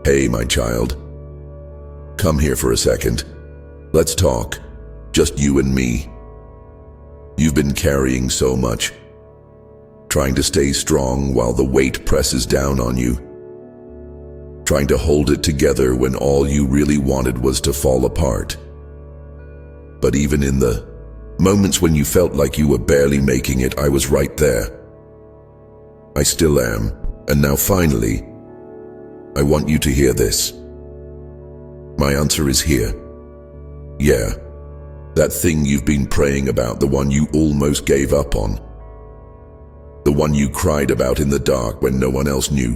Hey, my child. Come here for a second. Let's talk. Just you and me. You've been carrying so much, trying to stay strong while the weight presses down on you, trying to hold it together when all you really wanted was to fall apart. But even in the moments when you felt like you were barely making it, I was right there. I still am, and now finally, I want you to hear this. My answer is here. Yeah, that thing you've been praying about, the one you almost gave up on, the one you cried about in the dark when no one else knew,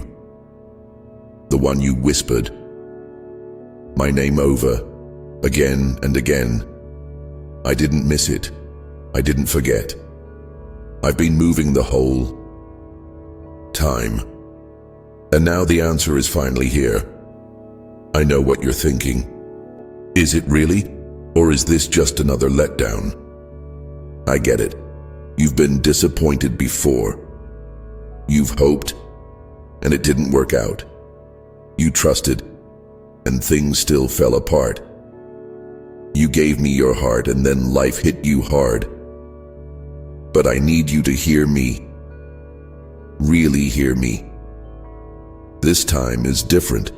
the one you whispered my name over again and again. I didn't miss it. I didn't forget. I've been moving the whole time. And now the answer is finally here. I know what you're thinking. Is it really? Or is this just another letdown? I get it. You've been disappointed before. You've hoped, and it didn't work out. You trusted, and things still fell apart. You gave me your heart, and then life hit you hard. But I need you to hear me. Really hear me. This time is different.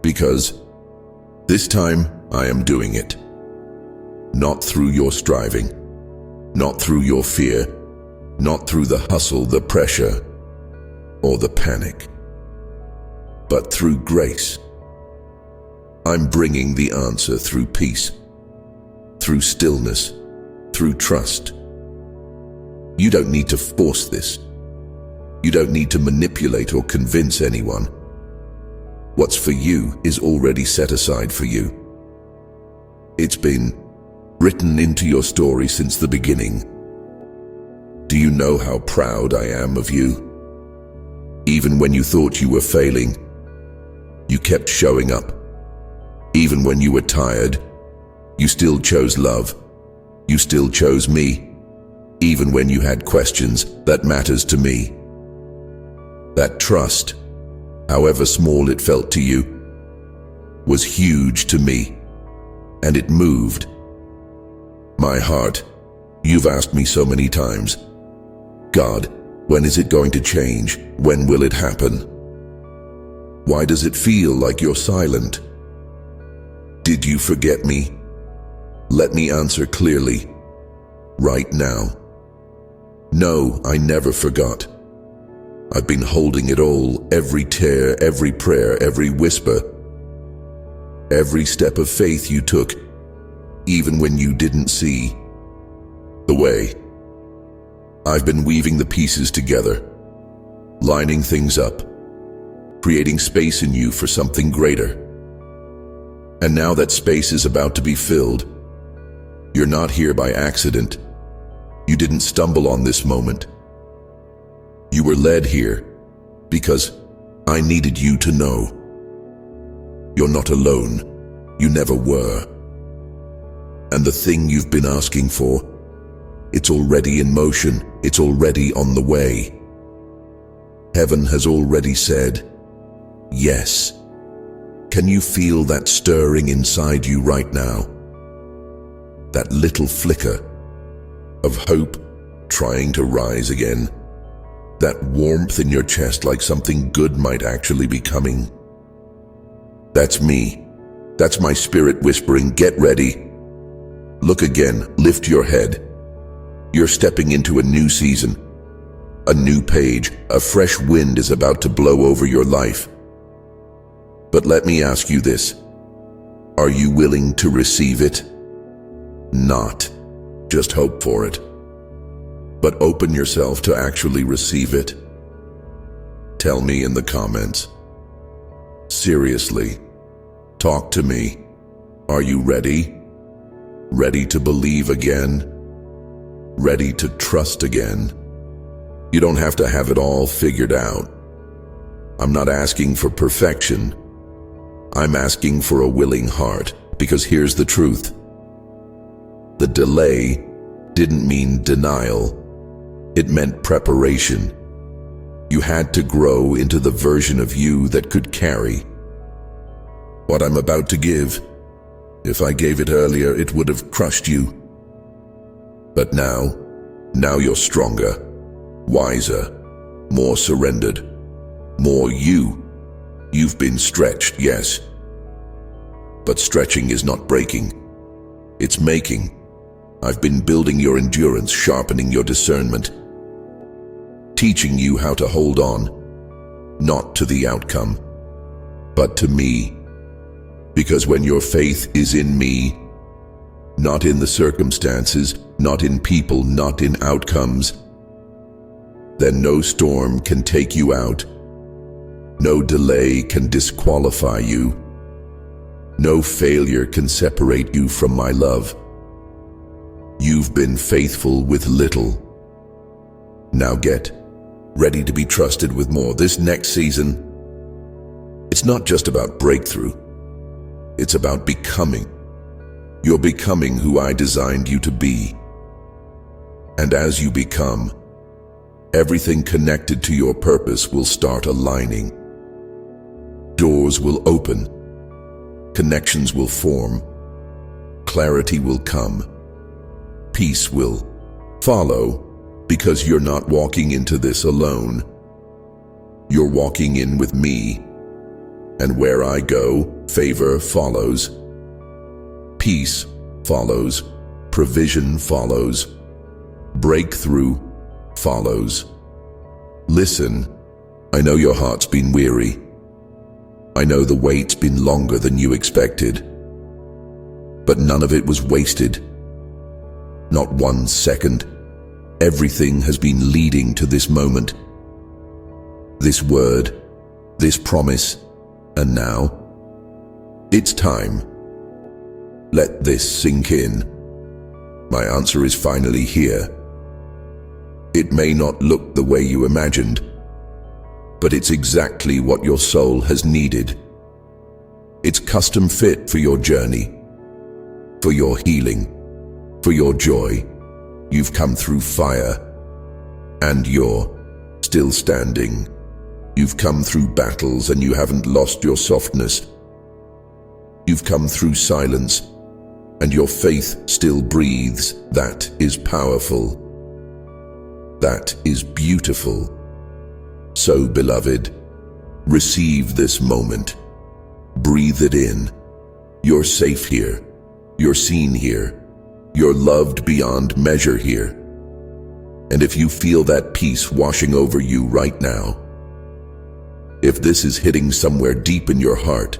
Because this time I am doing it. Not through your striving, not through your fear, not through the hustle, the pressure, or the panic, but through grace. I'm bringing the answer through peace, through stillness, through trust. You don't need to force this. You don't need to manipulate or convince anyone. What's for you is already set aside for you. It's been written into your story since the beginning. Do you know how proud I am of you? Even when you thought you were failing, you kept showing up. Even when you were tired, you still chose love. You still chose me. Even when you had questions, that matters to me. That trust, however small it felt to you, was huge to me, and it moved my heart. You've asked me so many times, God, when is it going to change? When will it happen? Why does it feel like you're silent? Did you forget me? Let me answer clearly, right now. No, I never forgot. I've been holding it all, every tear, every prayer, every whisper, every step of faith you took, even when you didn't see the way. I've been weaving the pieces together, lining things up, creating space in you for something greater. And now that space is about to be filled. You're not here by accident. You didn't stumble on this moment. You were led here because I needed you to know. You're not alone. You never were. And the thing you've been asking for, it's already in motion. It's already on the way. Heaven has already said, yes. Can you feel that stirring inside you right now? That little flicker of hope trying to rise again. That warmth in your chest, like something good might actually be coming. That's me. That's my spirit whispering, get ready. Look again, lift your head. You're stepping into a new season, a new page. A fresh wind is about to blow over your life. But let me ask you this. Are you willing to receive it? Not just hope for it, but open yourself to actually receive it. Tell me in the comments. Seriously, talk to me. Are you ready? Ready to believe again? Ready to trust again? You don't have to have it all figured out. I'm not asking for perfection. I'm asking for a willing heart, because here's the truth. The delay didn't mean denial. It meant preparation. You had to grow into the version of you that could carry What I'm about to give, if I gave it earlier, it would have crushed you. But now you're stronger, wiser, more surrendered, more you. You've been stretched, yes. But stretching is not breaking. It's making. I've been building your endurance, sharpening your discernment, teaching you how to hold on, not to the outcome, but to me. Because when your faith is in me, not in the circumstances, not in people, not in outcomes, then no storm can take you out. No delay can disqualify you. No failure can separate you from my love. You've been faithful with little. Now get ready to be trusted with more. This next season, it's not just about breakthrough. It's about becoming. You're becoming who I designed you to be. And as you become, everything connected to your purpose will start aligning. Doors will open. Connections will form. Clarity will come. Peace will follow, because you're not walking into this alone. You're walking in with me. And where I go, favor follows. Peace follows. Provision follows. Breakthrough follows. Listen, I know your heart's been weary. I know the wait's been longer than you expected. But none of it was wasted. Not 1 second. Everything has been leading to this moment. This word, this promise, and now, it's time. Let this sink in. My answer is finally here. It may not look the way you imagined, but it's exactly what your soul has needed. It's custom fit for your journey, for your healing, for your joy. You've come through fire, and you're still standing. You've come through battles, and you haven't lost your softness. You've come through silence, and your faith still breathes. That is powerful. That is beautiful. So, beloved, receive this moment. Breathe it in. You're safe here. You're seen here. You're loved beyond measure here. And if you feel that peace washing over you right now, if this is hitting somewhere deep in your heart,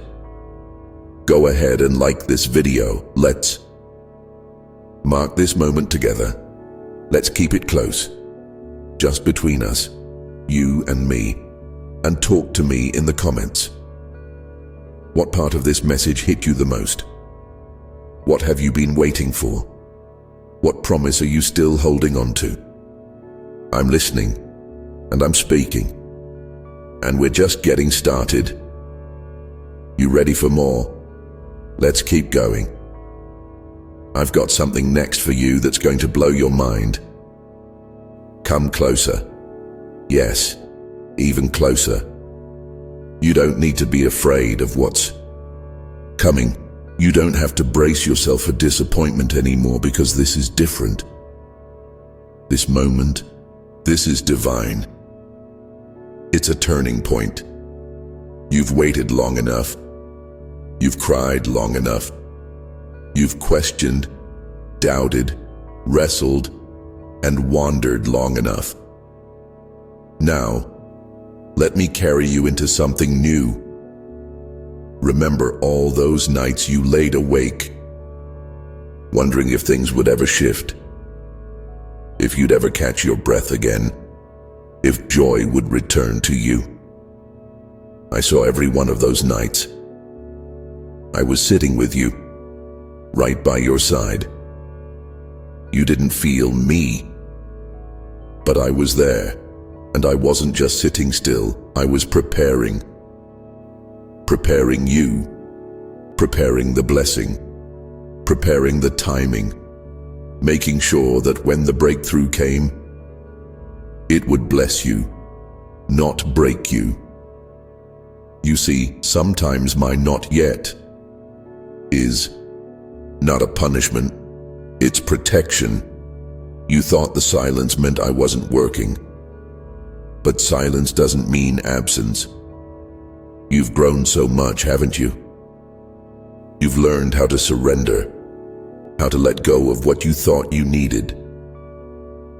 go ahead and like this video. Let's mark this moment together. Let's keep it close, just between us, you and me, and talk to me in the comments. What part of this message hit you the most? What have you been waiting for? What promise are you still holding on to? I'm listening, and I'm speaking, and we're just getting started. You ready for more? Let's keep going. I've got something next for you that's going to blow your mind. Come closer. Yes, even closer. You don't need to be afraid of what's coming. You don't have to brace yourself for disappointment anymore, because this is different. This moment, this is divine. It's a turning point. You've waited long enough. You've cried long enough. You've questioned, doubted, wrestled, and wandered long enough. Now, let me carry you into something new. Remember all those nights you laid awake, wondering if things would ever shift, if you'd ever catch your breath again, if joy would return to you. I saw every one of those nights. I was sitting with you, right by your side. You didn't feel me, but I was there, and I wasn't just sitting still. I was preparing you, preparing the blessing, preparing the timing, making sure that when the breakthrough came, it would bless you, not break you. You see, sometimes my not yet is not a punishment, it's protection. You thought the silence meant I wasn't working. But silence doesn't mean absence. You've grown so much, haven't you? You've learned how to surrender, how to let go of what you thought you needed,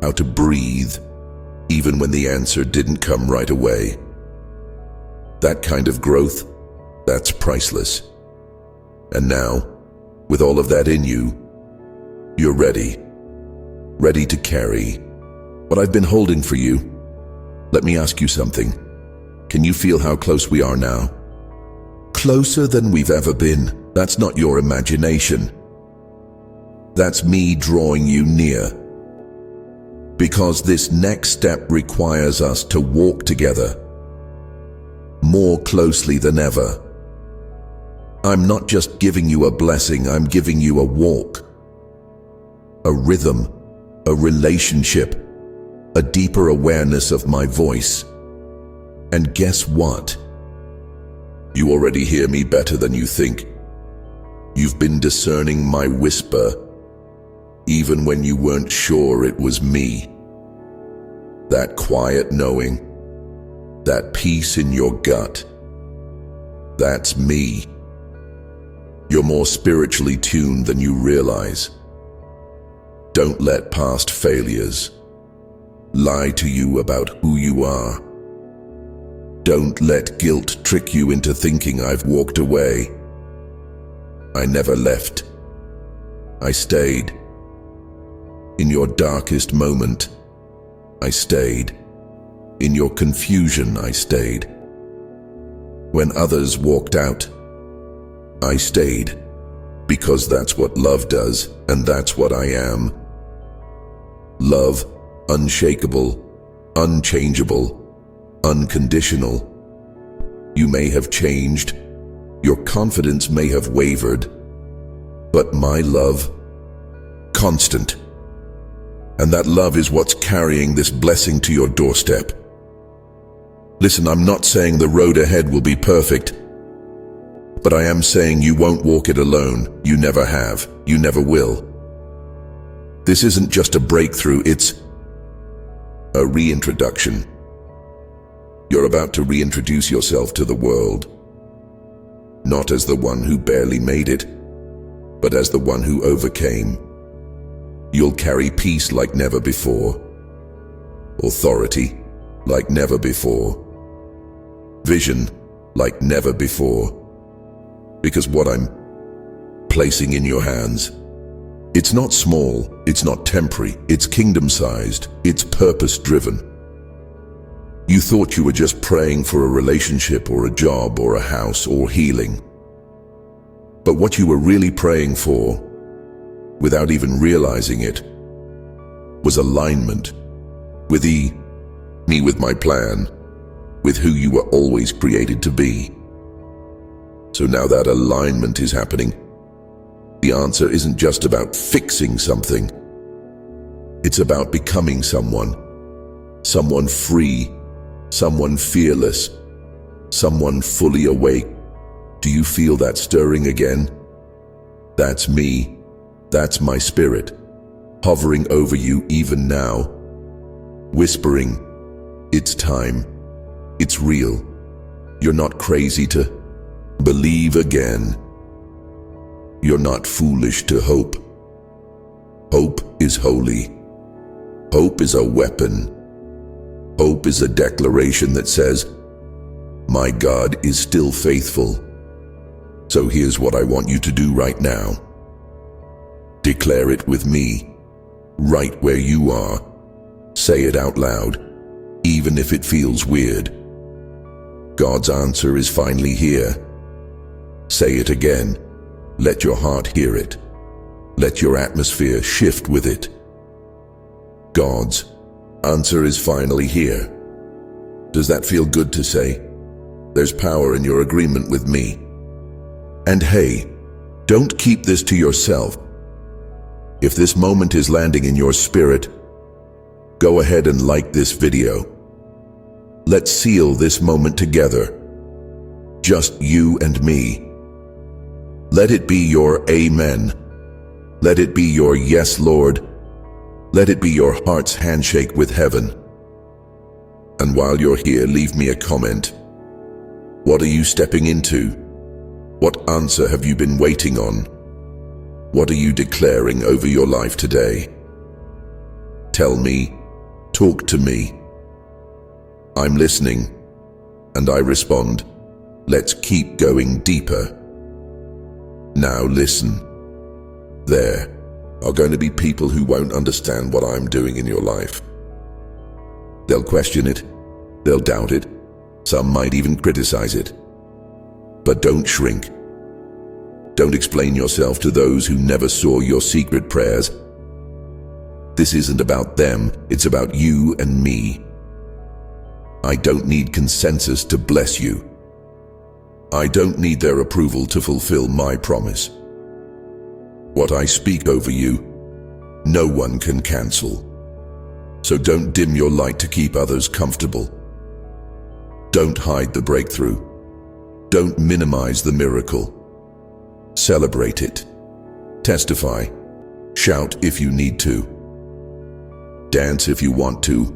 how to breathe, even when the answer didn't come right away. That kind of growth, that's priceless. And now, with all of that in you, you're ready to carry what I've been holding for you. Let me ask you something. Can you feel how close we are now? Closer than we've ever been. That's not your imagination. That's me drawing you near. Because this next step requires us to walk together, more closely than ever. I'm not just giving you a blessing, I'm giving you a walk, a rhythm, a relationship, a deeper awareness of my voice. And guess what? You already hear me better than you think. You've been discerning my whisper, even when you weren't sure it was me. That quiet knowing, that peace in your gut, that's me. You're more spiritually tuned than you realize. Don't let past failures lie to you about who you are. Don't let guilt trick you into thinking I've walked away. I never left. I stayed. In your darkest moment, I stayed. In your confusion, I stayed. When others walked out, I stayed. Because that's what love does, and that's what I am. Love, unshakable, unchangeable, unconditional. You may have changed, your confidence may have wavered, but my love, constant. And that love is what's carrying this blessing to your doorstep. Listen, I'm not saying the road ahead will be perfect, but I am saying you won't walk it alone. You never have. You never will. This isn't just a breakthrough, it's a reintroduction. You're about to reintroduce yourself to the world, not as the one who barely made it, but as the one who overcame. You'll carry peace like never before, authority like never before, vision like never before. Because what I'm placing in your hands, it's not small, it's not temporary, it's kingdom-sized, it's purpose-driven. You thought you were just praying for a relationship or a job or a house or healing. But what you were really praying for, without even realizing it, was alignment with me with my plan, with who you were always created to be. So now that alignment is happening, the answer isn't just about fixing something. It's about becoming someone free, someone fearless, someone fully awake. Do you feel that stirring again? That's me. That's my spirit, hovering over you even now, whispering, it's time, it's real. You're not crazy to believe again. You're not foolish to hope. Hope is holy. Hope is a weapon. Hope is a declaration that says, my God is still faithful. So here's what I want you to do right now. Declare it with me, right where you are. Say it out loud, even if it feels weird. God's answer is finally here. Say it again. Let your heart hear it. Let your atmosphere shift with it. God's answer is finally here. Does that feel good to say? There's power in your agreement with me. And hey, don't keep this to yourself. If this moment is landing in your spirit, go ahead and like this video. Let's seal this moment together. just you and me. Let it be your amen. Let it be your yes, Lord. Let it be your heart's handshake with heaven. And while you're here, leave me a comment. What are you stepping into? What answer have you been waiting on? What are you declaring over your life today? Tell me, talk to me. I'm listening, and I respond. Let's keep going deeper. Now listen. There are going to be people who won't understand what I'm doing in your life. They'll question it. They'll doubt it. Some might even criticize it. But don't shrink. Don't explain yourself to those who never saw your secret prayers. This isn't about them, it's about you and me. I don't need consensus to bless you. I don't need their approval to fulfill my promise. What I speak over you, no one can cancel. So don't dim your light to keep others comfortable. Don't hide the breakthrough. Don't minimize the miracle. Celebrate it. Testify. Shout if you need to. Dance if you want to.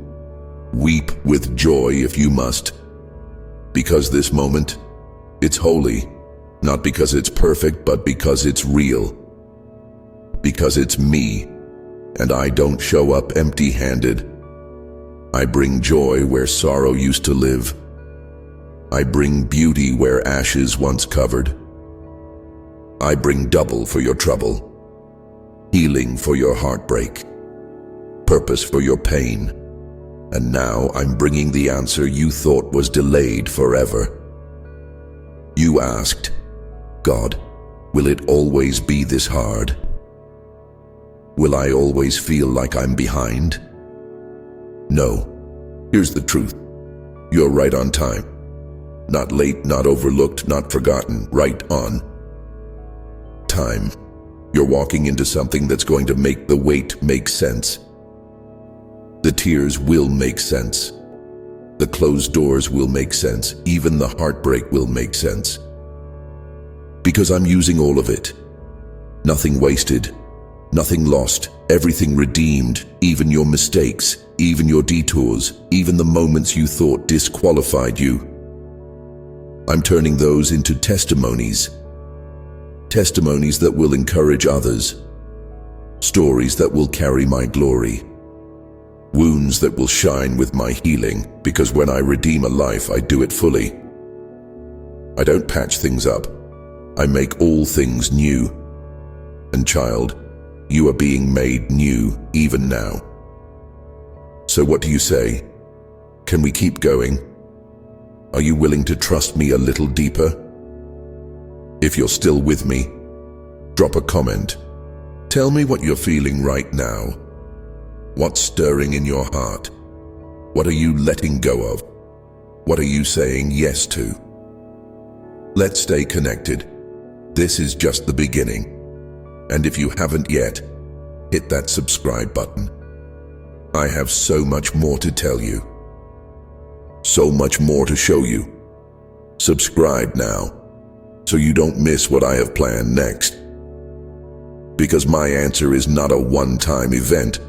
Weep with joy if you must. Because this moment, it's holy, not because it's perfect, but because it's real. Because it's me, and I don't show up empty-handed. I bring joy where sorrow used to live. I bring beauty where ashes once covered. I bring double for your trouble, healing for your heartbreak, purpose for your pain. And now I'm bringing the answer you thought was delayed forever. You asked, God, will it always be this hard? Will I always feel like I'm behind? No. Here's the truth. You're right on time. Not late, not overlooked, not forgotten. Right on time. You're walking into something that's going to make the wait make sense. The tears will make sense. The closed doors will make sense. Even the heartbreak will make sense. Because I'm using all of it. Nothing wasted. Nothing lost, everything redeemed, even your mistakes, even your detours, even the moments you thought disqualified you. I'm turning those into testimonies. Testimonies that will encourage others. Stories that will carry my glory. Wounds that will shine with my healing, because when I redeem a life, I do it fully. I don't patch things up. I make all things new. And child, you are being made new even now. So what do you say? Can we keep going? Are you willing to trust me a little deeper? If you're still with me, drop a comment. Tell me what you're feeling right now. What's stirring in your heart? What are you letting go of? What are you saying yes to? Let's stay connected. This is just the beginning. And if you haven't yet, hit that subscribe button. I have so much more to tell you. So much more to show you. Subscribe now, so you don't miss what I have planned next. Because my answer is not a one-time event.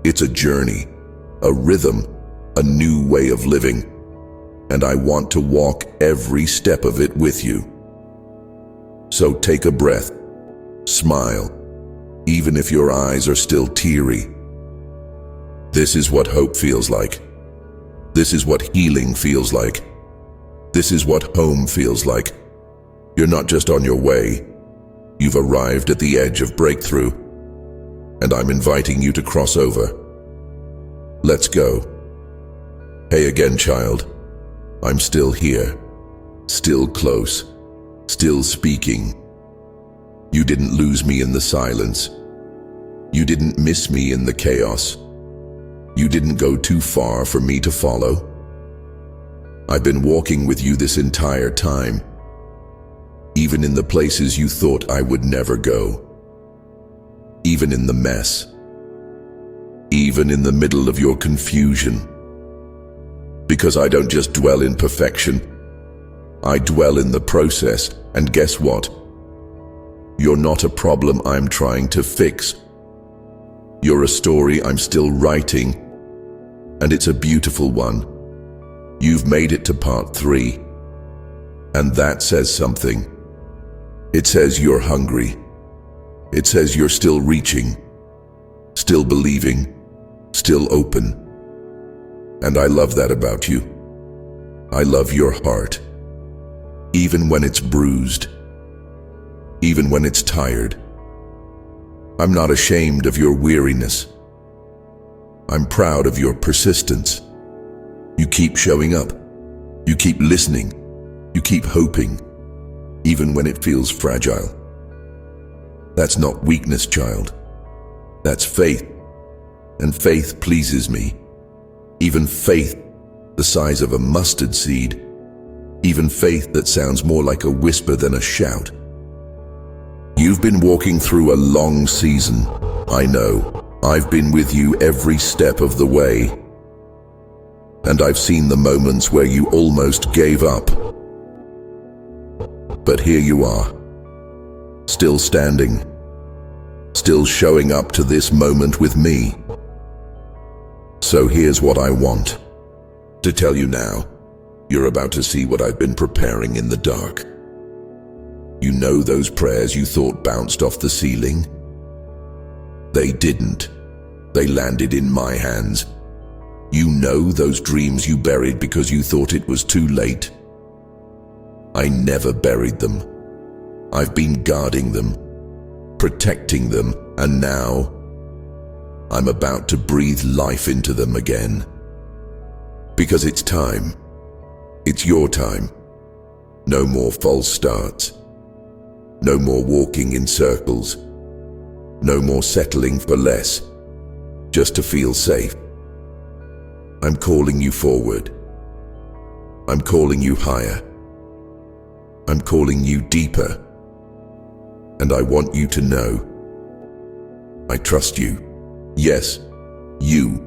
It's a journey, a rhythm, a new way of living. And I want to walk every step of it with you. So take a breath. Smile, even if your eyes are still teary. This is what hope feels like. This is what healing feels like. This is what home feels like. You're not just on your way. You've arrived at the edge of breakthrough. And I'm inviting you to cross over. Let's go. Hey again, child. I'm still here. Still close. Still speaking. You didn't lose me in the silence. You didn't miss me in the chaos. You didn't go too far for me to follow. I've been walking with you this entire time, even in the places you thought I would never go. Even in the mess. Even in the middle of your confusion. Because I don't just dwell in perfection. I dwell in the process, and guess what? You're not a problem I'm trying to fix. You're a story I'm still writing, and it's a beautiful one. You've made it to part 3, and that says something. It says you're hungry. It says you're still reaching, still believing, still open. And I love that about you. I love your heart. Even when it's bruised, even when it's tired. I'm not ashamed of your weariness. I'm proud of your persistence. You keep showing up. You keep listening. You keep hoping, even when it feels fragile. That's not weakness, child. That's faith. And faith pleases me. Even faith the size of a mustard seed. Even faith that sounds more like a whisper than a shout. You've been walking through a long season. I know. I've been with you every step of the way. And I've seen the moments where you almost gave up. But here you are, still standing, still showing up to this moment with me. So here's what I want to tell you now. You're about to see what I've been preparing in the dark. You know those prayers you thought bounced off the ceiling? They didn't. They landed in my hands. You know those dreams you buried because you thought it was too late? I never buried them. I've been guarding them, protecting them, and now I'm about to breathe life into them again. Because it's time. It's your time. No more false starts. No more walking in circles. No more settling for less, just to feel safe. I'm calling you forward. I'm calling you higher. I'm calling you deeper. And I want you to know, I trust you. Yes, you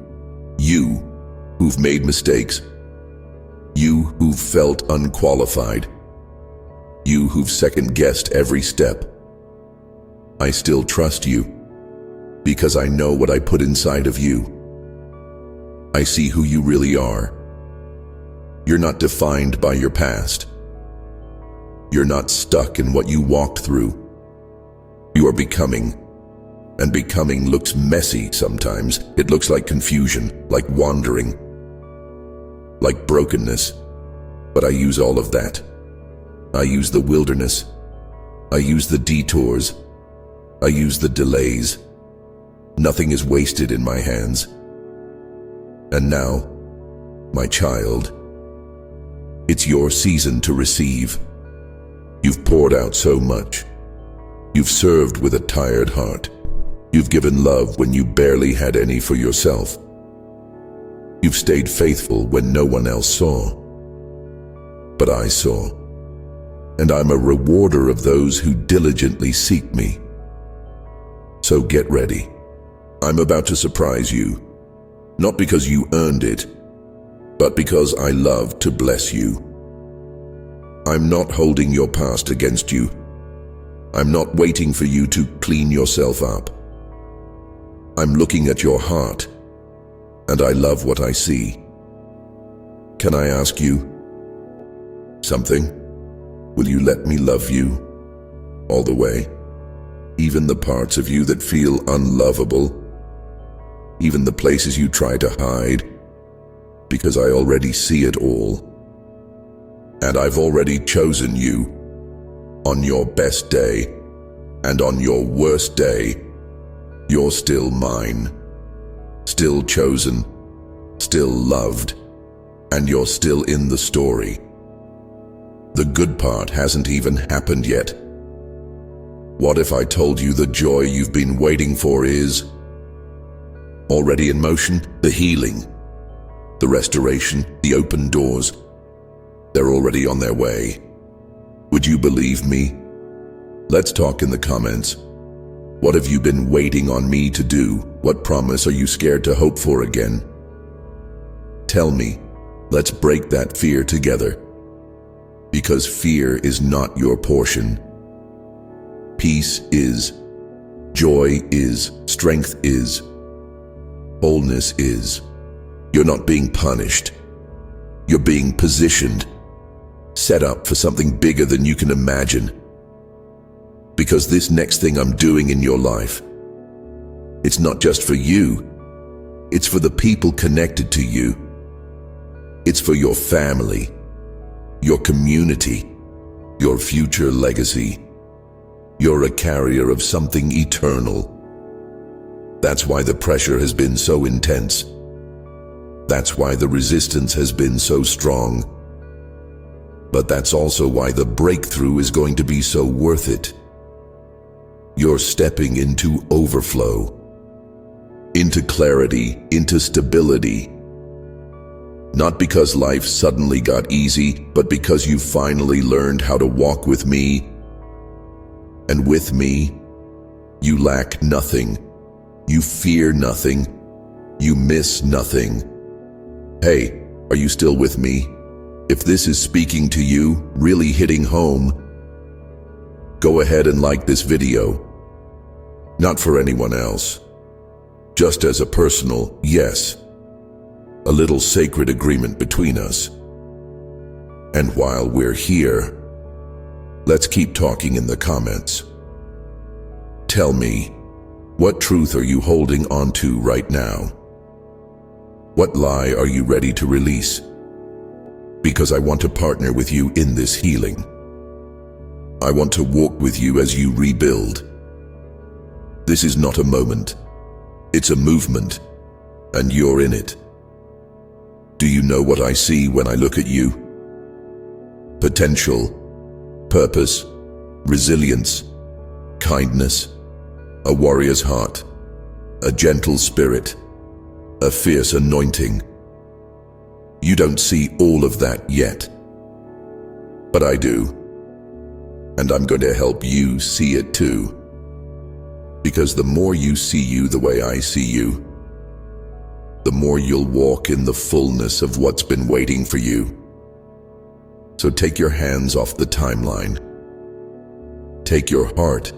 who've made mistakes. You who've felt unqualified. You who've second-guessed every step. I still trust you, because I know what I put inside of you. I see who you really are. You're not defined by your past. You're not stuck in what you walked through. You are becoming, and becoming looks messy sometimes. It looks like confusion, like wandering, like brokenness. But I use all of that. I use the wilderness. I use the detours. I use the delays. Nothing is wasted in my hands. And now, my child, it's your season to receive. You've poured out so much. You've served with a tired heart. You've given love when you barely had any for yourself. You've stayed faithful when no one else saw. But I saw. And I'm a rewarder of those who diligently seek me. So get ready. I'm about to surprise you. Not because you earned it, but because I love to bless you. I'm not holding your past against you. I'm not waiting for you to clean yourself up. I'm looking at your heart, and I love what I see. Can I ask you something? Will you let me love you all the way? Even the parts of you that feel unlovable? Even the places you try to hide? Because I already see it all. And I've already chosen you on your best day and on your worst day. You're still mine, still chosen, still loved, and you're still in the story. The good part hasn't even happened yet. What if I told you the joy you've been waiting for is already in motion? The healing, the restoration, the open doors, they're already on their way. Would you believe me? Let's talk in the comments. What have you been waiting on me to do? What promise are you scared to hope for again? Tell me. Let's break that fear together. Because fear is not your portion. Peace is, joy is, strength is, wholeness is. You're not being punished. You're being positioned, set up for something bigger than you can imagine. Because this next thing I'm doing in your life, it's not just for you. It's for the people connected to you. It's for your family, your community, your future legacy. You're a carrier of something eternal. That's why the pressure has been so intense. That's why the resistance has been so strong. But that's also why the breakthrough is going to be so worth it. You're stepping into overflow, into clarity, into stability. Not because life suddenly got easy, but because you finally learned how to walk with me. And with me, you lack nothing. You fear nothing. You miss nothing. Hey, are you still with me? If this is speaking to you, really hitting home, go ahead and like this video. Not for anyone else. Just as a personal, yes, a little sacred agreement between us. And while we're here, let's keep talking in the comments. Tell me, what truth are you holding on to right now? What lie are you ready to release? Because I want to partner with you in this healing. I want to walk with you as you rebuild. This is not a moment. It's a movement, and you're in it. Do you know what I see when I look at you? Potential, purpose, resilience, kindness, a warrior's heart, a gentle spirit, a fierce anointing. You don't see all of that yet, but I do, and I'm going to help you see it too. Because the more you see you the way I see you, the more you'll walk in the fullness of what's been waiting for you. So take your hands off the timeline. Take your heart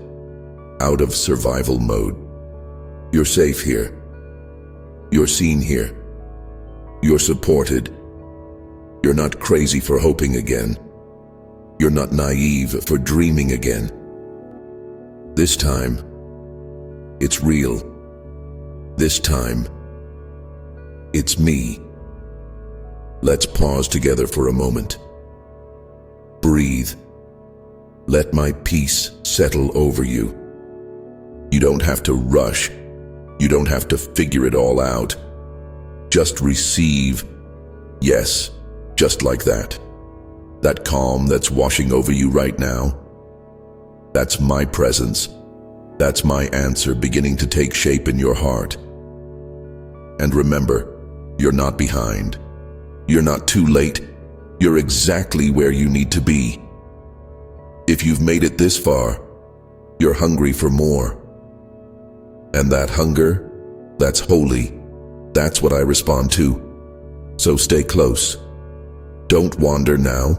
out of survival mode. You're safe here. You're seen here. You're supported. You're not crazy for hoping again. You're not naive for dreaming again. This time, it's real. This time, it's me. Let's pause together for a moment. Breathe. Let my peace settle over you. You don't have to rush. You don't have to figure it all out. Just receive. Yes, just like that. That calm that's washing over you right now. That's my presence. That's my answer beginning to take shape in your heart. And remember, you're not behind. You're not too late. You're exactly where you need to be. If you've made it this far, you're hungry for more. And that hunger, that's holy. That's what I respond to. So stay close. Don't wander now.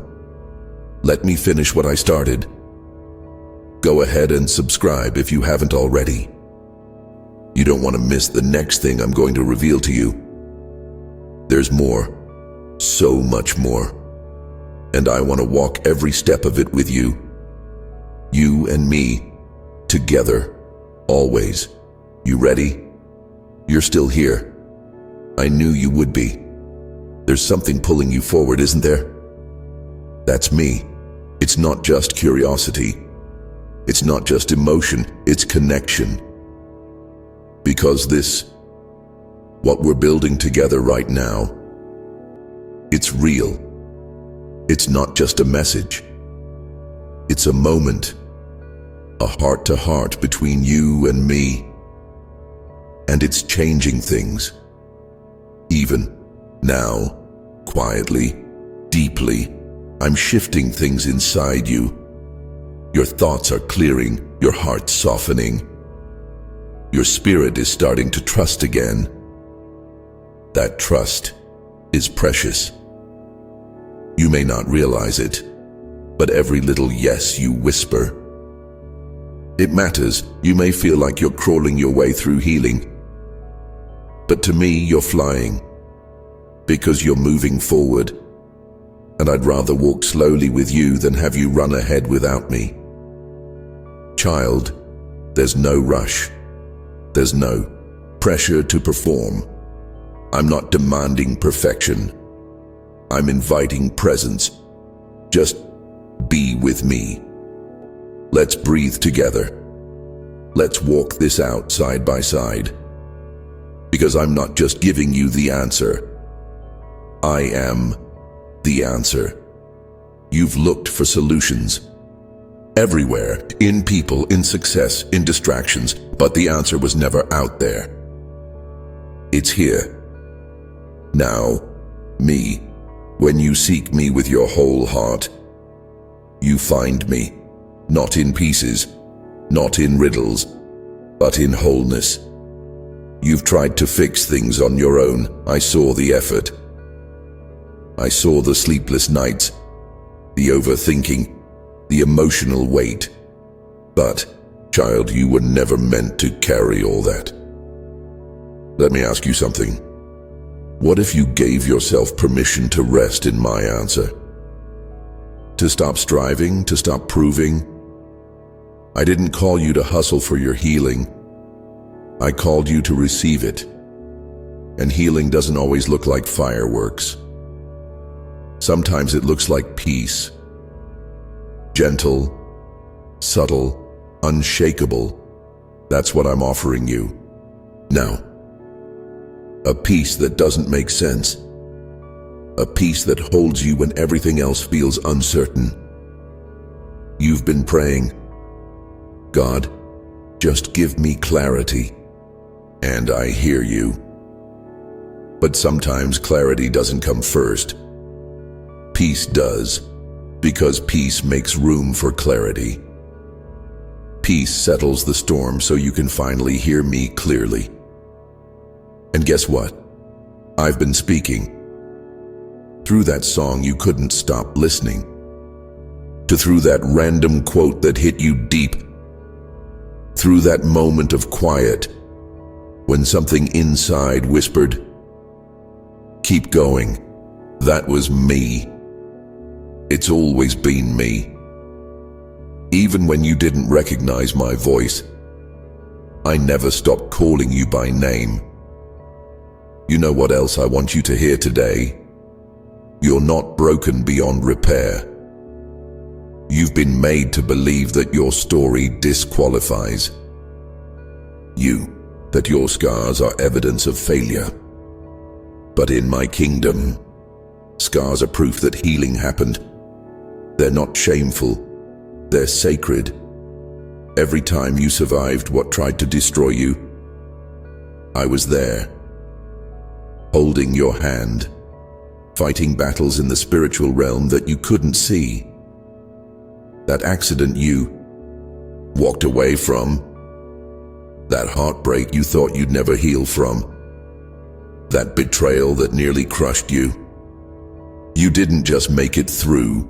Let me finish what I started. Go ahead and subscribe if you haven't already. You don't want to miss the next thing I'm going to reveal to you. There's more, so much more. And I want to walk every step of it with you. You and me, together, always. You ready? You're still here. I knew you would be. There's something pulling you forward, isn't there? That's me. It's not just curiosity. It's not just emotion, it's connection. Because this, what we're building together right now, it's real. It's not just a message. It's a moment, a heart-to-heart between you and me. And it's changing things. Even now, quietly, deeply, I'm shifting things inside you. Your thoughts are clearing, your heart softening. Your spirit is starting to trust again. That trust is precious. You may not realize it, but every little yes you whisper. It matters. You may feel like you're crawling your way through healing, but to me, you're flying, because you're moving forward, and I'd rather walk slowly with you than have you run ahead without me. Child, there's no rush. There's no pressure to perform. I'm not demanding perfection. I'm inviting presence. Just be with me. Let's breathe together. Let's walk this out side by side. Because I'm not just giving you the answer. I am the answer. You've looked for solutions everywhere, in people, in success, in distractions, but the answer was never out there. It's here. Now, me. When you seek me with your whole heart, you find me, not in pieces, not in riddles, but in wholeness. You've tried to fix things on your own. I saw the effort. I saw the sleepless nights, the overthinking, the emotional weight. But, child, you were never meant to carry all that. Let me ask you something. What if you gave yourself permission to rest in my answer? To stop striving, to stop proving? I didn't call you to hustle for your healing. I called you to receive it. And healing doesn't always look like fireworks. Sometimes it looks like peace. Gentle, subtle, unshakable. That's what I'm offering you. Now, a peace that doesn't make sense. A peace that holds you when everything else feels uncertain. You've been praying, God, just give me clarity. And I hear you. But sometimes clarity doesn't come first. Peace does, because peace makes room for clarity. Peace settles the storm so you can finally hear me clearly. And guess what? I've been speaking. Through that song you couldn't stop listening. Through that random quote that hit you deep. Through that moment of quiet when something inside whispered, keep going. That was me. It's always been me. Even when you didn't recognize my voice, I never stopped calling you by name. You know what else I want you to hear today? You're not broken beyond repair. You've been made to believe that your story disqualifies you, that your scars are evidence of failure. But in my kingdom, scars are proof that healing happened. They're not shameful, they're sacred. Every time you survived what tried to destroy you, I was there, holding your hand, fighting battles in the spiritual realm that you couldn't see. That accident you walked away from, that heartbreak you thought you'd never heal from, that betrayal that nearly crushed you. You didn't just make it through,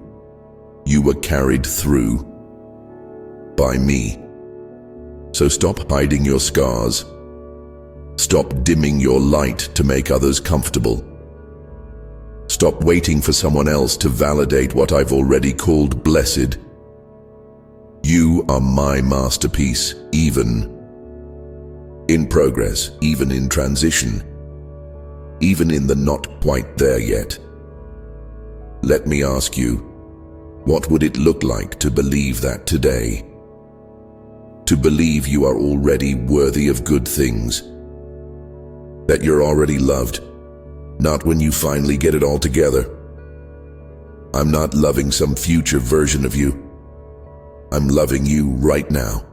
you were carried through by me. So stop hiding your scars. Stop dimming your light to make others comfortable. Stop waiting for someone else to validate what I've already called blessed. You are my masterpiece, even in progress, even in transition, even in the not quite there yet. Let me ask you, what would it look like to believe that today? To believe you are already worthy of good things, that you're already loved, not when you finally get it all together. I'm not loving some future version of you. I'm loving you right now.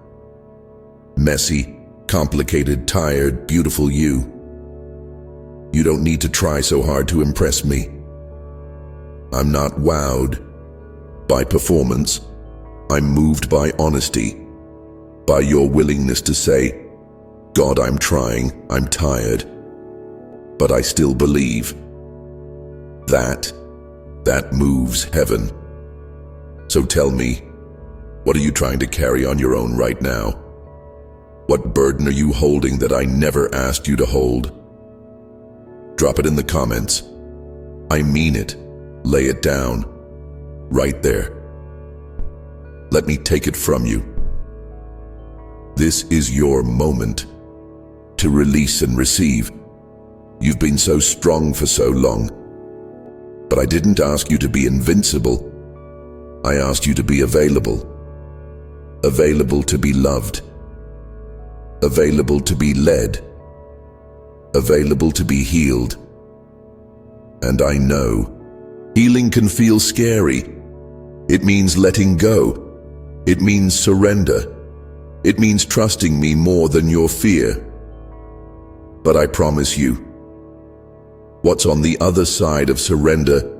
Messy, complicated, tired, beautiful you. You don't need to try so hard to impress me. I'm not wowed by performance. I'm moved by honesty, by your willingness to say, God, I'm trying, I'm tired, but I still believe. That moves heaven. So tell me, what are you trying to carry on your own right now? What burden are you holding that I never asked you to hold? Drop it in the comments. I mean it. Lay it down. Right there. Let me take it from you. This is your moment to release and receive. You've been so strong for so long. But I didn't ask you to be invincible. I asked you to be available. Available to be loved. Available to be led. Available to be healed. And I know healing can feel scary. It means letting go. It means surrender. It means trusting me more than your fear. But I promise you, what's on the other side of surrender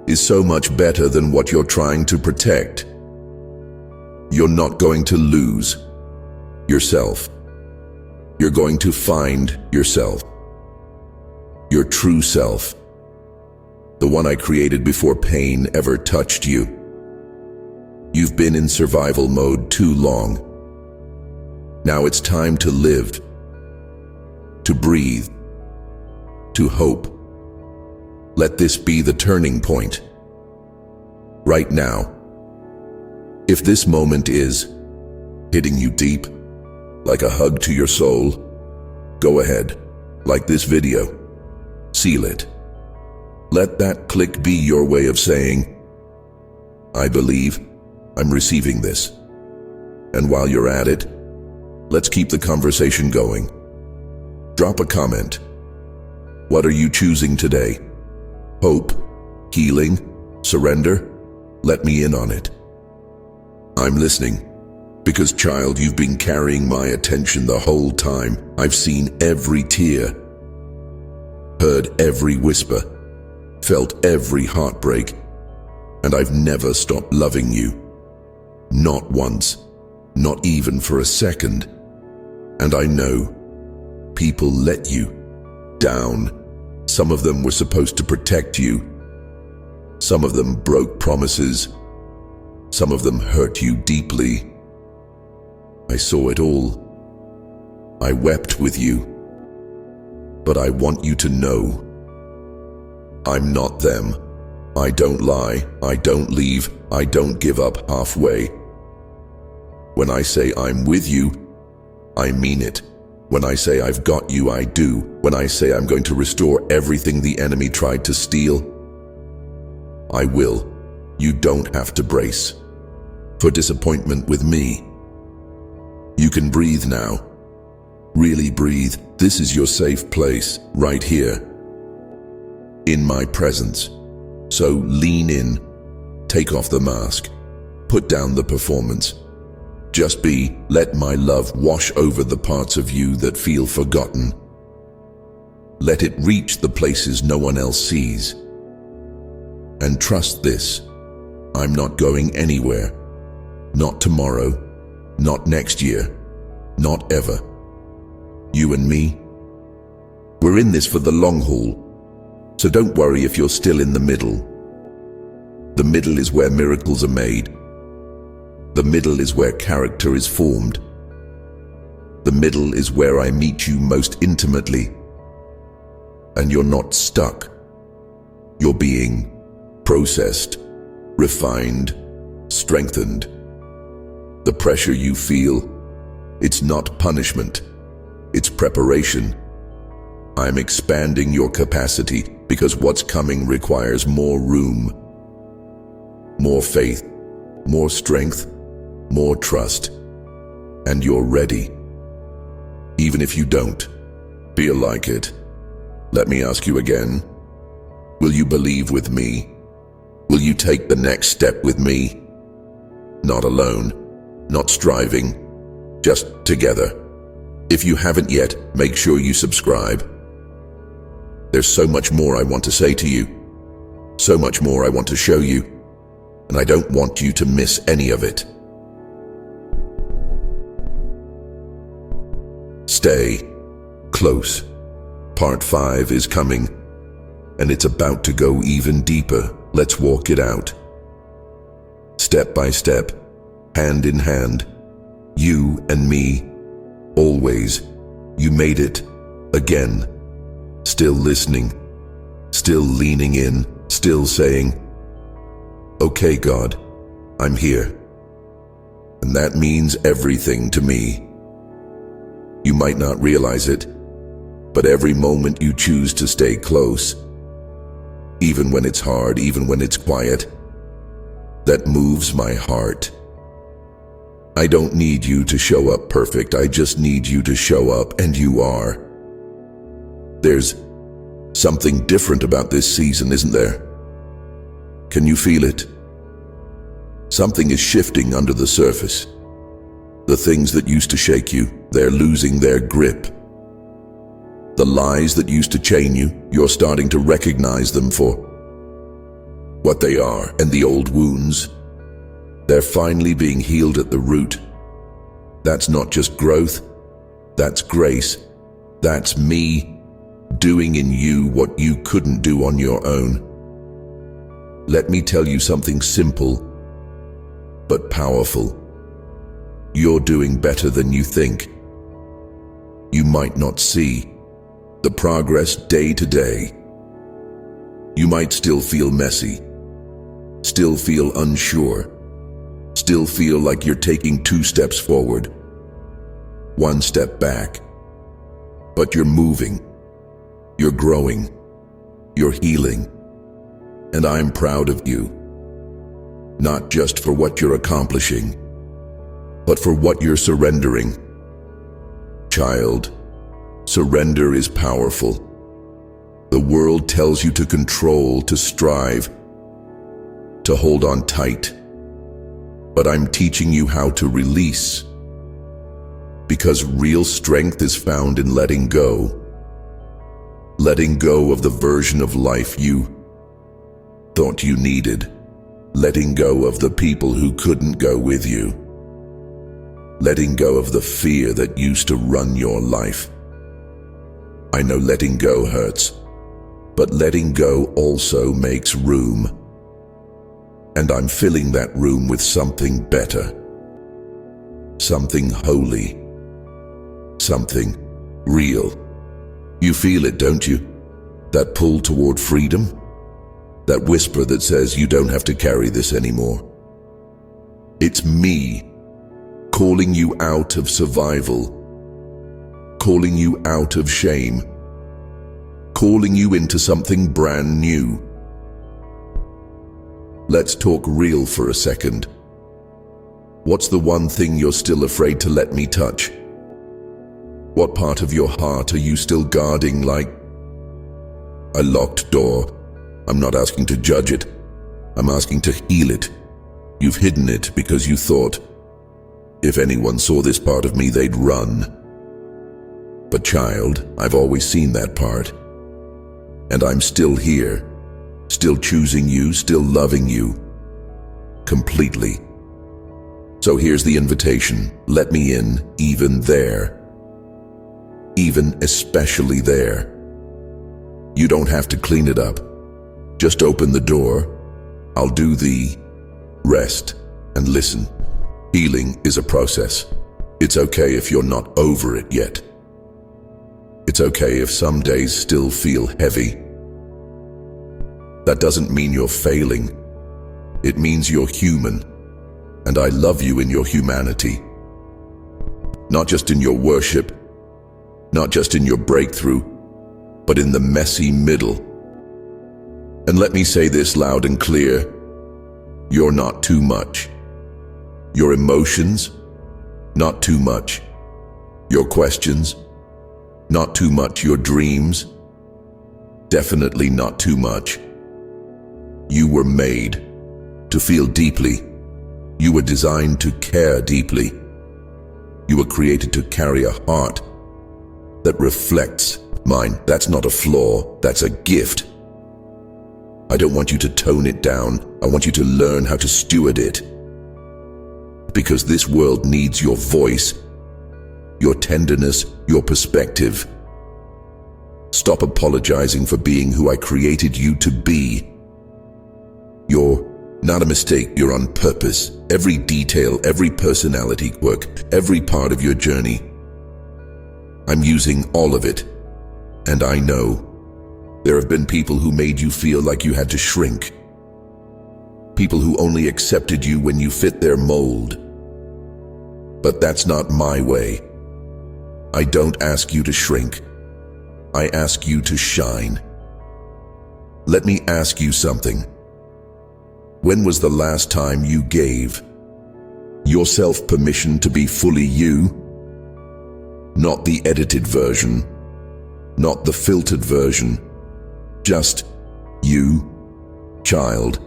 is so much better than what you're trying to protect. You're not going to lose yourself. You're going to find yourself. Your true self. The one I created before pain ever touched you. You've been in survival mode too long. Now it's time to live, to breathe, to hope. Let this be the turning point. Right now. If this moment is hitting you deep, like a hug to your soul, go ahead, like this video. Seal it. Let that click be your way of saying, I believe I'm receiving this. And while you're at it, let's keep the conversation going. Drop a comment. What are you choosing today? Hope, healing, surrender? Let me in on it. I'm listening. Because, child, you've been carrying my attention the whole time. I've seen every tear, heard every whisper, felt every heartbreak, and I've never stopped loving you. Not once, not even for a second. And I know people let you down. Some of them were supposed to protect you. Some of them broke promises. Some of them hurt you deeply. I saw it all. I wept with you. But I want you to know, I'm not them. I don't lie. I don't leave. I don't give up halfway. When I say I'm with you, I mean it. When I say I've got you, I do. When I say I'm going to restore everything the enemy tried to steal, I will. You don't have to brace for disappointment with me. You can breathe now. Really breathe. This is your safe place, right here, in my presence. So lean in, take off the mask, put down the performance. Just be, let my love wash over the parts of you that feel forgotten. Let it reach the places no one else sees. And trust this, I'm not going anywhere. Not tomorrow, not next year, not ever. You and me, we're in this for the long haul. So don't worry if you're still in the middle. The middle is where miracles are made. The middle is where character is formed. The middle is where I meet you most intimately. And you're not stuck. You're being processed, refined, strengthened. The pressure you feel, it's not punishment, it's preparation. I'm expanding your capacity because what's coming requires more room, more faith, more strength, more trust. And you're ready. Even if you don't feel like it. Let me ask you again. Will you believe with me? Will you take the next step with me? Not alone, not striving, just together. If you haven't yet, make sure you subscribe. There's so much more I want to say to you, so much more I want to show you, and I don't want you to miss any of it. Stay close. Part 5 is coming, and it's about to go even deeper. Let's walk it out. step by step, hand in hand. You and me, always. You made it, again. Still listening, still leaning in, still saying, "Okay, God, I'm here." And that means everything to me. You might not realize it, but every moment you choose to stay close, even when it's hard, even when it's quiet, that moves my heart. I don't need you to show up perfect, I just need you to show up, and you are. There's something different about this season, isn't there? Can you feel it? Something is shifting under the surface. The things that used to shake you, they're losing their grip. The lies that used to chain you, you're starting to recognize them for what they are. And the old wounds, they're finally being healed at the root. That's not just growth, that's grace. That's me doing in you what you couldn't do on your own. Let me tell you something simple but powerful. You're doing better than you think. You might not see the progress day to day. You might still feel messy, still feel unsure, still feel like you're taking 2 steps forward, 1 step back. But you're moving, you're growing, you're healing, and I'm proud of you. Not just for what you're accomplishing, but for what you're surrendering. Child, surrender is powerful. The world tells you to control, to strive, to hold on tight. But I'm teaching you how to release. Because real strength is found in letting go. Letting go of the version of life you thought you needed. Letting go of the people who couldn't go with you. Letting go of the fear that used to run your life. I know letting go hurts, but letting go also makes room. And I'm filling that room with something better. Something holy. Something real. You feel it, don't you? That pull toward freedom? That whisper that says you don't have to carry this anymore. It's me calling you out of survival, calling you out of shame, calling you into something brand new. Let's talk real for a second. What's the one thing you're still afraid to let me touch? What part of your heart are you still guarding like a locked door? I'm not asking to judge it. I'm asking to heal it. You've hidden it because you thought, if anyone saw this part of me, they'd run. But child, I've always seen that part. And I'm still here, still choosing you, still loving you, completely. So here's the invitation. Let me in, even there. Even especially there. You don't have to clean it up. Just open the door. I'll do the rest and listen. Healing is a process. It's okay if you're not over it yet. It's okay if some days still feel heavy. That doesn't mean you're failing. It means you're human. And I love you in your humanity. Not just in your worship, not just in your breakthrough, but in the messy middle. And let me say this loud and clear. You're not too much. Your emotions, not too much. Your questions, not too much. Your dreams, definitely not too much. You were made to feel deeply. You were designed to care deeply. You were created to carry a heart that reflects mine. That's not a flaw, that's a gift. I don't want you to tone it down. I want you to learn how to steward it. Because this world needs your voice, your tenderness, your perspective. Stop apologizing for being who I created you to be. You're Not a mistake, you're on purpose. Every detail, every personality quirk, every part of your journey. I'm using all of it. And I know there have been people who made you feel like you had to shrink. People who only accepted you when you fit their mold. But that's not my way. I don't ask you to shrink. I ask you to shine. Let me ask you something. When was the last time you gave yourself permission to be fully you? Not the edited version, not the filtered version, just you, child.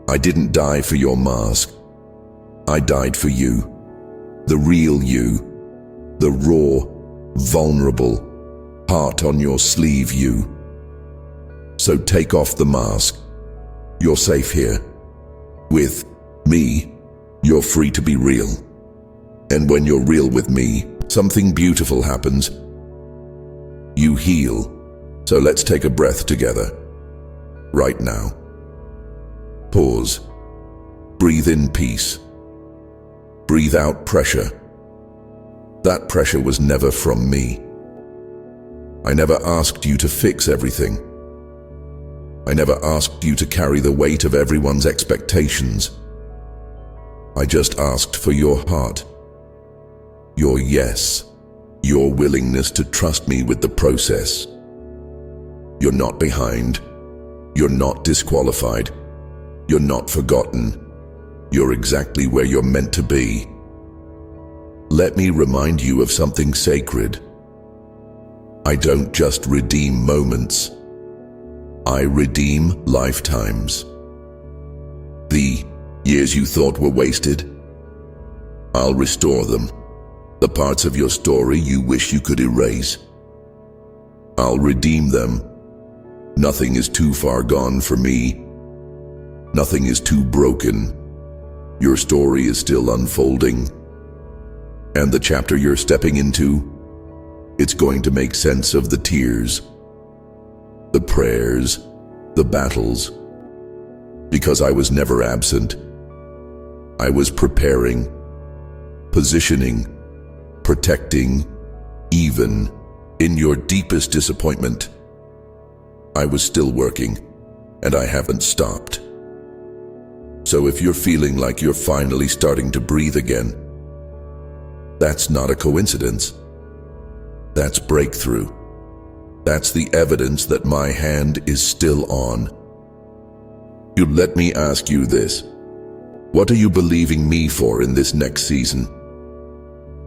I didn't die for your mask. I died for you, the real you, the raw, vulnerable, heart on your sleeve you. So take off the mask. You're safe here. With me, you're free to be real. And when you're real with me, something beautiful happens. You heal. So let's take a breath together. Right now. Pause. Breathe in peace. Breathe out pressure. That pressure was never from me. I never asked you to fix everything. I never asked you to carry the weight of everyone's expectations. I just asked for your heart, your yes, your willingness to trust me with the process. You're not behind. You're not disqualified. You're not forgotten. You're exactly where you're meant to be. Let me remind you of something sacred. I don't just redeem moments. I redeem lifetimes. The years you thought were wasted, I'll restore them. The parts of your story you wish you could erase, I'll redeem them. Nothing is too far gone for me. Nothing is too broken. Your story is still unfolding. And the chapter you're stepping into, it's going to make sense of the tears, the prayers, the battles. Because I was never absent. I was preparing, positioning, protecting, even in your deepest disappointment. I was still working, and I haven't stopped. So if you're feeling like you're finally starting to breathe again, that's not a coincidence. That's breakthrough. That's the evidence that my hand is still on. You let me ask you this. What are you believing me for in this next season?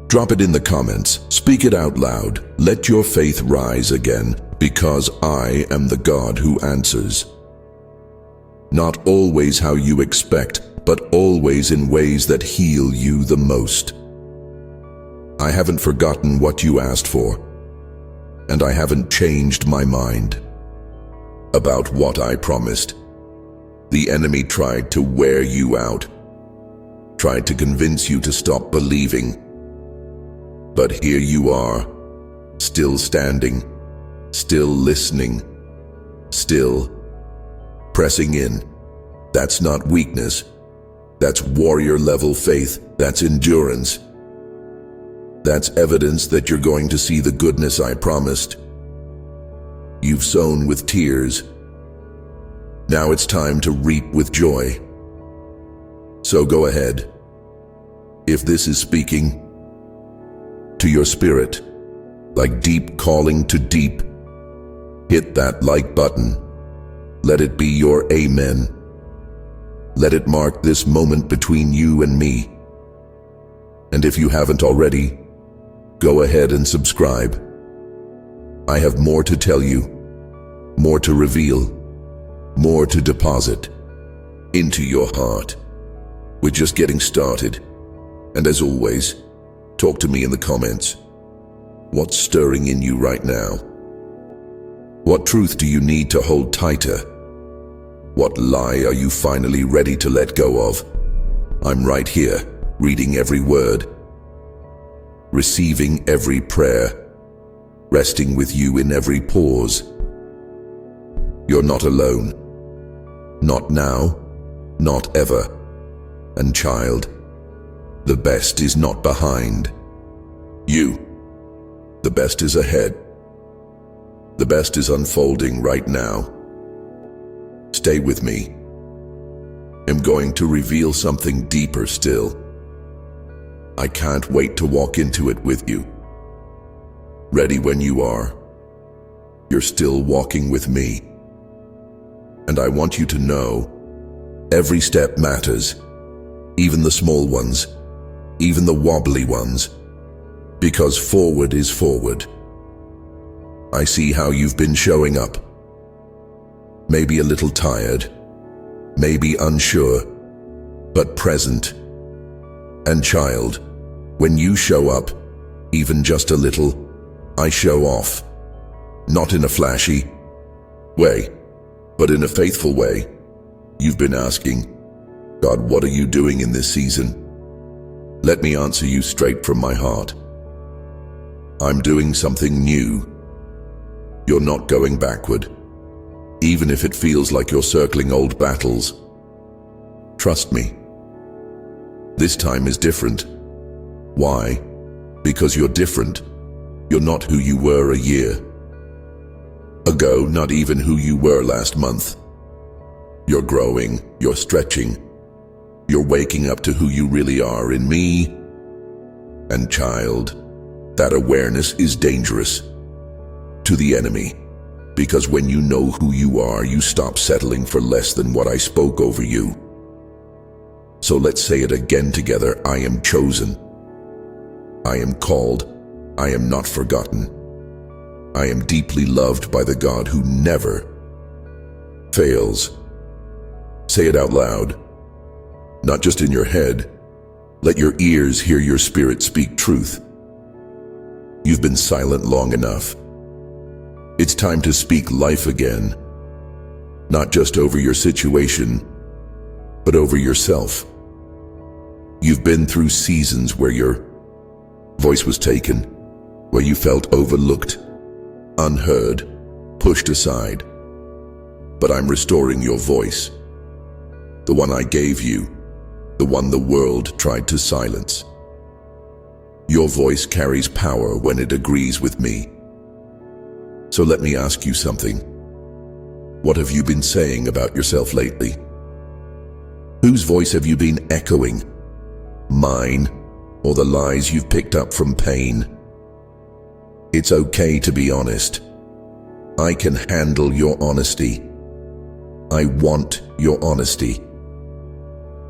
Drop it in the comments. Speak it out loud. Let your faith rise again, because I am the God who answers. Not always how you expect, but always in ways that heal you the most. I haven't forgotten what you asked for, and I haven't changed my mind about what I promised. The enemy tried to wear you out, tried to convince you to stop believing. But here you are, still standing, still listening, still pressing in. That's not weakness. That's warrior-level faith. That's endurance. That's evidence that you're going to see the goodness I promised. You've sown with tears. Now it's time to reap with joy. So go ahead. If this is speaking to your spirit, like deep calling to deep, hit that like button. Let it be your amen. Let it mark this moment between you and me. And if you haven't already, go ahead and subscribe. I have more to tell you, more to reveal, more to deposit into your heart. We're just getting started. And as always, talk to me in the comments. What's stirring in you right now? What truth do you need to hold tighter? What lie are you finally ready to let go of? I'm right here, reading every word, receiving every prayer, resting with you in every pause. You're not alone. Not now, not ever. And child, the best is not behind you. The best is ahead. The best is unfolding right now. Stay with me. I'm going to reveal something deeper still. I can't wait to walk into it with you. Ready when you are. You're still walking with me. And I want you to know, every step matters, even the small ones, even the wobbly ones, because forward is forward. I see how you've been showing up. Maybe a little tired, maybe unsure, but present. And child, when you show up, even just a little, I show off. Not in a flashy way, but in a faithful way. You've been asking, God, what are you doing in this season? Let me answer you straight from my heart. I'm doing something new. You're not going backward, even if it feels like you're circling old battles. Trust me. This time is different. Why? Because you're different. You're not who you were a year ago, not even who you were last month. You're growing, you're stretching, you're waking up to who you really are in me. And child, that awareness is dangerous to the enemy, because when you know who you are, you stop settling for less than what I spoke over you. So let's say it again together. I am chosen. I am called. I am not forgotten. I am deeply loved by the God who never fails. Say it out loud, not just in your head. Let your ears hear your spirit speak truth. You've been silent long enough. It's time to speak life again, not just over your situation, but over yourself. You've been through seasons where your voice was taken, where you felt overlooked, unheard, pushed aside. But I'm restoring your voice, the one I gave you, the one the world tried to silence. Your voice carries power when it agrees with me. So let me ask you something. What have you been saying about yourself lately? Whose voice have you been echoing? Mine, or the lies you've picked up from pain? It's okay to be honest. I can handle your honesty. I want your honesty.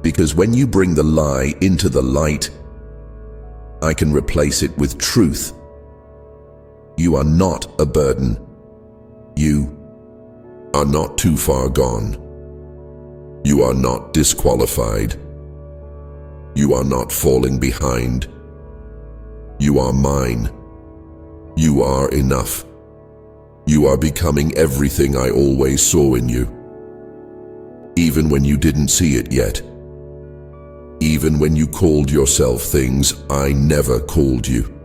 Because when you bring the lie into the light, I can replace it with truth. You are not a burden. You are not too far gone. You are not disqualified. You are not falling behind. You are mine. You are enough. You are becoming everything I always saw in you. Even when you didn't see it yet. Even when you called yourself things I never called you.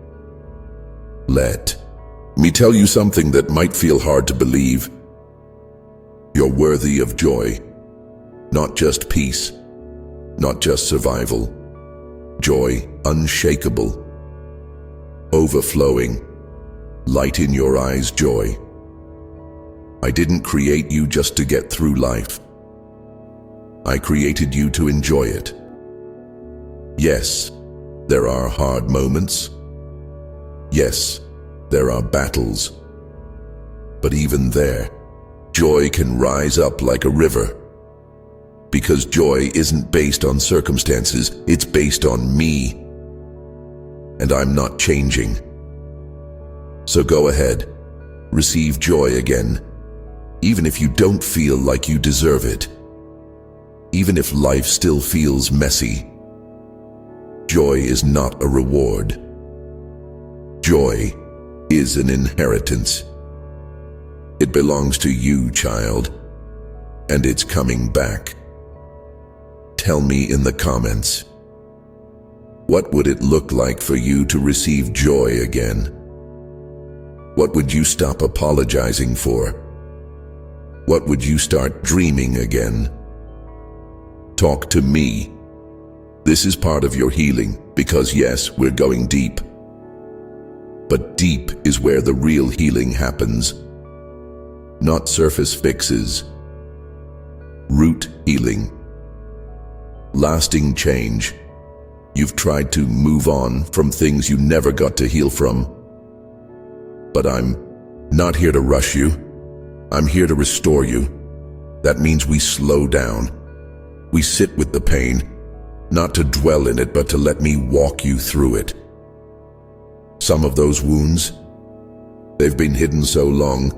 Let me tell you something that might feel hard to believe. You're worthy of joy, not just peace, not just survival. Joy unshakable, overflowing, light in your eyes joy. I didn't create you just to get through life. I created you to enjoy it. Yes, there are hard moments. Yes, there are battles. But even there, joy can rise up like a river. Because joy isn't based on circumstances, it's based on me. And I'm not changing. So go ahead, receive joy again, even if you don't feel like you deserve it. Even if life still feels messy. Joy is not a reward. Joy is an inheritance. It belongs to you, child, and it's coming back. Tell me in the comments, what would it look like for you to receive joy again? What would you stop apologizing for? What would you start dreaming again? Talk to me. This is part of your healing because yes, we're going deep. But deep is where the real healing happens. Not surface fixes. Root healing. Lasting change. You've tried to move on from things you never got to heal from. But I'm not here to rush you. I'm here to restore you. That means we slow down. We sit with the pain, not to dwell in it, but to let me walk you through it. Some of those wounds, they've been hidden so long,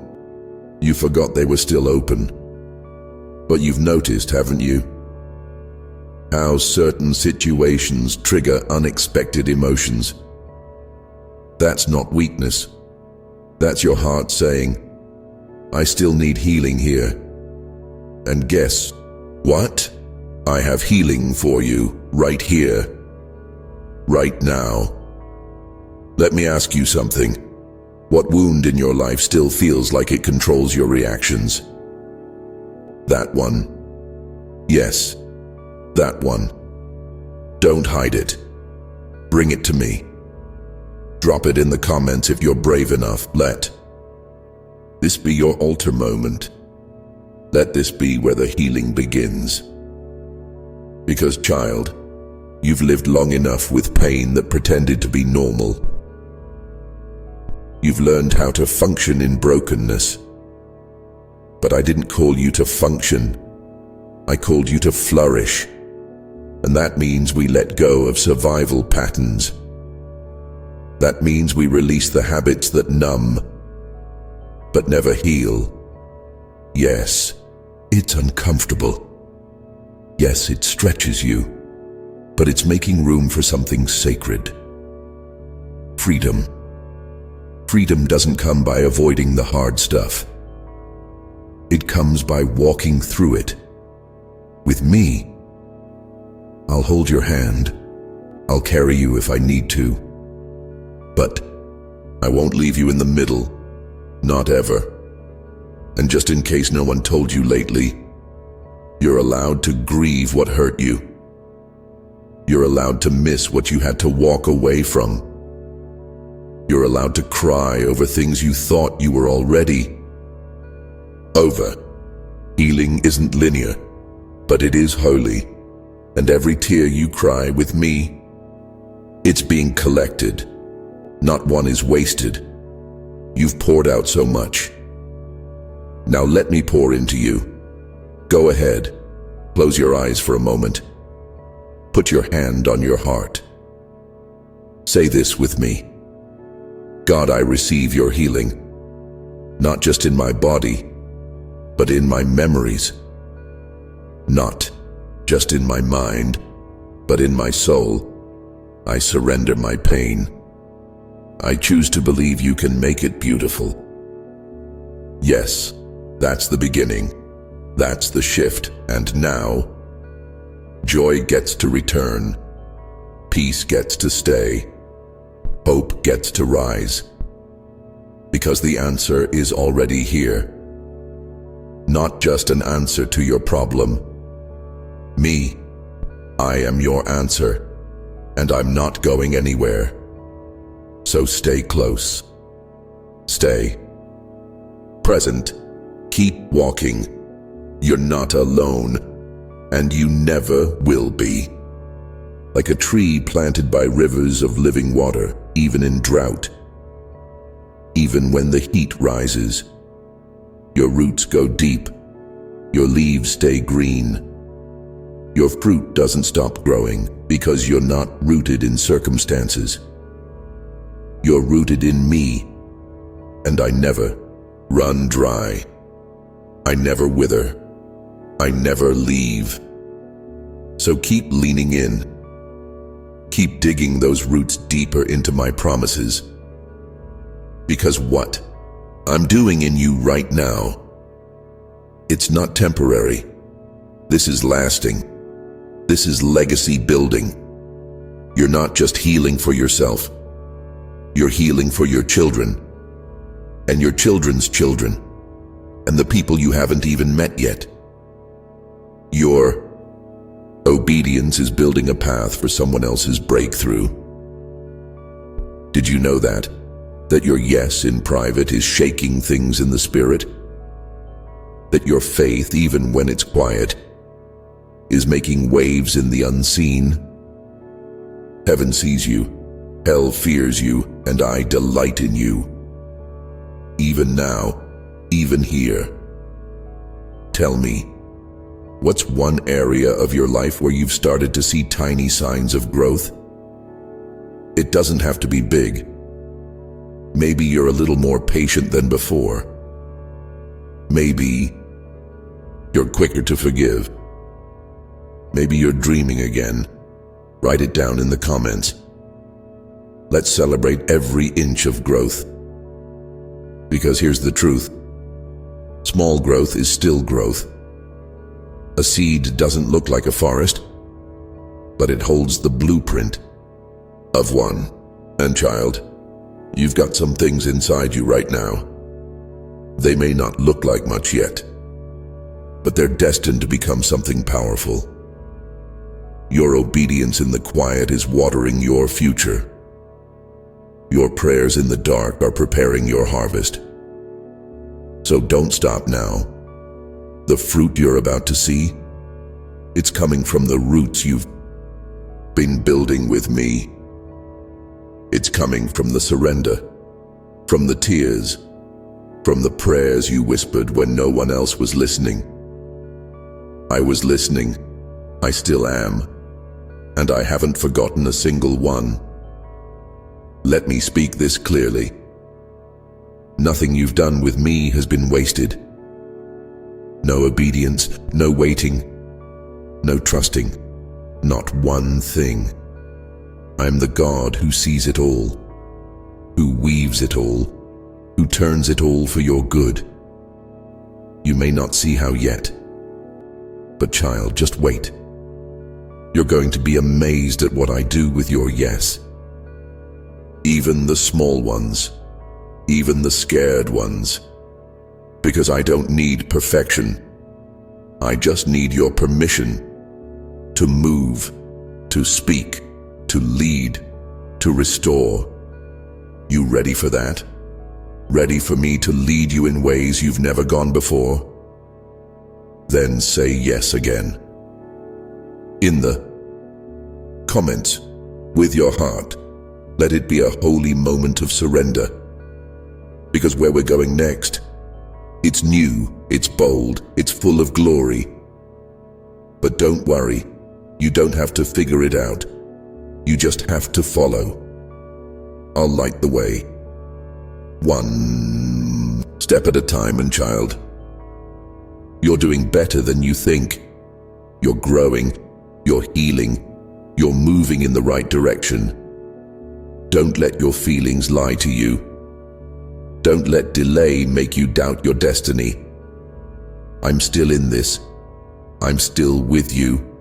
you forgot they were still open. But you've noticed, haven't you, how certain situations trigger unexpected emotions. That's not weakness. That's your heart saying, I still need healing here. And guess what? I have healing for you right here, right now. Let me ask you something. What wound in your life still feels like it controls your reactions? That one. Yes, that one. Don't hide it. Bring it to me. Drop it in the comments if you're brave enough. Let this be your altar moment. Let this be where the healing begins. Because, child, you've lived long enough with pain that pretended to be normal. You've learned how to function in brokenness. But I didn't call you to function. I called you to flourish. And that means we let go of survival patterns. That means we release the habits that numb, but never heal. Yes, it's uncomfortable. Yes, it stretches you, but it's making room for something sacred. Freedom. Freedom doesn't come by avoiding the hard stuff. It comes by walking through it. With me, I'll hold your hand. I'll carry you if I need to. But I won't leave you in the middle. Not ever. And just in case no one told you lately, you're allowed to grieve what hurt you. You're allowed to miss what you had to walk away from. You're allowed to cry over things you thought you were already over. Healing isn't linear, but it is holy. And every tear you cry with me, it's being collected. Not one is wasted. You've poured out so much. Now let me pour into you. Go ahead. Close your eyes for a moment. Put your hand on your heart. Say this with me. God, I receive your healing, not just in my body, but in my memories. Not just in my mind, but in my soul. I surrender my pain. I choose to believe you can make it beautiful. Yes, that's the beginning. That's the shift. And now, joy gets to return. Peace gets to stay. Hope gets to rise. Because the answer is already here. Not just an answer to your problem. Me, I am your answer, and I'm not going anywhere. So stay close. Stay present. Keep walking. You're not alone, and you never will be. Like a tree planted by rivers of living water, even in drought. Even when the heat rises, your roots go deep. Your leaves stay green. Your fruit doesn't stop growing because you're not rooted in circumstances. You're rooted in me, and I never run dry. I never wither. I never leave. So keep leaning in. Keep digging those roots deeper into my promises. Because what I'm doing in you right now, it's not temporary. This is lasting. This is legacy building. You're not just healing for yourself. You're healing for your children, and your children's children, and the people you haven't even met yet. You're obedience is building a path for someone else's breakthrough. Did you know that? That your yes in private is shaking things in the spirit? That your faith, even when it's quiet, is making waves in the unseen? Heaven sees you, hell fears you, and I delight in you. Even now, even here. Tell me, what's one area of your life where you've started to see tiny signs of growth? It doesn't have to be big. Maybe you're a little more patient than before. Maybe you're quicker to forgive. Maybe you're dreaming again. Write it down in the comments. Let's celebrate every inch of growth. Because here's the truth. Small growth is still growth. A seed doesn't look like a forest, but it holds the blueprint of one. And child, you've got some things inside you right now. They may not look like much yet, but they're destined to become something powerful. Your obedience in the quiet is watering your future. Your prayers in the dark are preparing your harvest. So don't stop now. The fruit you're about to see, it's coming from the roots you've been building with me. It's coming from the surrender, from the tears, from the prayers you whispered when no one else was listening. I was listening, I still am, and I haven't forgotten a single one. Let me speak this clearly. Nothing you've done with me has been wasted. No obedience, no waiting, no trusting, not one thing. I'm the God who sees it all, who weaves it all, who turns it all for your good. You may not see how yet, but child, just wait. You're going to be amazed at what I do with your yes. Even the small ones, even the scared ones, because I don't need perfection. I just need your permission to move, to speak, to lead, to restore. You ready for that? Ready for me to lead you in ways you've never gone before? Then say yes again. In the comments, with your heart, let it be a holy moment of surrender. Because where we're going next, it's new, it's bold, it's full of glory. But don't worry, you don't have to figure it out. You just have to follow. I'll light the way. One step at a time, and child, you're doing better than you think. You're growing, you're healing, you're moving in the right direction. Don't let your feelings lie to you. Don't let delay make you doubt your destiny. I'm still in this. I'm still with you.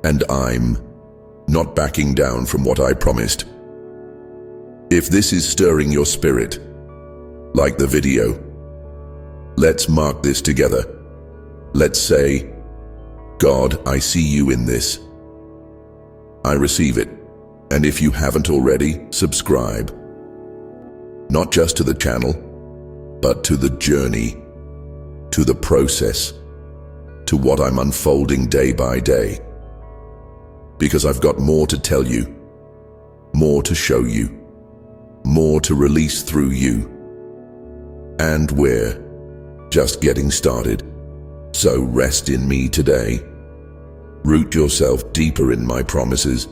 And I'm not backing down from what I promised. If this is stirring your spirit, like the video, let's mark this together. Let's say, God, I see you in this. I receive it. And if you haven't already, subscribe. Not just to the channel, but to the journey, to the process, to what I'm unfolding day by day. Because I've got more to tell you, more to show you, more to release through you. And we're just getting started. So rest in me today. Root yourself deeper in my promises.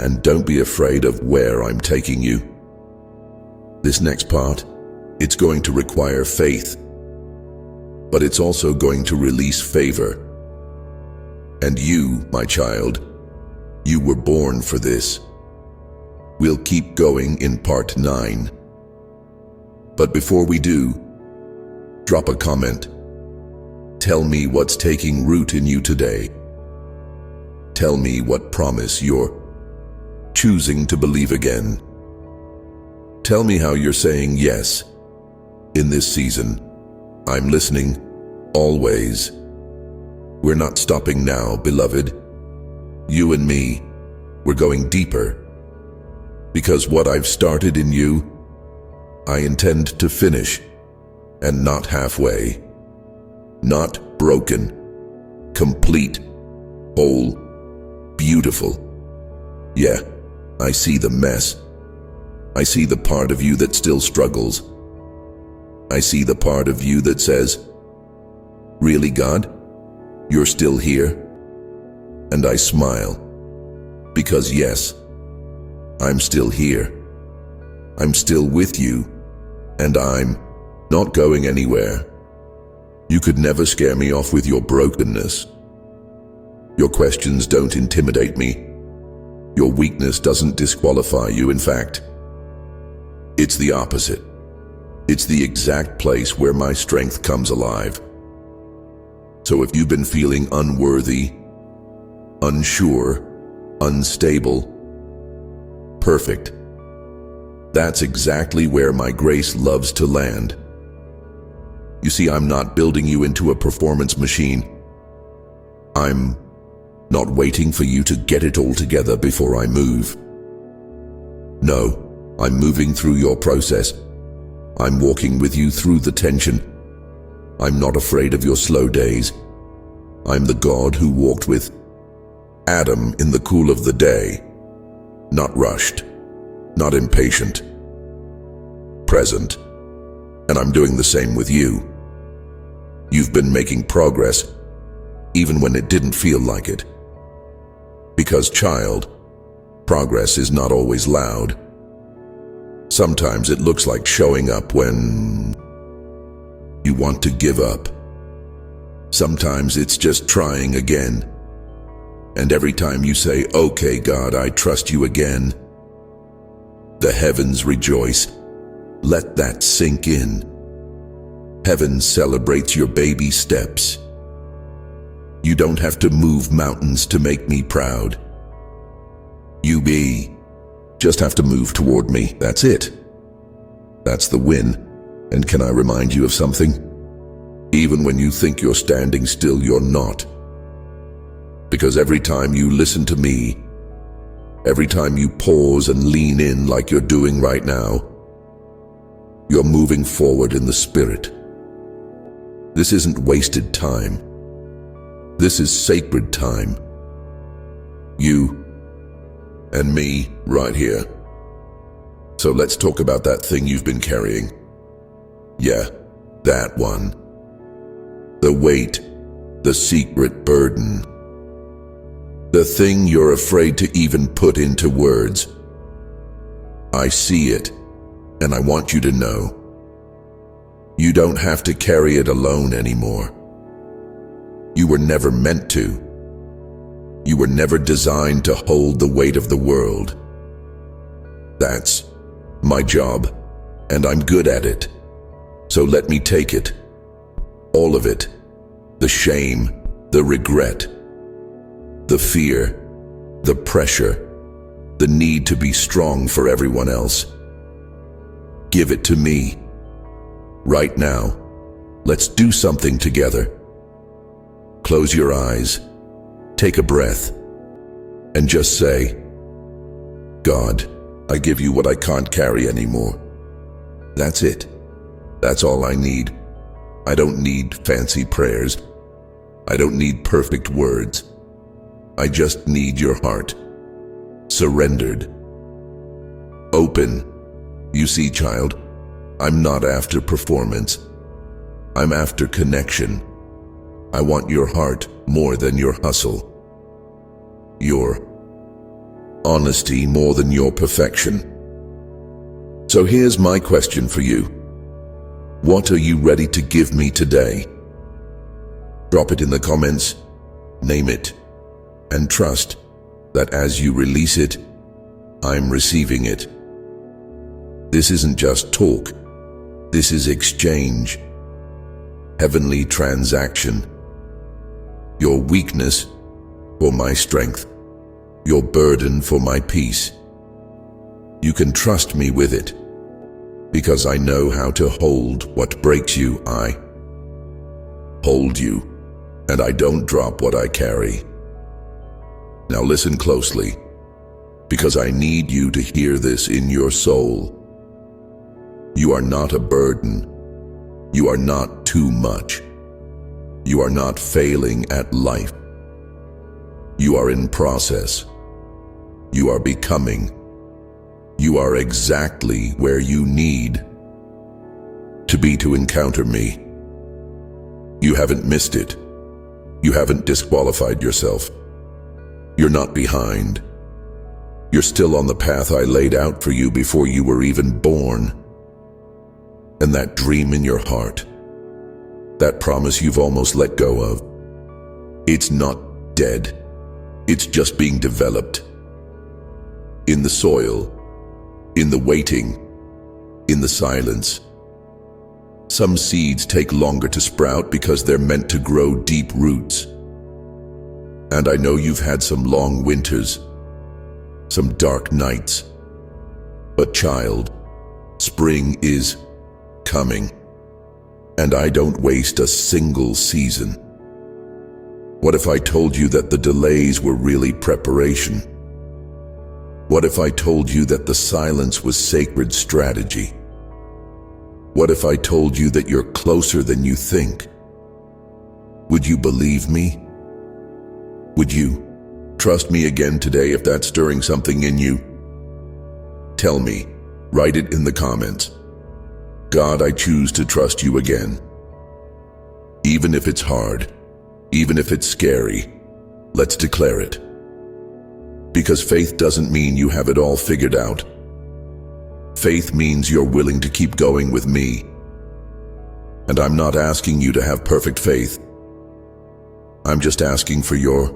And don't be afraid of where I'm taking you. This next part, it's going to require faith, but it's also going to release favor. And you, my child, you were born for this. We'll keep going in part 9. But before we do, drop a comment. Tell me what's taking root in you today. Tell me what promise you're choosing to believe again. Tell me how you're saying yes in this season. I'm listening, always. We're not stopping now, beloved. you and me, we're going deeper. Because what I've started in you, I intend to finish, and not halfway. Not broken, complete, whole, beautiful. Yeah, I see the mess. I see the part of you that still struggles. I see the part of you that says, "Really, God? You're still here?" And I smile. Because yes, I'm still here. I'm still with you, and I'm not going anywhere. You could never scare me off with your brokenness. Your questions don't intimidate me. Your weakness doesn't disqualify you. In fact, it's the opposite. It's the exact place where my strength comes alive. So if you've been feeling unworthy, unsure, unstable, perfect, that's exactly where my grace loves to land. You see, I'm not building you into a performance machine. I'm not waiting for you to get it all together before I move. No, I'm moving through your process. I'm walking with you through the tension. I'm not afraid of your slow days. I'm the God who walked with Adam in the cool of the day. Not rushed, not impatient, present. And I'm doing the same with you. You've been making progress, even when it didn't feel like it. Because, child, progress is not always loud. Sometimes it looks like showing up when you want to give up. Sometimes it's just trying again. And every time you say, "Okay, God, I trust you again," the heavens rejoice. Let that sink in. Heaven celebrates your baby steps. You don't have to move mountains to make me proud. You just have to move toward me. That's it. That's the win. And can I remind you of something? Even when you think you're standing still, you're not. Because every time you listen to me, every time you pause and lean in like you're doing right now, you're moving forward in the Spirit. This isn't wasted time. This is sacred time. You and me right here. So let's talk about that thing you've been carrying. Yeah, that one. The weight, the secret burden. The thing you're afraid to even put into words. I see it, and I want you to know. You don't have to carry it alone anymore. You were never meant to. You were never designed to hold the weight of the world. That's my job, and I'm good at it. So let me take it. All of it. The shame, the regret, the fear, the pressure, the need to be strong for everyone else. Give it to me. Right now. Let's do something together. Close your eyes. Take a breath. And just say, "God, I give you what I can't carry anymore." That's it. That's all I need. I don't need fancy prayers. I don't need perfect words. I just need your heart. Surrendered. Open. You see, child, I'm not after performance. I'm after connection. I want your heart more than your hustle. Your honesty more than your perfection. So here's my question for you. What are you ready to give me today? Drop it in the comments, name it, and trust that as you release it, I'm receiving it. This isn't just talk. This is exchange. Heavenly transaction. Your weakness for my strength. Your burden for my peace. You can trust me with it, because I know how to hold what breaks you. I hold you, and I don't drop what I carry. Now listen closely, because I need you to hear this in your soul. You are not a burden. You are not too much. You are not failing at life. You are in process. You are becoming. You are exactly where you need to be to encounter me. You haven't missed it. You haven't disqualified yourself. You're not behind. You're still on the path I laid out for you before you were even born. And that dream in your heart, that promise you've almost let go of, it's not dead. It's just being developed. In the soil, in the waiting, in the silence. Some seeds take longer to sprout because they're meant to grow deep roots. And I know you've had some long winters, some dark nights. But child, spring is coming. And I don't waste a single season. What if I told you that the delays were really preparation? What if I told you that the silence was sacred strategy? What if I told you that you're closer than you think? Would you believe me? Would you trust me again today if that's stirring something in you? Tell me, write it in the comments. God, I choose to trust you again. Even if it's hard, even if it's scary, let's declare it. Because faith doesn't mean you have it all figured out. Faith means you're willing to keep going with me. And I'm not asking you to have perfect faith. I'm just asking for your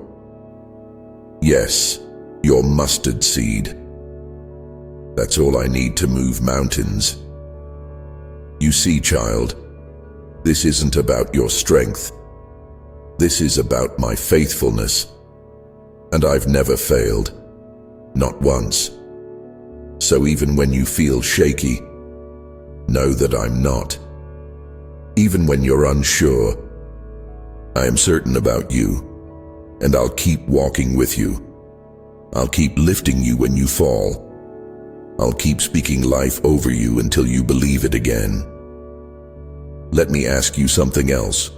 mustard seed. That's all I need to move mountains. You see, child, this isn't about your strength. This is about my faithfulness. And I've never failed, not once. So even when you feel shaky, know that I'm not. Even when you're unsure, I am certain about you, and I'll keep walking with you. I'll keep lifting you when you fall. I'll keep speaking life over you until you believe it again. Let me ask you something else.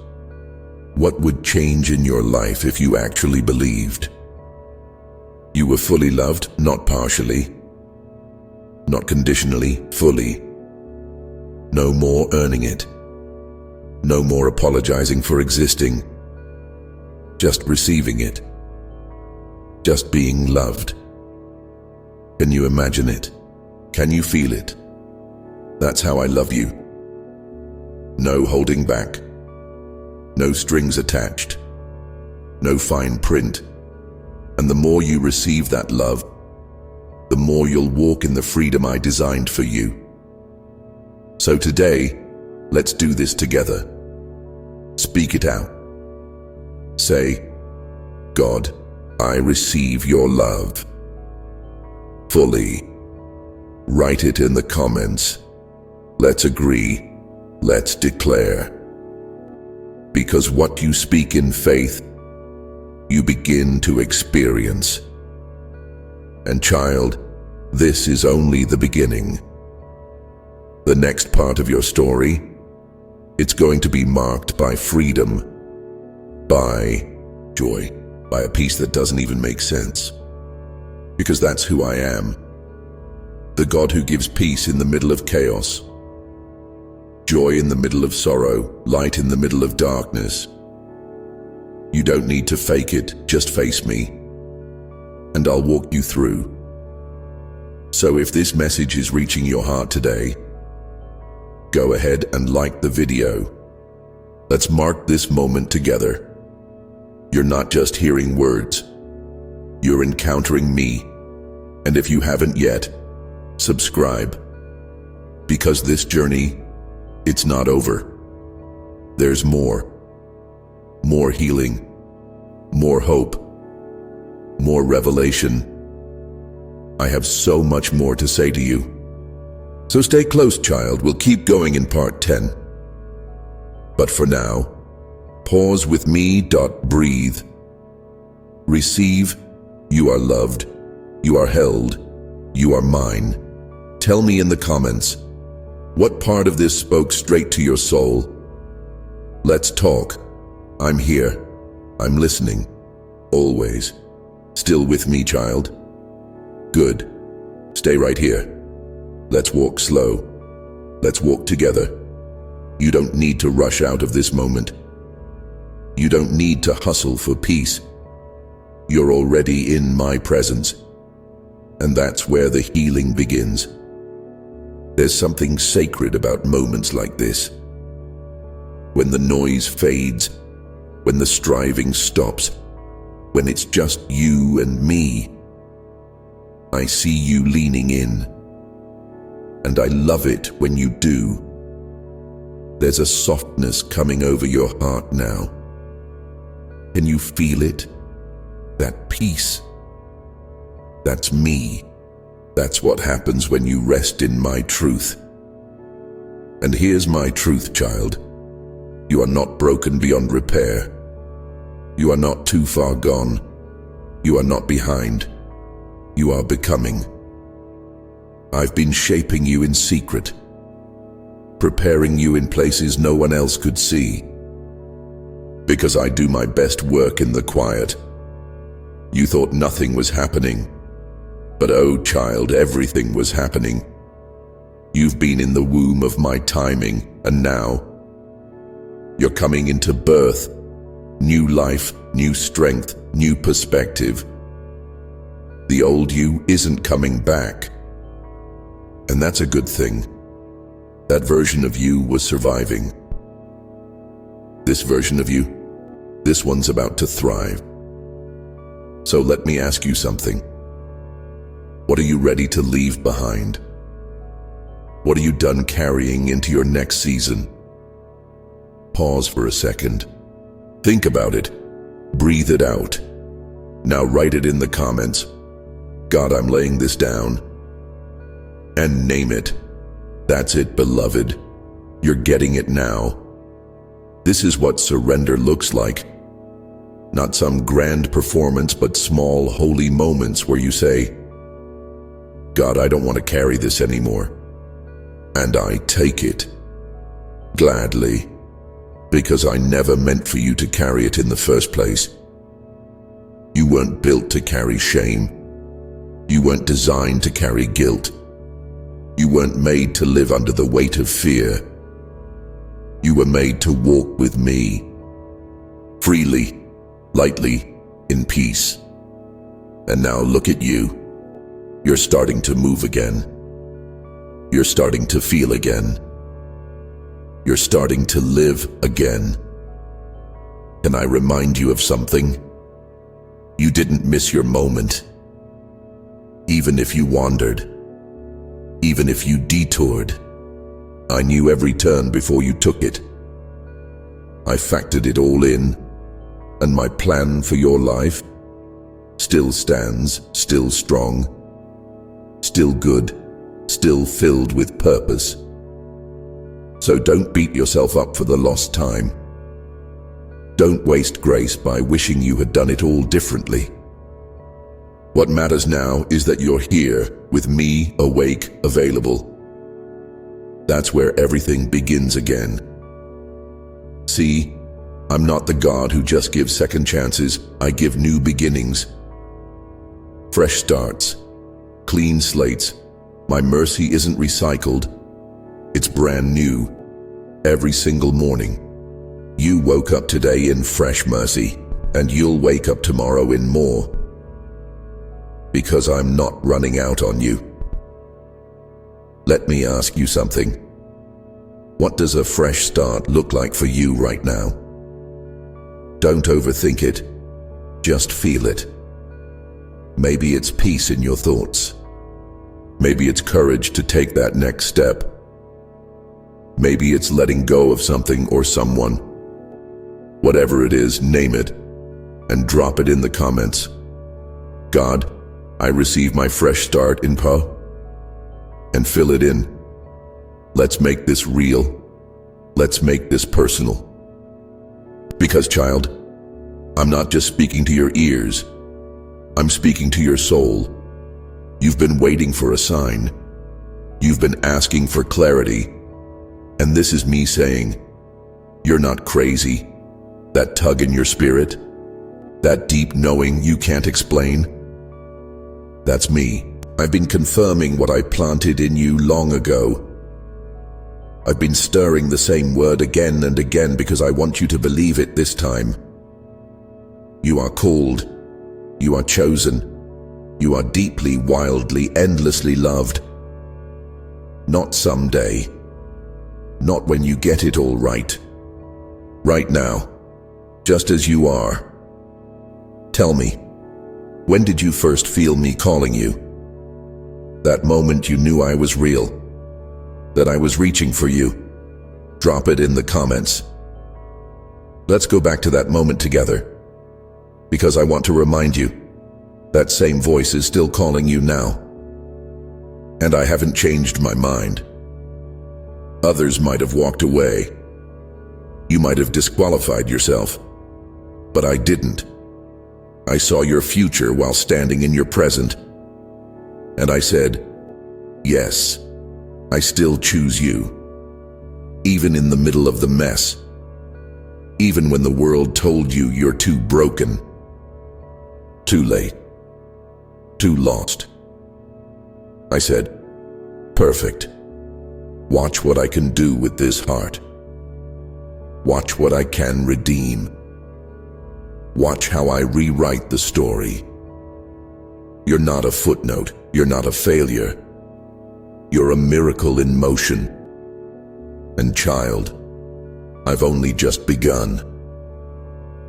What would change in your life if you actually believed? You were fully loved, not partially, not conditionally, fully. No more earning it. No more apologizing for existing. Just receiving it. Just being loved. Can you imagine it? Can you feel it? That's how I love you. No holding back. No strings attached. No fine print. And the more you receive that love, the more you'll walk in the freedom I designed for you. So today, let's do this together. Speak it out. Say, God, I receive your love. Fully. Write it in the comments. Let's agree. Let's declare. Because what you speak in faith, you begin to experience. And child, this is only the beginning. The next part of your story, it's going to be marked by freedom, by joy, by a peace that doesn't even make sense. Because that's who I am. The God who gives peace in the middle of chaos, joy in the middle of sorrow, light in the middle of darkness. You don't need to fake it, just face me, and I'll walk you through. So if this message is reaching your heart today, go ahead and like the video. Let's mark this moment together. You're not just hearing words, you're encountering me. And if you haven't yet, subscribe. Because this journey, it's not over. There's more. More healing, more hope, more revelation. I have so much more to say to you. So stay close, child. We'll keep going in part 10. But for now, pause with me. Breathe. Receive You are loved. You are held. You are mine. Tell me in the comments, what part of this spoke straight to your soul? Let's talk. I'm here. I'm listening. Always. Still with me, child? Good. Stay right here. Let's walk slow. Let's walk together. You don't need to rush out of this moment. You don't need to hustle for peace. You're already in my presence. And that's where the healing begins. There's something sacred about moments like this. When the noise fades, when the striving stops, when it's just you and me. I see you leaning in, and I love it when you do. There's a softness coming over your heart now. Can you feel it? That peace. That's me. That's what happens when you rest in my truth. And here's my truth, child. You are not broken beyond repair. You are not too far gone. You are not behind. You are becoming. I've been shaping you in secret, preparing you in places no one else could see. Because I do my best work in the quiet. You thought nothing was happening. But oh, child, everything was happening. You've been in the womb of my timing, and now you're coming into birth. New life, new strength, new perspective. The old you isn't coming back. And that's a good thing. That version of you was surviving. This version of you, this one's about to thrive. So let me ask you something. What are you ready to leave behind? What are you done carrying into your next season? Pause for a second. Think about it. Breathe it out. Now write it in the comments. God, I'm laying this down. And name it. That's it, beloved. You're getting it now. This is what surrender looks like. Not some grand performance, but small, holy moments where you say, God, I don't want to carry this anymore. And I take it. Gladly. Because I never meant for you to carry it in the first place. You weren't built to carry shame. You weren't designed to carry guilt. You weren't made to live under the weight of fear. You were made to walk with me. Freely, lightly, in peace. And now look at you. You're starting to move again. You're starting to feel again. You're starting to live again. Can I remind you of something? You didn't miss your moment. Even if you wandered, even if you detoured, I knew every turn before you took it. I factored it all in, and my plan for your life still stands, still strong, still good, still filled with purpose. So don't beat yourself up for the lost time. Don't waste grace by wishing you had done it all differently. What matters now is that you're here with me, awake, available. That's where everything begins again. See, I'm not the God who just gives second chances. I give new beginnings. Fresh starts. Clean slates. My mercy isn't recycled. It's brand new. Every single morning. You woke up today in fresh mercy, and you'll wake up tomorrow in more. Because I'm not running out on you. Let me ask you something. What does a fresh start look like for you right now? Don't overthink it. Just feel it. Maybe it's peace in your thoughts. Maybe it's courage to take that next step. Maybe it's letting go of something or someone. Whatever it is, name it and drop it in the comments. God, I receive my fresh start in Po. And fill it in. Let's make this real. Let's make this personal. Because, child, I'm not just speaking to your ears. I'm speaking to your soul. You've been waiting for a sign. You've been asking for clarity. And this is me saying, you're not crazy. That tug in your spirit, that deep knowing you can't explain, that's me. I've been confirming what I planted in you long ago. I've been stirring the same word again and again because I want you to believe it this time. You are called. You are chosen. You are deeply, wildly, endlessly loved. Not someday. Not when you get it all right. Right now. Just as you are. Tell me, when did you first feel me calling you? That moment you knew I was real, that I was reaching for you. Drop it in the comments. Let's go back to that moment together, because I want to remind you, that same voice is still calling you now. And I haven't changed my mind. Others might have walked away. You might have disqualified yourself, but I didn't. I saw your future while standing in your present. And I said, yes, I still choose you. Even in the middle of the mess. Even when the world told you you're too broken. Too late. Too lost. I said, perfect. Watch what I can do with this heart. Watch what I can redeem. Watch how I rewrite the story. You're not a footnote. You're not a failure. You're a miracle in motion. And child, I've only just begun.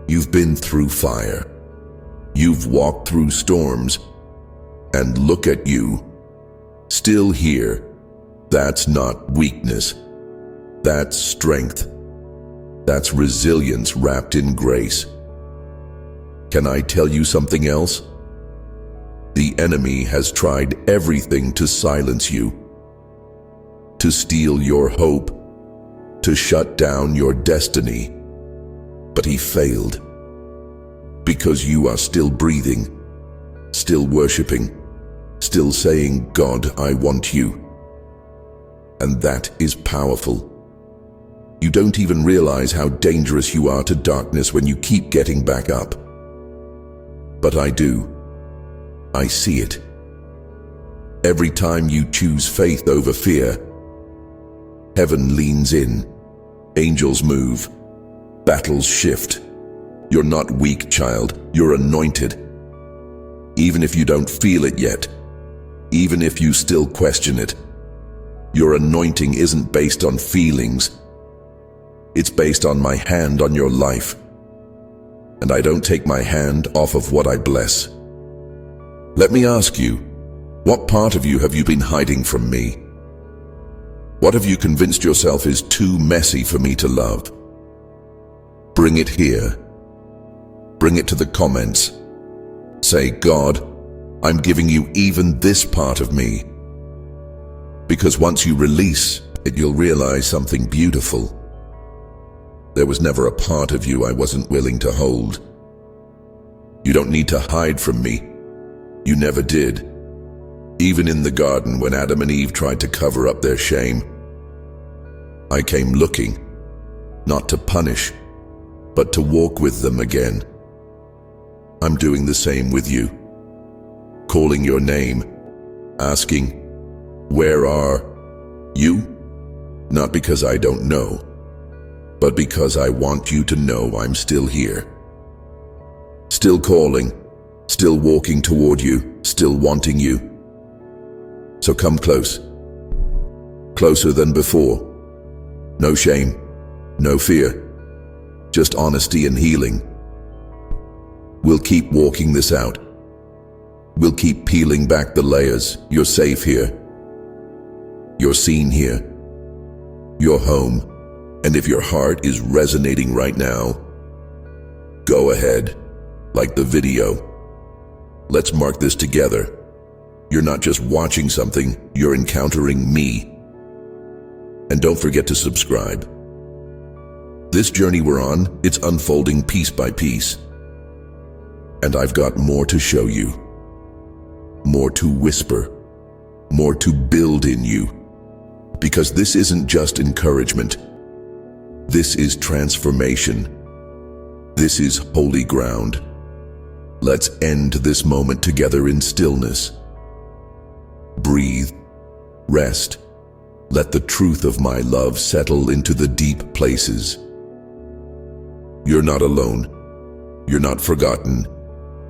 You've been through fire. You've walked through storms. And look at you. Still here. That's not weakness. That's strength. That's resilience wrapped in grace. Can I tell you something else? The enemy has tried everything to silence you, to steal your hope, to shut down your destiny. But he failed. Because you are still breathing, still worshiping, still saying, God, I want you. And that is powerful. You don't even realize how dangerous you are to darkness when you keep getting back up. But I do. I see it. Every time you choose faith over fear, heaven leans in, angels move, battles shift. You're not weak, child. You're anointed. Even if you don't feel it yet, even if you still question it, your anointing isn't based on feelings. It's based on my hand on your life. And I don't take my hand off of what I bless. Let me ask you, what part of you have you been hiding from me? What have you convinced yourself is too messy for me to love? Bring it here. Bring it to the comments. Say, God, I'm giving you even this part of me. Because once you release it, you'll realize something beautiful. There was never a part of you I wasn't willing to hold. You don't need to hide from me. You never did. Even in the garden when Adam and Eve tried to cover up their shame. I came looking, not to punish, but to walk with them again. I'm doing the same with you. Calling your name, asking, where are you? Not because I don't know, but because I want you to know I'm still here. Still calling, still walking toward you, still wanting you. So come close. Closer than before. No shame, no fear, just honesty and healing. We'll keep walking this out. We'll keep peeling back the layers. You're safe here. You're seen here. You're home. And if your heart is resonating right now, go ahead, like the video. Let's mark this together. You're not just watching something, you're encountering me. And don't forget to subscribe. This journey we're on, it's unfolding piece by piece. And I've got more to show you, more to whisper, more to build in you. Because this isn't just encouragement. This is transformation. This is holy ground. Let's end this moment together in stillness. Breathe, rest. Let the truth of my love settle into the deep places. You're not alone. You're not forgotten.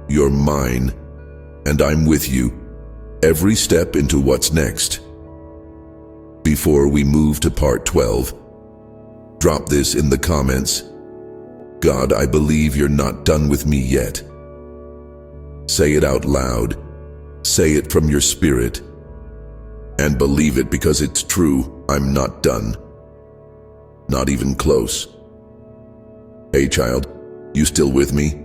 You're mine, and I'm with you, every step into what's next. Before we move to part 12, drop this in the comments. God, I believe you're not done with me yet. Say it out loud. Say it from your spirit. And believe it because it's true. I'm not done. Not even close. Hey child, you still with me?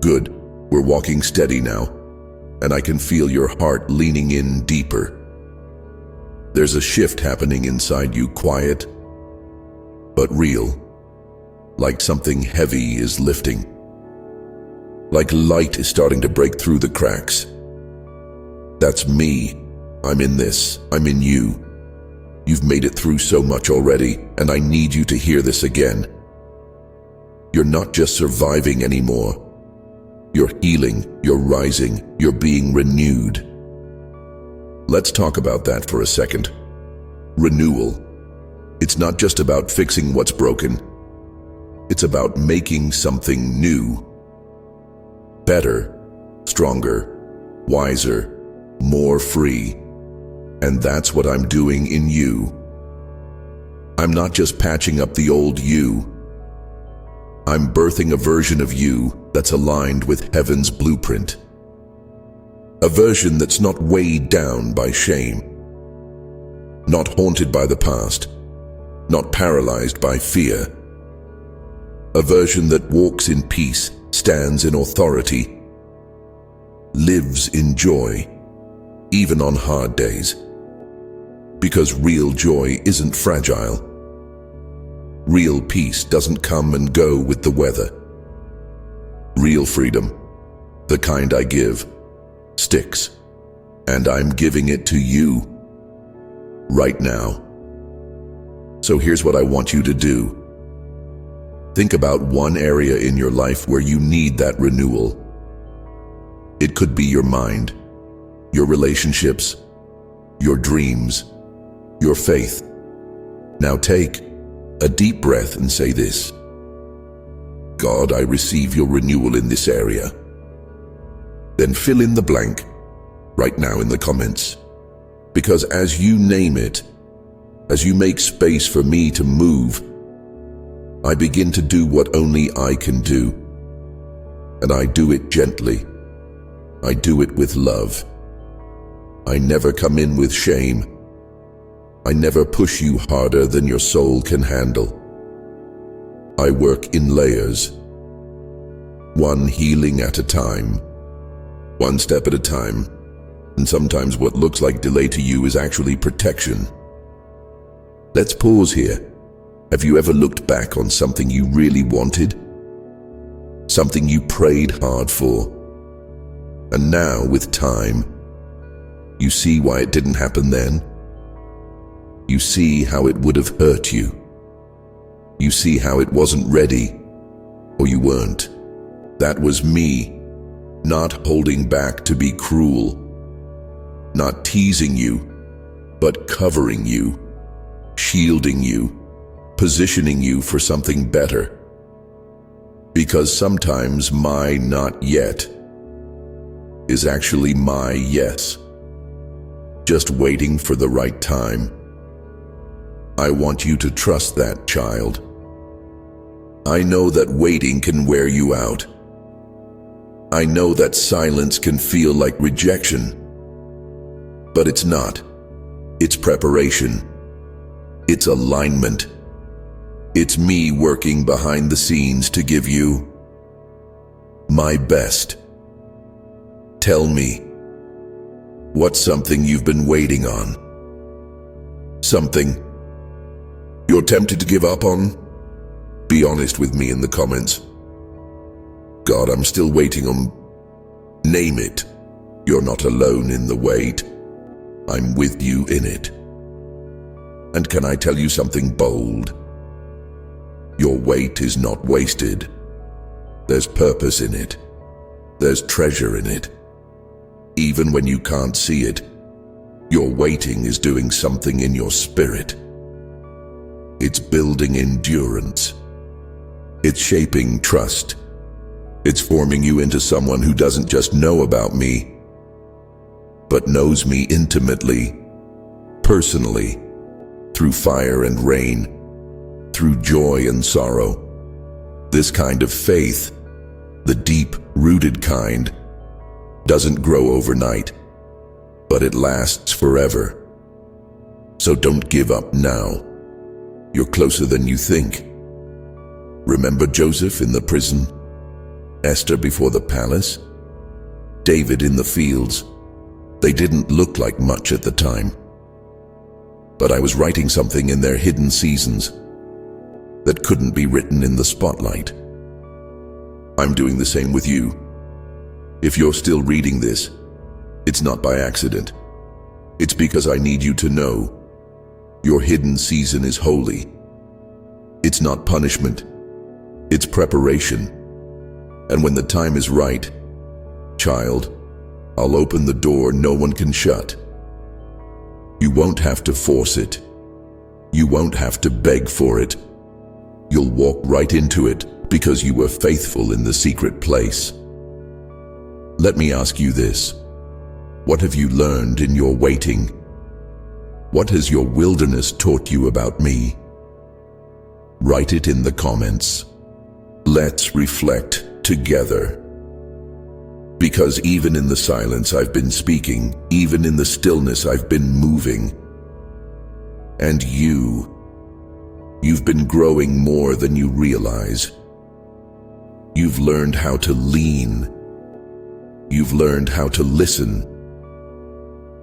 Good. We're walking steady now, and I can feel your heart leaning in deeper. There's a shift happening inside you, quiet, but real. Like something heavy is lifting. Like light is starting to break through the cracks. That's me. I'm in this. I'm in you. You've made it through so much already, and I need you to hear this again. You're not just surviving anymore. You're healing, you're rising, you're being renewed. Let's talk about that for a second. Renewal. It's not just about fixing what's broken. It's about making something new. Better, stronger, wiser, more free. And that's what I'm doing in you. I'm not just patching up the old you. I'm birthing a version of you that's aligned with heaven's blueprint. A version that's not weighed down by shame, not haunted by the past, not paralyzed by fear. A version that walks in peace, stands in authority, lives in joy, even on hard days. Because real joy isn't fragile. Real peace doesn't come and go with the weather. Real freedom, the kind I give, sticks. And I'm giving it to you right now. So here's what I want you to do. Think about one area in your life where you need that renewal. It could be your mind, your relationships, your dreams, your faith. Now take a deep breath and say this. God, I receive your renewal in this area. Then fill in the blank right now in the comments. Because as you name it, as you make space for me to move, I begin to do what only I can do. And I do it gently. I do it with love. I never come in with shame. I never push you harder than your soul can handle. I work in layers, one healing at a time, one step at a time, and sometimes what looks like delay to you is actually protection. Let's pause here. Have you ever looked back on something you really wanted? Something you prayed hard for? And now, with time, you see why it didn't happen then? You see how it would have hurt you. You see how it wasn't ready, or you weren't. That was me, not holding back to be cruel, not teasing you, but covering you, shielding you, positioning you for something better. Because sometimes my not yet is actually my yes, just waiting for the right time. I want you to trust that, child. I know that waiting can wear you out. I know that silence can feel like rejection. But it's not. It's preparation. It's alignment. It's me working behind the scenes to give you my best. Tell me, what's something you've been waiting on? Something you're tempted to give up on? Be honest with me in the comments. God, I'm still waiting on Name it. You're not alone in the wait. I'm with you in it. And can I tell you something bold? Your wait is not wasted. There's purpose in it. There's treasure in it. Even when you can't see it, your waiting is doing something in your spirit. It's building endurance. It's shaping trust. It's forming you into someone who doesn't just know about me, but knows me intimately, personally, through fire and rain, through joy and sorrow. This kind of faith, the deep-rooted kind, doesn't grow overnight, but it lasts forever. So don't give up now. You're closer than you think. Remember Joseph in the prison? Esther before the palace? David in the fields? They didn't look like much at the time. But I was writing something in their hidden seasons that couldn't be written in the spotlight. I'm doing the same with you. If you're still reading this, it's not by accident. It's because I need you to know your hidden season is holy. It's not punishment. It's preparation. And when the time is right, child, I'll open the door no one can shut. You won't have to force it. You won't have to beg for it. You'll walk right into it because you were faithful in the secret place. Let me ask you this. What have you learned in your waiting? What has your wilderness taught you about me? Write it in the comments. Let's reflect together. Because even in the silence I've been speaking, even in the stillness I've been moving. And you've been growing more than you realize. You've learned how to lean. You've learned how to listen.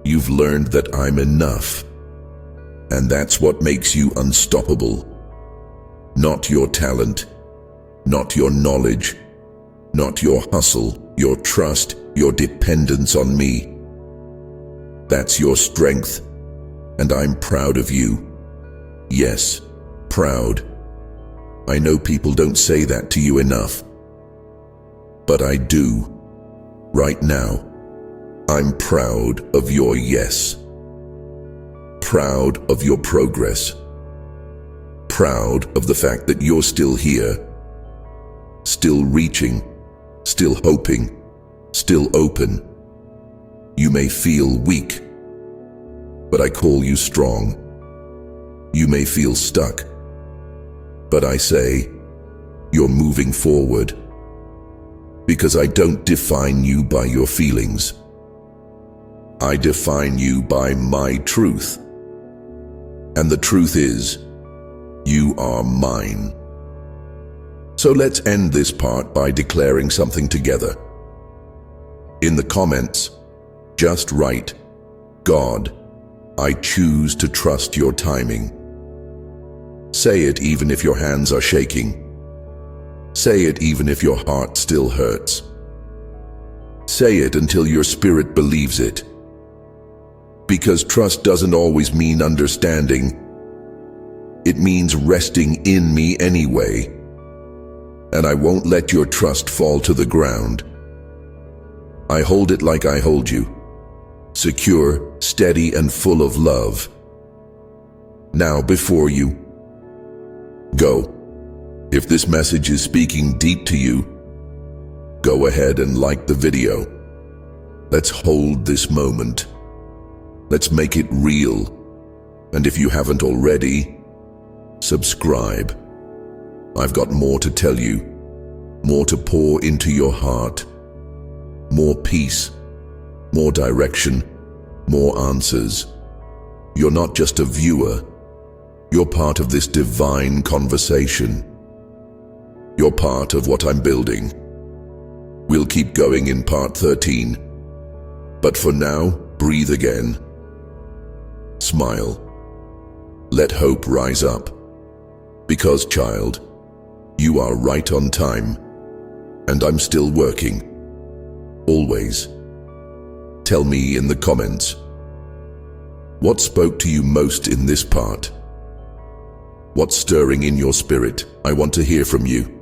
You've learned that I'm enough. And that's what makes you unstoppable. Not your talent, not your knowledge, not your hustle, your trust, your dependence on me. That's your strength, and I'm proud of you. Yes, proud. I know people don't say that to you enough, but I do. Right now, I'm proud of your yes. Proud of your progress. Proud of the fact that you're still here, still reaching, still hoping, still open. You may feel weak, but I call you strong. You may feel stuck, but I say, you're moving forward. Because I don't define you by your feelings. I define you by my truth. And the truth is, you are mine. So let's end this part by declaring something together. In the comments, just write, God, I choose to trust your timing. Say it even if your hands are shaking. Say it even if your heart still hurts. Say it until your spirit believes it. Because trust doesn't always mean understanding. It means resting in me anyway. And I won't let your trust fall to the ground. I hold it like I hold you. Secure, steady, and full of love. Now before you, go. If this message is speaking deep to you, go ahead and like the video. Let's hold this moment. Let's make it real. And if you haven't already, subscribe. I've got more to tell you, more to pour into your heart, more peace, more direction, more answers. You're not just a viewer, you're part of this divine conversation. You're part of what I'm building. We'll keep going in part 13. But for now, breathe again. Smile. Let hope rise up. Because, child, you are right on time, and I'm still working. always. Tell me in the comments, what spoke to you most in this part? What's stirring in your spirit? I want to hear from you.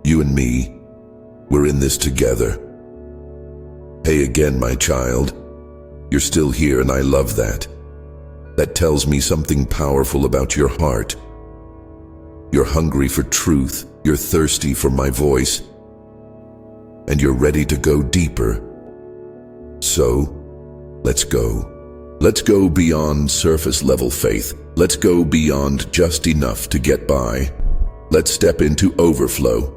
You and me, we're in this together. Hey again, my child. You're still here and I love that. That tells me something powerful about your heart. You're hungry for truth, you're thirsty for my voice, and you're ready to go deeper. So, let's go. Let's go beyond surface level faith. Let's go beyond just enough to get by. Let's step into overflow.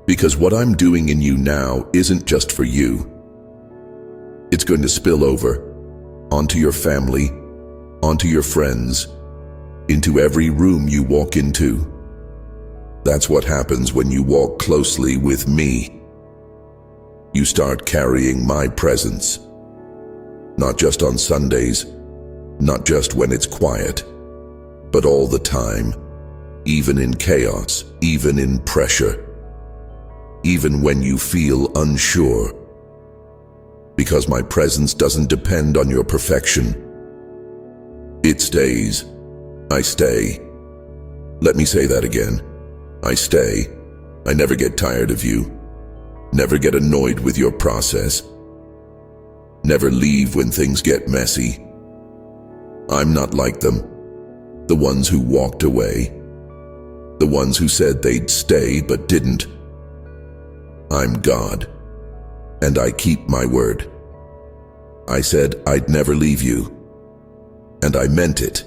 Because what I'm doing in you now isn't just for you. It's going to spill over onto your family, onto your friends, into every room you walk into. That's what happens when you walk closely with me. You start carrying my presence. Not just on Sundays, not just when it's quiet, but all the time, even in chaos, even in pressure, even when you feel unsure. Because my presence doesn't depend on your perfection. It stays. I stay. Let me say that again. I stay. I never get tired of you. Never get annoyed with your process. Never leave when things get messy. I'm not like them. The ones who walked away. The ones who said they'd stay but didn't. I'm God, and I keep my word. I said I'd never leave you, and I meant it.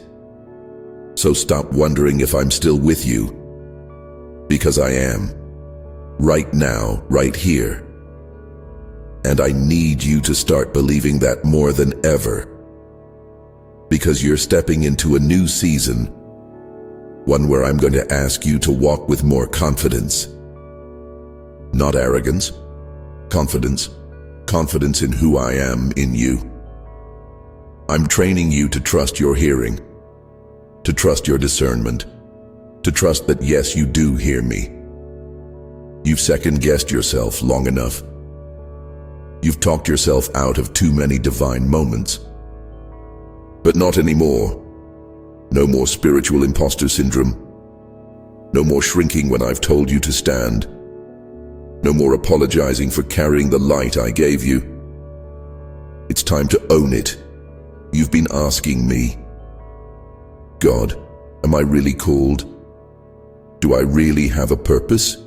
So stop wondering if I'm still with you, because I am. Right now, right here. And I need you to start believing that more than ever. Because you're stepping into a new season, one where I'm going to ask you to walk with more confidence. Not arrogance, confidence. Confidence in who I am in you. I'm training you to trust your hearing, to trust your discernment, to trust that yes, you do hear me. You've second-guessed yourself long enough. You've talked yourself out of too many divine moments. But not anymore. No more spiritual imposter syndrome. No more shrinking when I've told you to stand. No more apologizing for carrying the light I gave you. It's time to own it. You've been asking me, God, am I really called? Do I really have a purpose?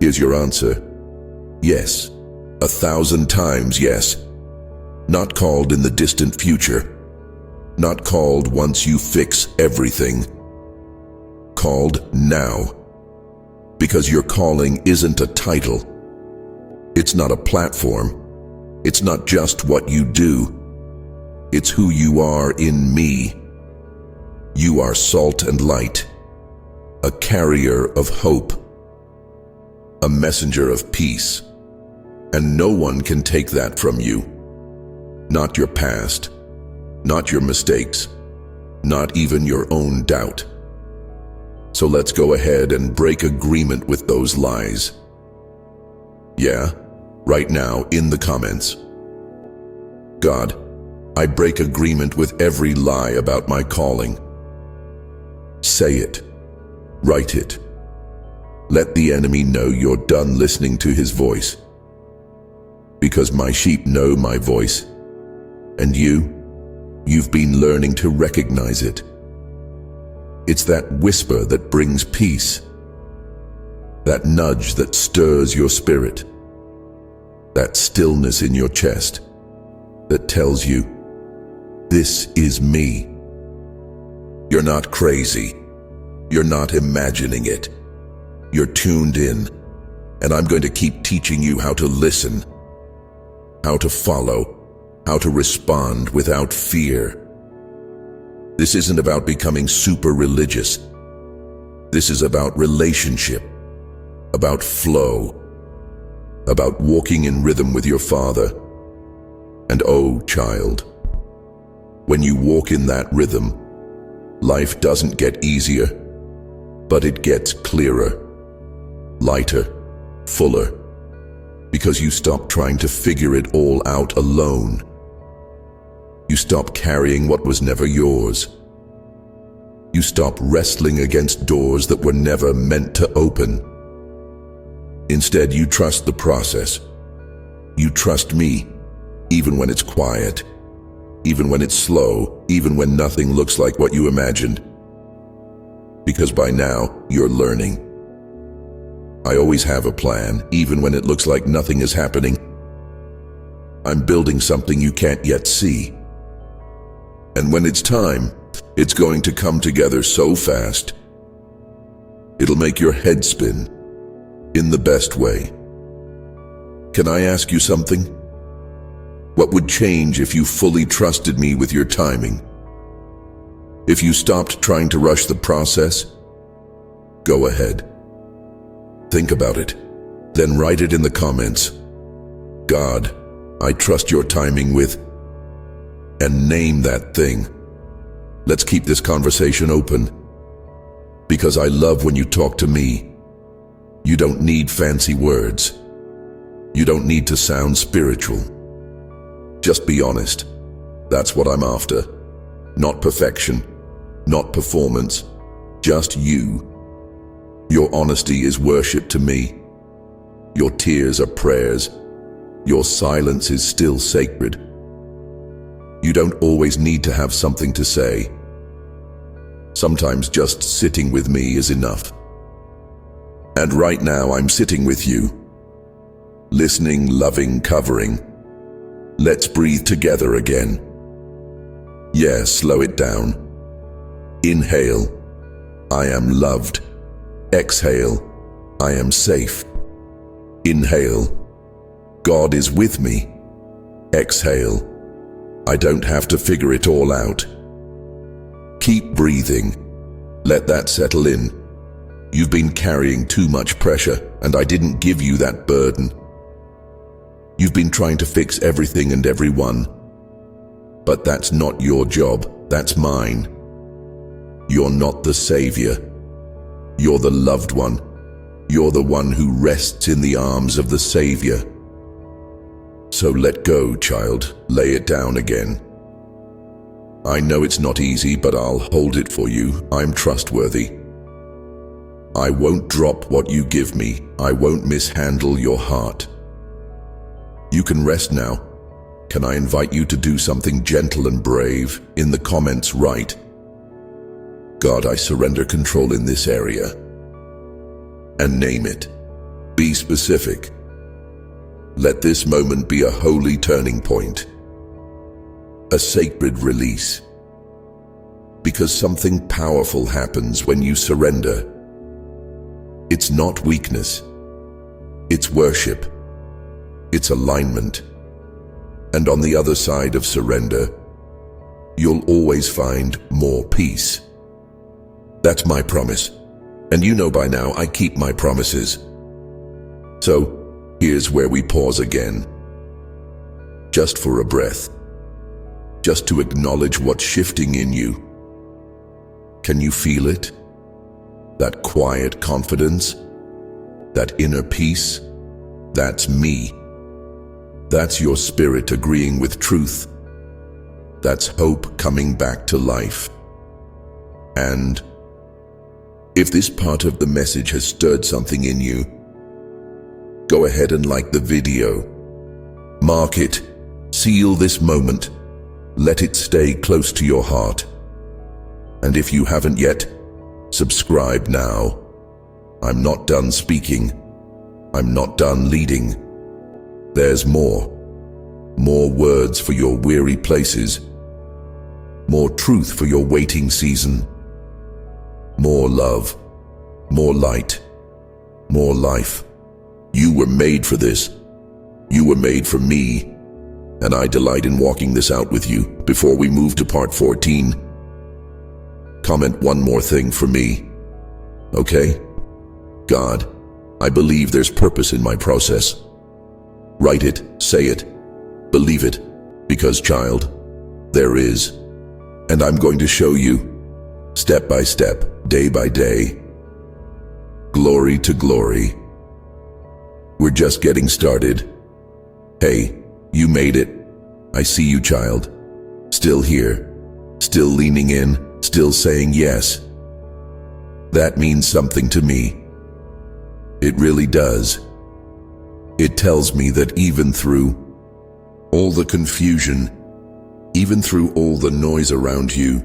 Here's your answer. Yes. 1,000 times yes. Not called in the distant future. Not called once you fix everything. Called now. Because your calling isn't a title. It's not a platform. It's not just what you do. It's who you are in me. You are salt and light, a carrier of hope, a messenger of peace. And no one can take that from you. Not your past, not your mistakes, not even your own doubt. So let's go ahead and break agreement with those lies. Yeah, right now in the comments. God, I break agreement with every lie about my calling. Say it. Write it. Let the enemy know you're done listening to his voice. Because my sheep know my voice. And you've been learning to recognize it. It's that whisper that brings peace. That nudge that stirs your spirit. That stillness in your chest that tells you, this is me. You're not crazy. You're not imagining it. You're tuned in, and I'm going to keep teaching you how to listen, how to follow, how to respond without fear. This isn't about becoming super religious. This is about relationship, about flow, about walking in rhythm with your Father. And oh, child, when you walk in that rhythm, life doesn't get easier, but it gets clearer, lighter, fuller. Because you stop trying to figure it all out alone. You stop carrying what was never yours. You stop wrestling against doors that were never meant to open. Instead, you trust the process. You trust me, even when it's quiet, even when it's slow, even when nothing looks like what you imagined. Because by now, you're learning. I always have a plan, even when it looks like nothing is happening. I'm building something you can't yet see. And when it's time, it's going to come together so fast. It'll make your head spin, in the best way. Can I ask you something? What would change if you fully trusted me with your timing? If you stopped trying to rush the process? Go ahead. Think about it, then write it in the comments. God, I trust your timing with, and name that thing. Let's keep this conversation open, because I love when you talk to me. You don't need fancy words. You don't need to sound spiritual. Just be honest. That's what I'm after. Not perfection, not performance, just you. Your honesty is worship to me. Your tears are prayers. Your silence is still sacred. You don't always need to have something to say. Sometimes just sitting with me is enough. And right now I'm sitting with you. Listening, loving, covering. Let's breathe together again. Yeah, slow it down. Inhale, I am loved. Exhale, I am safe. Inhale, God is with me. Exhale, I don't have to figure it all out. Keep breathing. Let that settle in. You've been carrying too much pressure, and I didn't give you that burden. You've been trying to fix everything and everyone. But that's not your job, that's mine. You're not the savior. You're the loved one. You're the one who rests in the arms of the Savior. So let go, child. Lay it down again. I know it's not easy, but I'll hold it for you. I'm trustworthy. I won't drop what you give me. I won't mishandle your heart. You can rest now. Can I invite you to do something gentle and brave? In the comments, write, God, I surrender control in this area. And name it. Be specific. Let this moment be a holy turning point. A sacred release. Because something powerful happens when you surrender. It's not weakness. It's worship. It's alignment. And on the other side of surrender, you'll always find more peace. That's my promise. And you know by now I keep my promises. So, here's where we pause again. Just for a breath. Just to acknowledge what's shifting in you. Can you feel it? That quiet confidence? That inner peace? That's me. That's your spirit agreeing with truth. That's hope coming back to life. And if this part of the message has stirred something in you, go ahead and like the video. Mark it. Seal this moment. Let it stay close to your heart. And if you haven't yet, subscribe now. I'm not done speaking. I'm not done leading. There's more. More words for your weary places. More truth for your waiting season. More love, more light, more life. You were made for this. You were made for me. And I delight in walking this out with you. Before we move to part 14, comment one more thing for me. Okay? God, I believe there's purpose in my process. Write it, say it, believe it, because child, there is. And I'm going to show you, step by step, day by day, glory to glory. We're just getting started. Hey, you made it. I see you, child. Still here, still leaning in, still saying yes. That means something to me. It really does. It tells me that even through all the confusion, even through all the noise around you,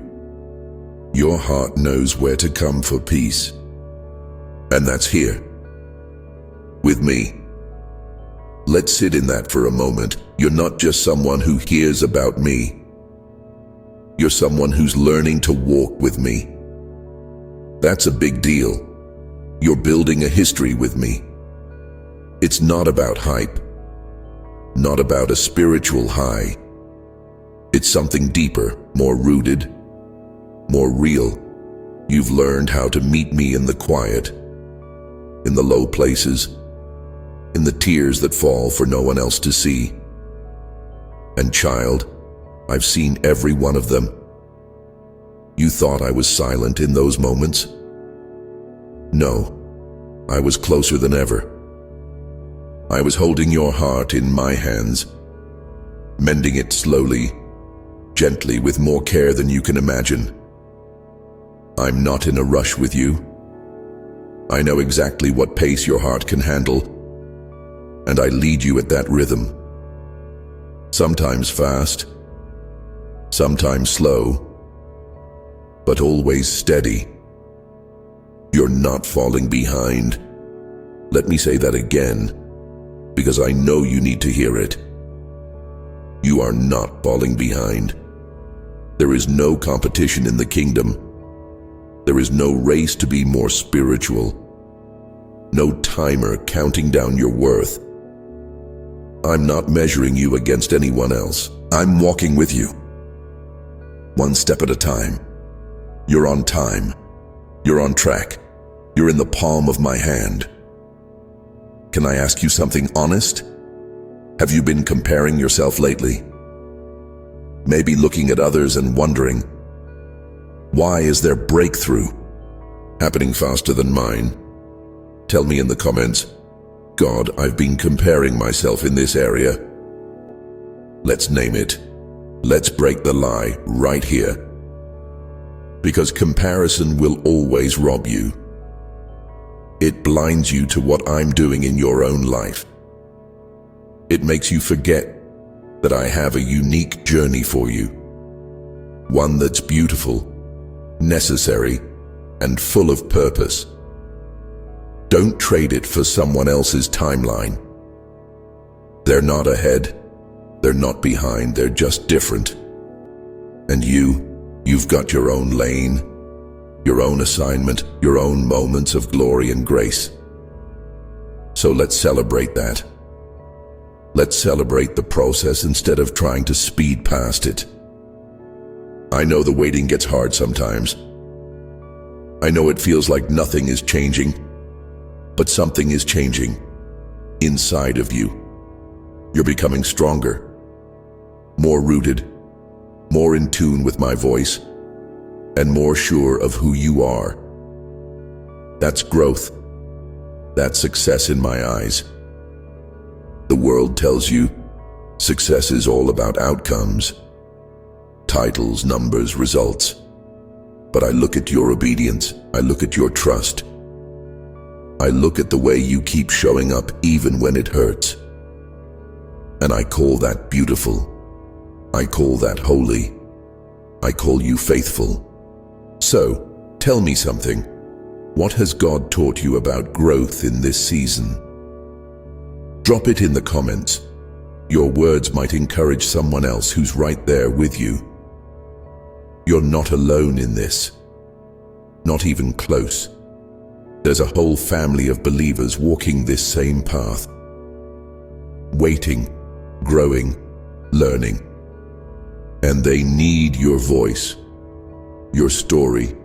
your heart knows where to come for peace. And that's here, with me. Let's sit in that for a moment. You're not just someone who hears about me. You're someone who's learning to walk with me. That's a big deal. You're building a history with me. It's not about hype, not about a spiritual high. It's something deeper, more rooted, more real. You've learned how to meet me in the quiet, in the low places, in the tears that fall for no one else to see. And child, I've seen every one of them. You thought I was silent in those moments? No, I was closer than ever. I was holding your heart in my hands, mending it slowly, gently, with more care than you can imagine. I'm not in a rush with you. I know exactly what pace your heart can handle, and I lead you at that rhythm. Sometimes fast, sometimes slow, but always steady. You're not falling behind. Let me say that again, because I know you need to hear it. You are not falling behind. There is no competition in the kingdom. There is no race to be more spiritual. No timer counting down your worth. I'm not measuring you against anyone else. I'm walking with you, one step at a time. You're on time. You're on track. You're in the palm of my hand. Can I ask you something honest? Have you been comparing yourself lately? Maybe looking at others and wondering, why is their breakthrough happening faster than mine? Tell me in the comments, God, I've been comparing myself in this area. Let's name it. Let's break the lie right here. Because comparison will always rob you. It blinds you to what I'm doing in your own life. It makes you forget that I have a unique journey for you. One that's beautiful, necessary, and full of purpose. Don't trade it for someone else's timeline. They're not ahead, they're not behind, they're just different. And you've got your own lane, your own assignment, your own moments of glory and grace. So let's celebrate that. Let's celebrate the process instead of trying to speed past it. I know the waiting gets hard sometimes. I know it feels like nothing is changing, but something is changing inside of you. You're becoming stronger, more rooted, more in tune with my voice, and more sure of who you are. That's growth. That's success in my eyes. The world tells you success is all about outcomes, titles, numbers, results. But I look at your obedience. I look at your trust. I look at the way you keep showing up even when it hurts. And I call that beautiful. I call that holy. I call you faithful. So, tell me something. What has God taught you about growth in this season? Drop it in the comments. Your words might encourage someone else who's right there with you. You're not alone in this. Not even close. There's a whole family of believers walking this same path. Waiting, growing, learning. And they need your voice, your story,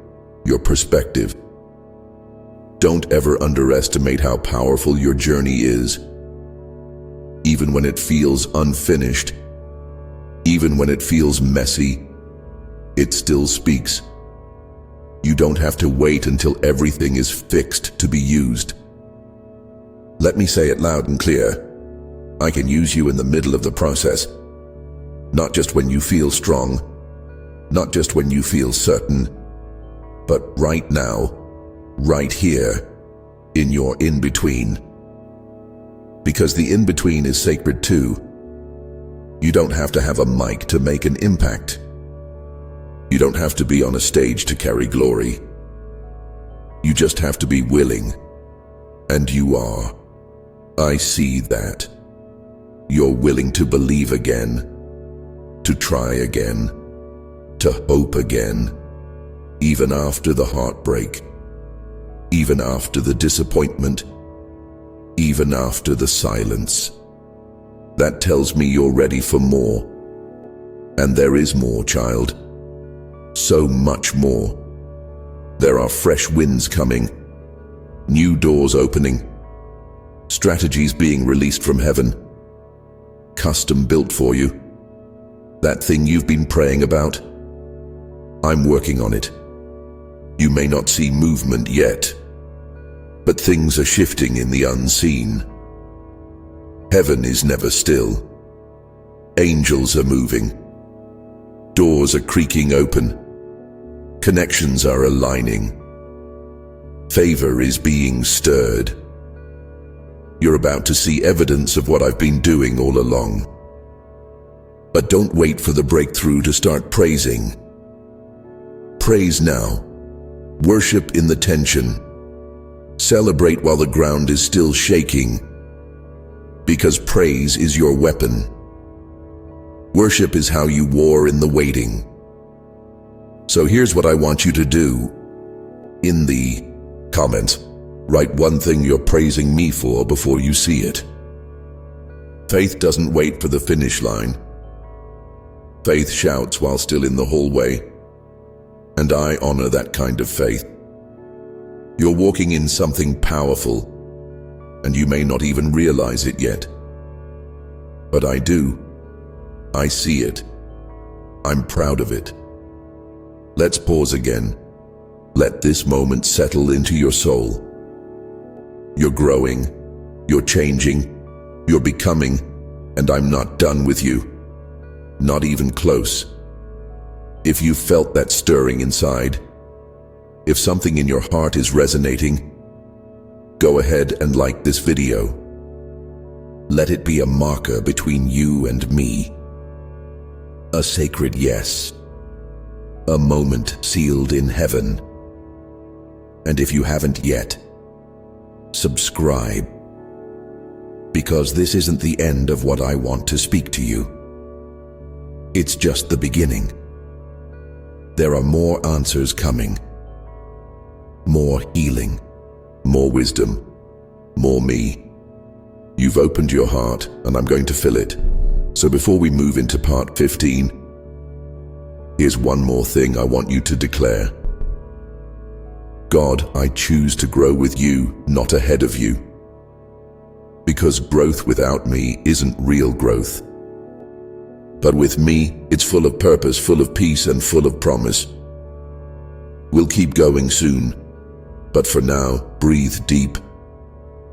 your perspective. Don't ever underestimate how powerful your journey is. Even when it feels unfinished, even when it feels messy, it still speaks. You don't have to wait until everything is fixed to be used. Let me say it loud and clear. I can use you in the middle of the process. Not just when you feel strong, not just when you feel certain, but right now, right here, in your in-between. Because the in-between is sacred too. You don't have to have a mic to make an impact. You don't have to be on a stage to carry glory. You just have to be willing. And you are. I see that. You're willing to believe again, to try again, to hope again, even after the heartbreak, even after the disappointment, even after the silence. That tells me you're ready for more. And there is more, child. So much more. There are fresh winds coming, new doors opening, strategies being released from heaven, custom built for you. That thing you've been praying about, I'm working on it. You may not see movement yet, but things are shifting in the unseen. Heaven is never still. Angels are moving. Doors are creaking open. Connections are aligning. Favor is being stirred. You're about to see evidence of what I've been doing all along. But don't wait for the breakthrough to start praising. Praise now. Worship in the tension. Celebrate while the ground is still shaking. Because praise is your weapon. Worship is how you war in the waiting. So here's what I want you to do. In the comments, write one thing you're praising me for before you see it. Faith doesn't wait for the finish line. Faith shouts while still in the hallway. And I honor that kind of faith. You're walking in something powerful, and you may not even realize it yet. But I do. I see it. I'm proud of it. Let's pause again. Let this moment settle into your soul. You're growing, you're changing, you're becoming, and I'm not done with you. Not even close. If you felt that stirring inside, if something in your heart is resonating, go ahead and like this video. Let it be a marker between you and me. A sacred yes. A moment sealed in heaven. And if you haven't yet, subscribe. Because this isn't the end of what I want to speak to you. It's just the beginning. There are more answers coming. More healing. More wisdom. More me. You've opened your heart, and I'm going to fill it. So before we move into part 15, here's one more thing I want you to declare. God, I choose to grow with you, not ahead of you. Because growth without me isn't real growth. But with me, it's full of purpose, full of peace, and full of promise. We'll keep going soon. But for now, breathe deep.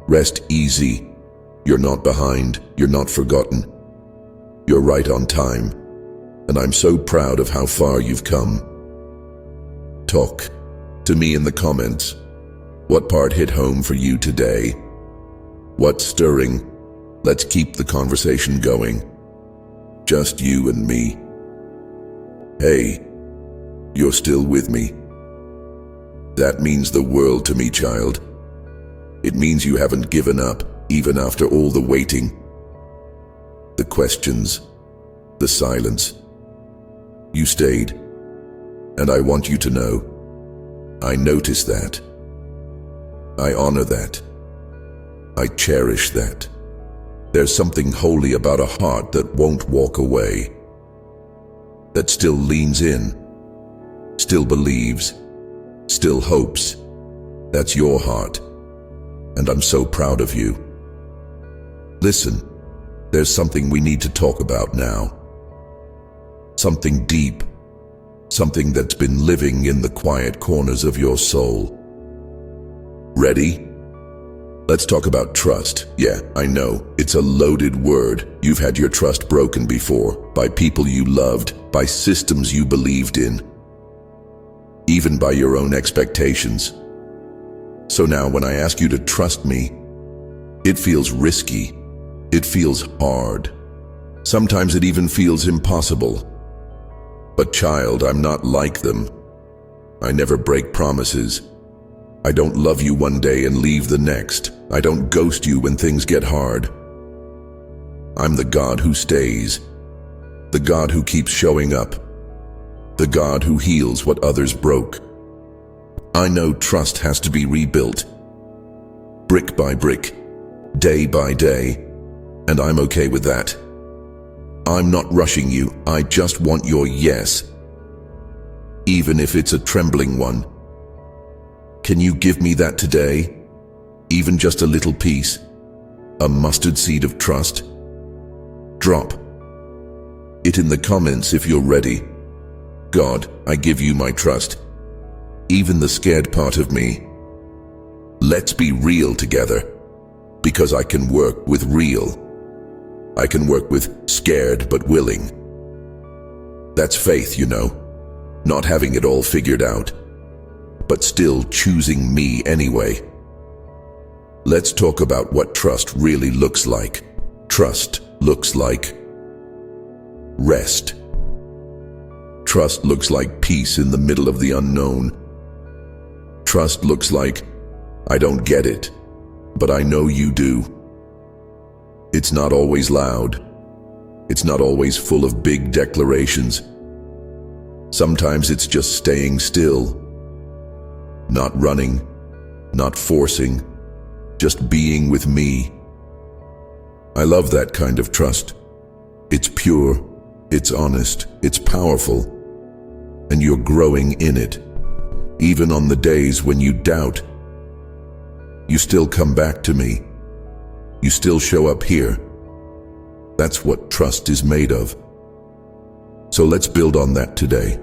Rest easy. You're not behind. You're not forgotten. You're right on time. And I'm so proud of how far you've come. Talk to me in the comments. What part hit home for you today? What's stirring? Let's keep the conversation going. Just you and me. Hey, you're still with me. That means the world to me, child. It means you haven't given up, even after all the waiting. The questions, the silence. You stayed, and I want you to know, I notice that. I honor that. I cherish that. There's something holy about a heart that won't walk away, that still leans in, still believes, still hopes. That's your heart, and I'm so proud of you. Listen, there's something we need to talk about now. Something deep, something that's been living in the quiet corners of your soul. Ready? Let's talk about trust. Yeah, I know, it's a loaded word. You've had your trust broken before, by people you loved, by systems you believed in, even by your own expectations. So now when I ask you to trust me, it feels risky. It feels hard. Sometimes it even feels impossible. But child, I'm not like them. I never break promises. I don't love you one day and leave the next. I don't ghost you when things get hard. I'm the God who stays, the God who keeps showing up, the God who heals what others broke. I know trust has to be rebuilt, brick by brick, day by day, and I'm okay with that. I'm not rushing you, I just want your yes, even if it's a trembling one. Can you give me that today? Even just a little piece, a mustard seed of trust? Drop it in the comments if you're ready. God, I give you my trust, even the scared part of me. Let's be real together, because I can work with real. I can work with scared but willing. That's faith, you know, not having it all figured out, but still choosing me anyway. Let's talk about what trust really looks like. Trust looks like rest. Trust looks like peace in the middle of the unknown. Trust looks like, I don't get it, but I know you do. It's not always loud. It's not always full of big declarations. Sometimes it's just staying still, not running, not forcing, just being with me. I love that kind of trust. It's pure, it's honest, it's powerful, and you're growing in it. Even on the days when you doubt, you still come back to me. You still show up here. That's what trust is made of. So let's build on that today.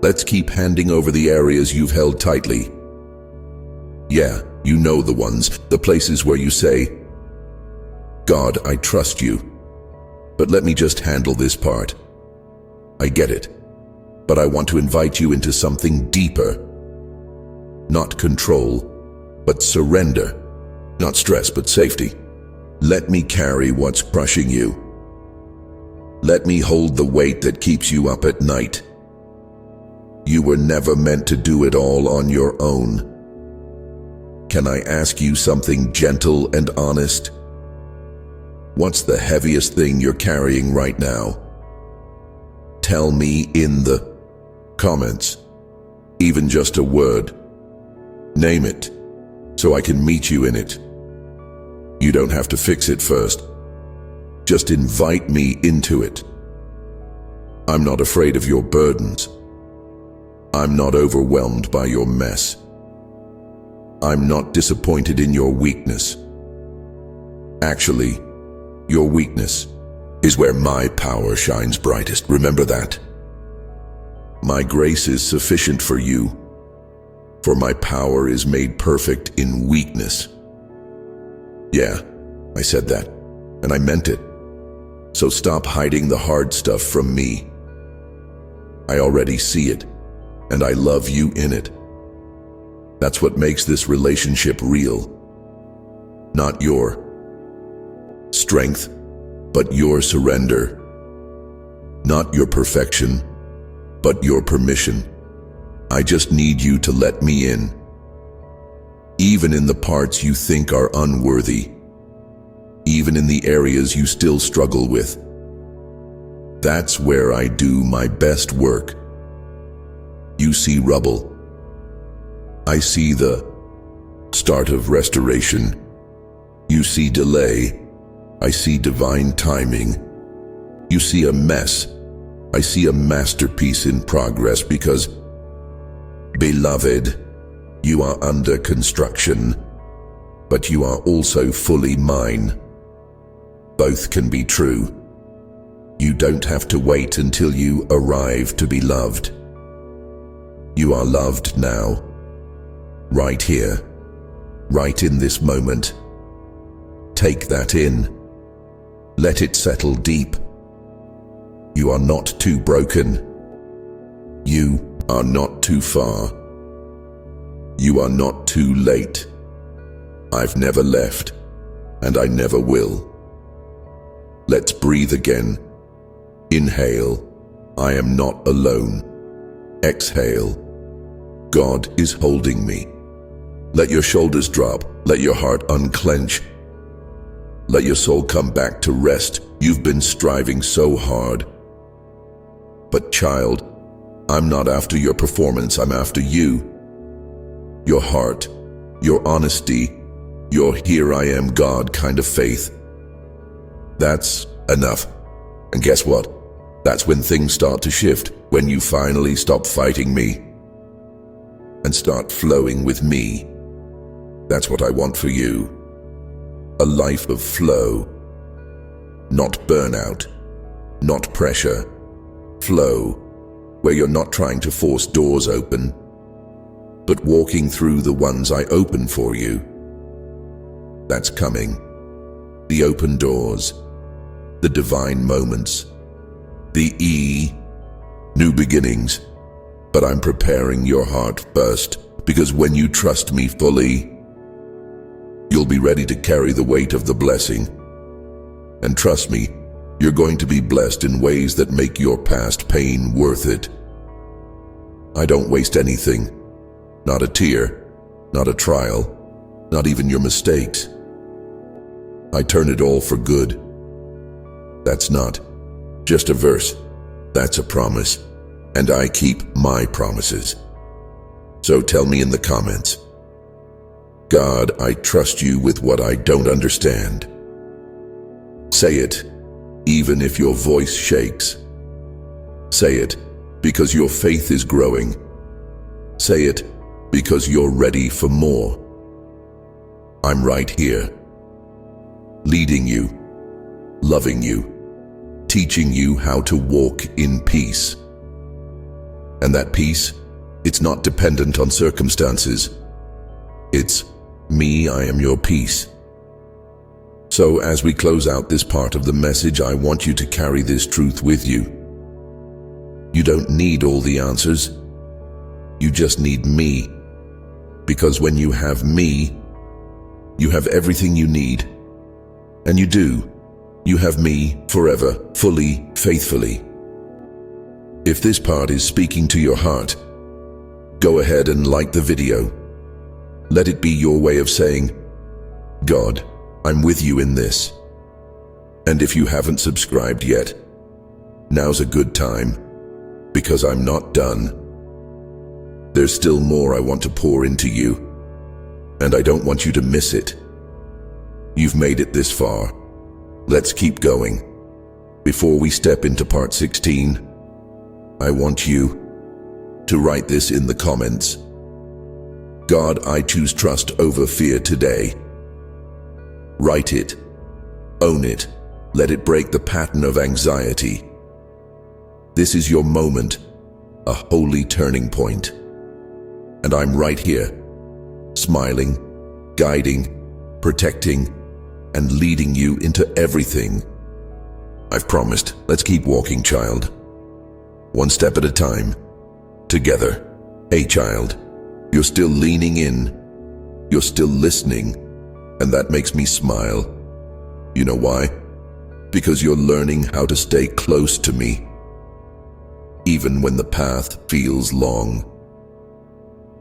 Let's keep handing over the areas you've held tightly. Yeah, you know the ones, the places where you say, God, I trust you, but let me just handle this part. I get it, but I want to invite you into something deeper. Not control, but surrender. Not stress, but safety. Let me carry what's crushing you. Let me hold the weight that keeps you up at night. You were never meant to do it all on your own. Can I ask you something gentle and honest? What's the heaviest thing you're carrying right now? Tell me in the comments. Even just a word. Name it, so I can meet you in it. You don't have to fix it first. Just invite me into it. I'm not afraid of your burdens. I'm not overwhelmed by your mess. I'm not disappointed in your weakness. Actually, your weakness is where my power shines brightest. Remember that. My grace is sufficient for you, for my power is made perfect in weakness. Yeah, I said that, and I meant it. So stop hiding the hard stuff from me. I already see it, and I love you in it. That's what makes this relationship real. Not your strength, but your surrender. Not your perfection, but your permission. I just need you to let me in. Even in the parts you think are unworthy. Even in the areas you still struggle with. That's where I do my best work. You see rubble. I see the start of restoration. You see delay. I see divine timing. You see a mess. I see a masterpiece in progress because, beloved, you are under construction, but you are also fully mine. Both can be true. You don't have to wait until you arrive to be loved. You are loved now, right here, right in this moment. Take that in. Let it settle deep. You are not too broken. You are not too far. You are not too late. I've never left, and I never will. Let's breathe again. Inhale, I am not alone. Exhale, God is holding me. Let your shoulders drop, let your heart unclench. Let your soul come back to rest. You've been striving so hard. But child, I'm not after your performance, I'm after you. Your heart, your honesty, your here I am God kind of faith. That's enough. And guess what? That's when things start to shift, when you finally stop fighting me and start flowing with me. That's what I want for you. A life of flow. Not burnout, not pressure. Flow, where you're not trying to force doors open, but walking through the ones I open for you. That's coming. The open doors, the divine moments, the new beginnings. But I'm preparing your heart first, because when you trust me fully, you'll be ready to carry the weight of the blessing. And trust me, you're going to be blessed in ways that make your past pain worth it. I don't waste anything. Not a tear, not a trial, not even your mistakes. I turn it all for good. That's not just a verse. That's a promise. And I keep my promises. So tell me in the comments, God, I trust you with what I don't understand. Say it, even if your voice shakes. Say it, because your faith is growing. Say it, because you're ready for more. I'm right here, leading you, loving you, teaching you how to walk in peace. And that peace, it's not dependent on circumstances. It's me, I am your peace. So as we close out this part of the message, I want you to carry this truth with you. You don't need all the answers. You just need me. Because when you have me, you have everything you need. And you do. You have me forever, fully, faithfully. If this part is speaking to your heart, go ahead and like the video. Let it be your way of saying, God, I'm with you in this. And if you haven't subscribed yet, now's a good time, because I'm not done. There's still more I want to pour into you, and I don't want you to miss it. You've made it this far. Let's keep going. Before we step into part 16, I want you to write this in the comments. God, I choose trust over fear today. Write it. Own it. Let it break the pattern of anxiety. This is your moment, a holy turning point. And I'm right here, smiling, guiding, protecting, and leading you into everything. I've promised. Let's keep walking, child. One step at a time. Together. Hey, child. You're still leaning in. You're still listening. And that makes me smile. You know why? Because you're learning how to stay close to me, even when the path feels long.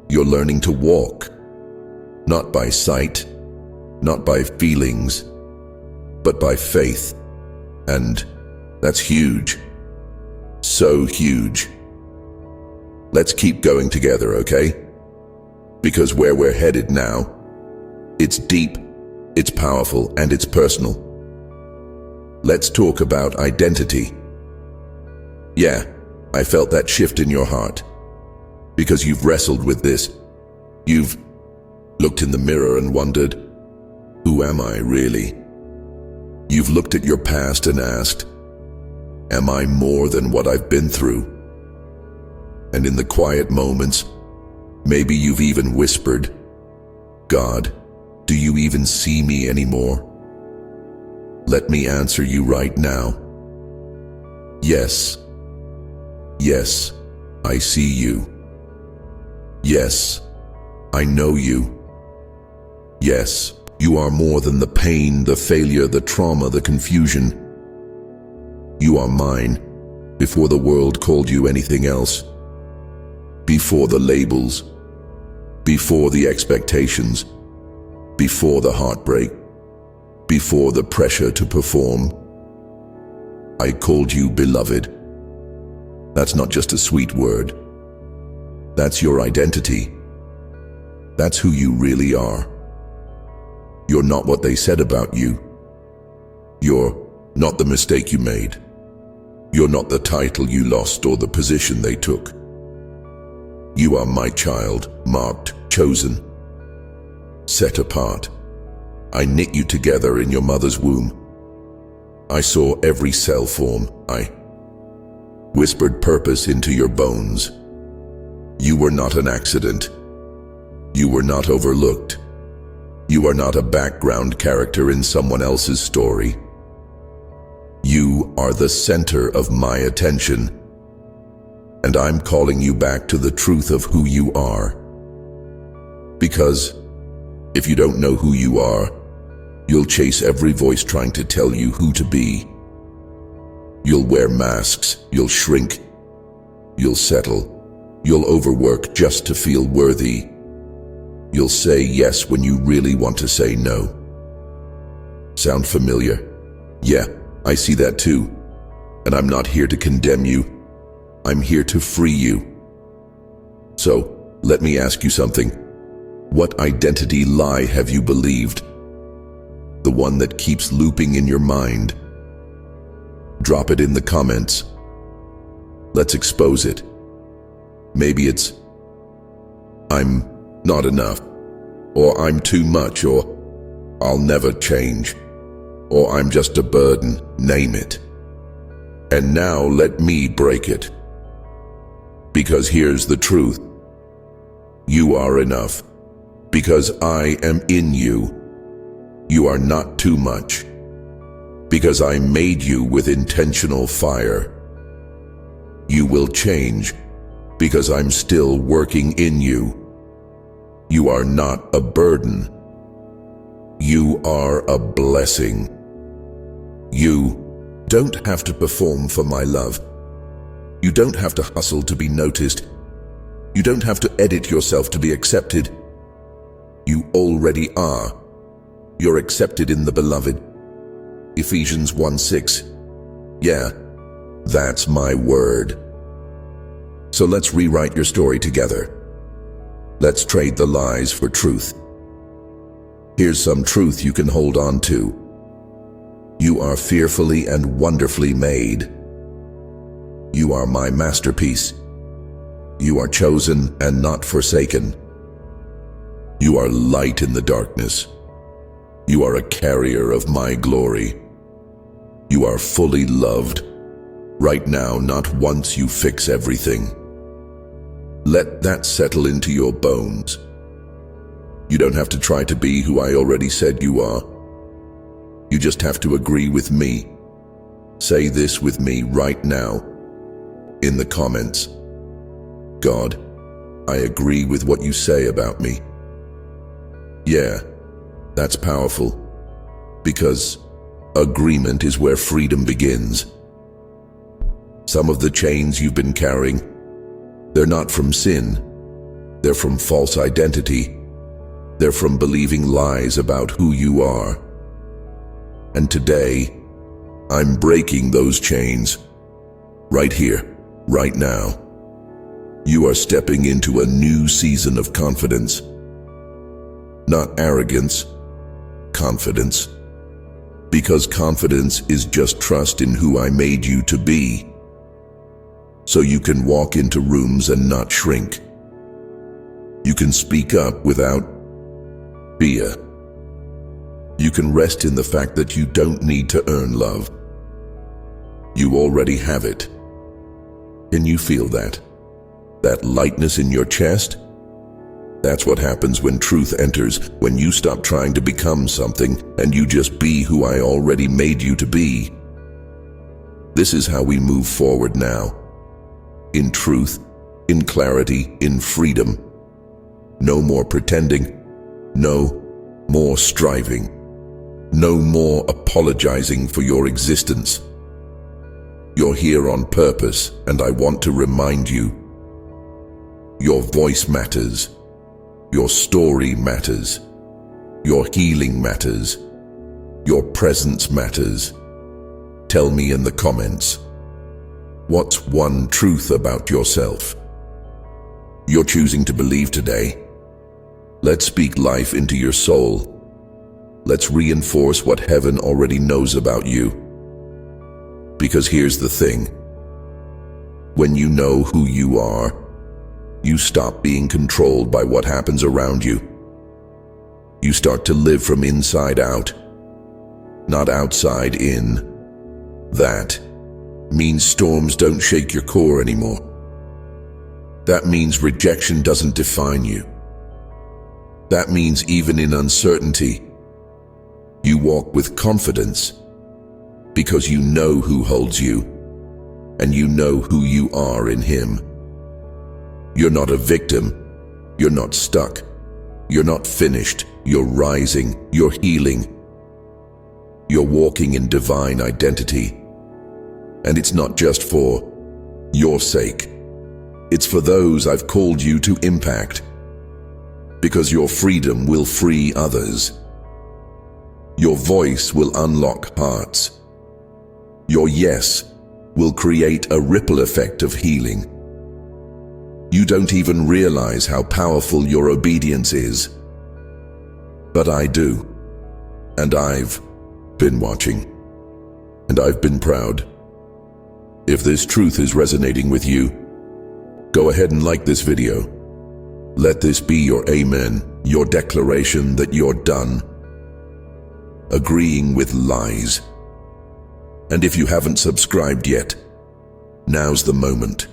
You're learning to walk, not by sight, not by feelings, but by faith. And that's huge. So huge. Let's keep going together, okay? Because where we're headed now, it's deep, it's powerful, and it's personal. Let's talk about identity. Yeah, I felt that shift in your heart. Because you've wrestled with this. You've looked in the mirror and wondered, who am I really? You've looked at your past and asked, am I more than what I've been through? And in the quiet moments, maybe you've even whispered, God, Do you even see me anymore? Let me answer you right now. Yes. Yes, I see you. Yes, I know you. Yes, you are more than the pain, the failure, the trauma, the confusion. You are mine before the world called you anything else. Before the labels, before the expectations, before the heartbreak, before the pressure to perform. I called you beloved. That's not just a sweet word. That's your identity. That's who you really are. You're not what they said about you. You're not the mistake you made. You're not the title you lost or the position they took. You are my child, marked, chosen, set apart. I knit you together in your mother's womb. I saw every cell form. I whispered purpose into your bones. You were not an accident. You were not overlooked. You are not a background character in someone else's story. You are the center of my attention, and I'm calling you back to the truth of who you are. Because if you don't know who you are, you'll chase every voice trying to tell you who to be. You'll wear masks, you'll shrink, you'll settle, you'll overwork just to feel worthy. You'll say yes when you really want to say no. Sound familiar? Yeah, I see that too. And I'm not here to condemn you. I'm here to free you. So, let me ask you something. What identity lie have you believed? The one that keeps looping in your mind. Drop it in the comments. Let's expose it. Maybe it's, I'm not enough, or I'm too much, or I'll never change, or I'm just a burden, name it. And now let me break it. Because here's the truth. You are enough. Because I am in you. You are not too much. Because I made you with intentional fire. You will change. Because I'm still working in you. You are not a burden. You are a blessing. You don't have to perform for my love. You don't have to hustle to be noticed. You don't have to edit yourself to be accepted. You already are. You're accepted in the beloved. Ephesians 1:6. Yeah, that's my word. So let's rewrite your story together. Let's trade the lies for truth. Here's some truth you can hold on to. You are fearfully and wonderfully made. You are my masterpiece. You are chosen and not forsaken. You are light in the darkness. You are a carrier of my glory. You are fully loved. Right now, not once you fix everything. Let that settle into your bones. You don't have to try to be who I already said you are. You just have to agree with me. Say this with me right now. In the comments. God, I agree with what you say about me. Yeah, that's powerful. Because agreement is where freedom begins. Some of the chains you've been carrying, they're not from sin. They're from false identity. They're from believing lies about who you are. And today, I'm breaking those chains. Right here, right now. You are stepping into a new season of confidence. Not arrogance, confidence. Because confidence is just trust in who I made you to be. So you can walk into rooms and not shrink. You can speak up without fear. You can rest in the fact that you don't need to earn love. You already have it. Can you feel that? That lightness in your chest? That's what happens when truth enters, when you stop trying to become something and you just be who I already made you to be. This is how we move forward now. In truth, in clarity, in freedom. No more pretending. No more striving. No more apologizing for your existence. You're here on purpose, and I want to remind you. Your voice matters. Your story matters. Your healing matters. Your presence matters. Tell me in the comments, what's one truth about yourself you're choosing to believe today? Let's speak life into your soul. Let's reinforce what heaven already knows about you. Because here's the thing. When you know who you are, you stop being controlled by what happens around you. You start to live from inside out, not outside in. That means storms don't shake your core anymore. That means rejection doesn't define you. That means even in uncertainty, you walk with confidence because you know who holds you and you know who you are in Him. You're not a victim. You're not stuck. You're not finished. You're rising. You're healing. You're walking in divine identity. And it's not just for your sake. It's for those I've called you to impact. Because your freedom will free others. Your voice will unlock hearts. Your yes will create a ripple effect of healing. You don't even realize how powerful your obedience is. But I do. And I've been watching. And I've been proud. If this truth is resonating with you, go ahead and like this video. Let this be your amen, your declaration that you're done agreeing with lies. And if you haven't subscribed yet, now's the moment.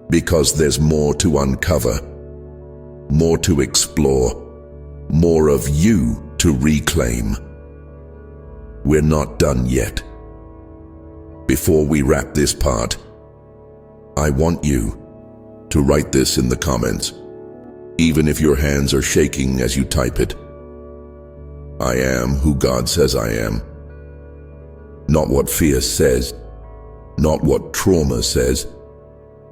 Because there's more to uncover, more to explore, more of you to reclaim. We're not done yet. Before we wrap this part, I want you to write this in the comments, even if your hands are shaking as you type it. I am who God says I am. Not what fear says, not what trauma says,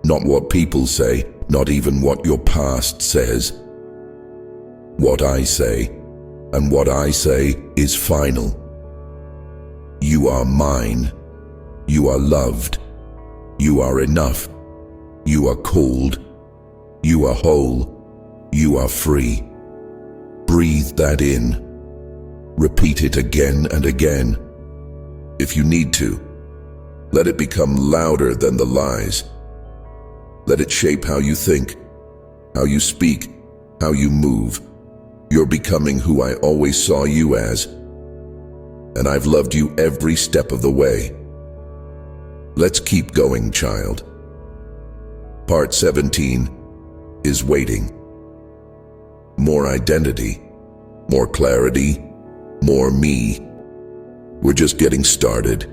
not what people say, not even what your past says. What I say, and what I say is final. You are mine. You are loved. You are enough. You are called. You are whole. You are free. Breathe that in. Repeat it again and again. If you need to, let it become louder than the lies. Let it shape how you think, how you speak, how you move. You're becoming who I always saw you as, and I've loved you every step of the way. Let's keep going, child. Part 17 is waiting. More identity, more clarity, more me. We're just getting started.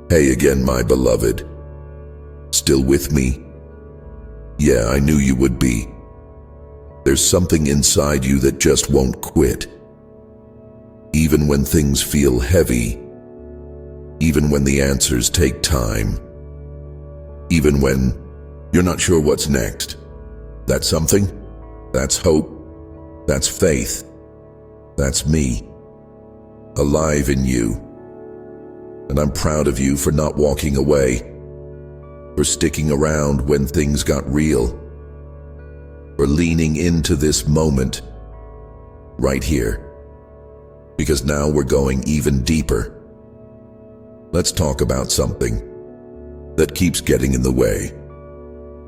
Hey again, my beloved. Still with me? Yeah, I knew you would be. There's something inside you that just won't quit. Even when things feel heavy, even when the answers take time, even when you're not sure what's next. That's something. That's hope. That's faith. That's me, alive in you. And I'm proud of you for not walking away, for sticking around when things got real, for leaning into this moment right here. Because now we're going even deeper. Let's talk about something that keeps getting in the way.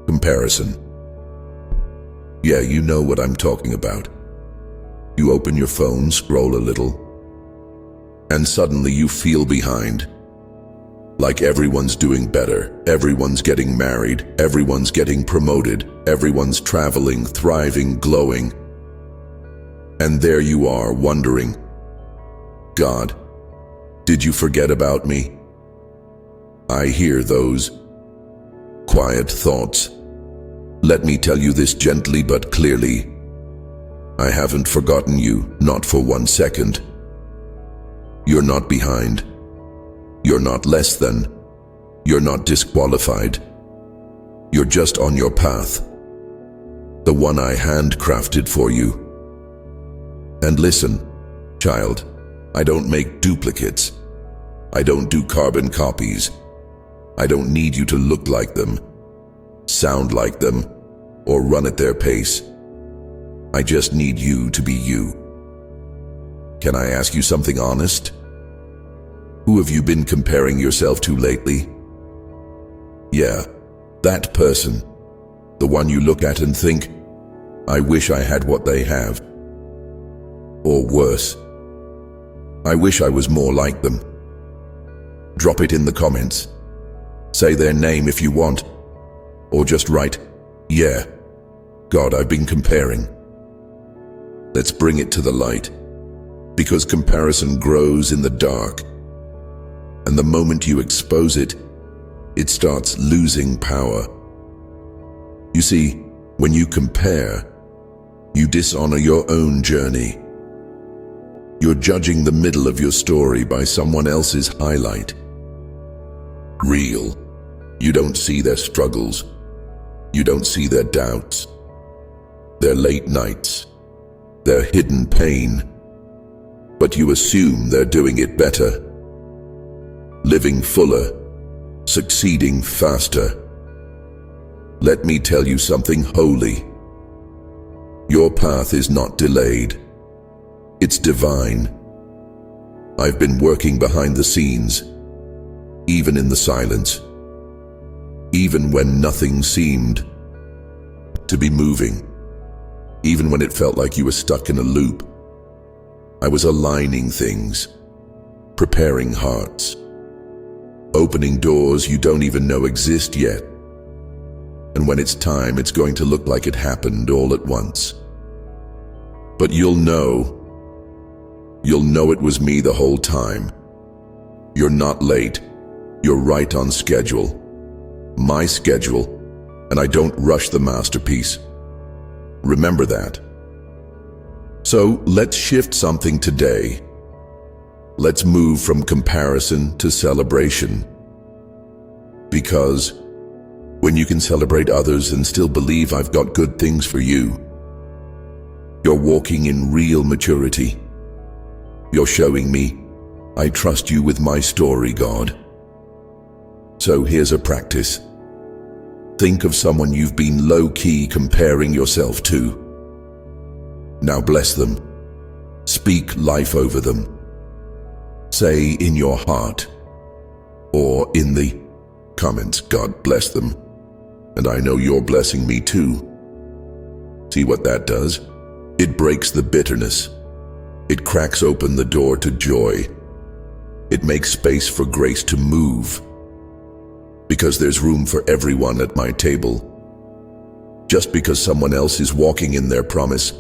Comparison. Yeah, you know what I'm talking about. You open your phone, scroll a little, and suddenly you feel behind. Like everyone's doing better, everyone's getting married, everyone's getting promoted, everyone's traveling, thriving, glowing. And there you are wondering, God, did you forget about me? I hear those quiet thoughts. Let me tell you this gently but clearly. I haven't forgotten you, not for 1 second. You're not behind. You're not less than. You're not disqualified. You're just on your path, the one I handcrafted for you. And listen, child, I don't make duplicates. I don't do carbon copies. I don't need you to look like them, sound like them, or run at their pace. I just need you to be you. Can I ask you something honest? Who have you been comparing yourself to lately? Yeah, that person. The one you look at and think, I wish I had what they have. Or worse, I wish I was more like them. Drop it in the comments. Say their name if you want. Or just write, yeah, God, I've been comparing. Let's bring it to the light. Because comparison grows in the dark. And the moment you expose it, it starts losing power. You see, when you compare, you dishonor your own journey. You're judging the middle of your story by someone else's highlight reel. You don't see their struggles. You don't see their doubts, their late nights, their hidden pain. But you assume they're doing it better, living fuller, succeeding faster. Let me tell you something holy. Your path is not delayed. It's divine. I've been working behind the scenes, even in the silence, even when nothing seemed to be moving, even when it felt like you were stuck in a loop. I was aligning things, preparing hearts, opening doors you don't even know exist yet. And when it's time, it's going to look like it happened all at once. But you'll know it was me the whole time. You're not late. You're right on schedule. My schedule, and I don't rush the masterpiece. Remember that. So let's shift something today. Let's move from comparison to celebration. Because when you can celebrate others and still believe I've got good things for you, you're walking in real maturity. You're showing me, I trust you with my story, God. So here's a practice. Think of someone you've been low-key comparing yourself to. Now bless them. Speak life over them. Say in your heart or in the comments, God bless them. And I know you're blessing me too. See what that does? It breaks the bitterness. It cracks open the door to joy. It makes space for grace to move. Because there's room for everyone at my table. Just because someone else is walking in their promise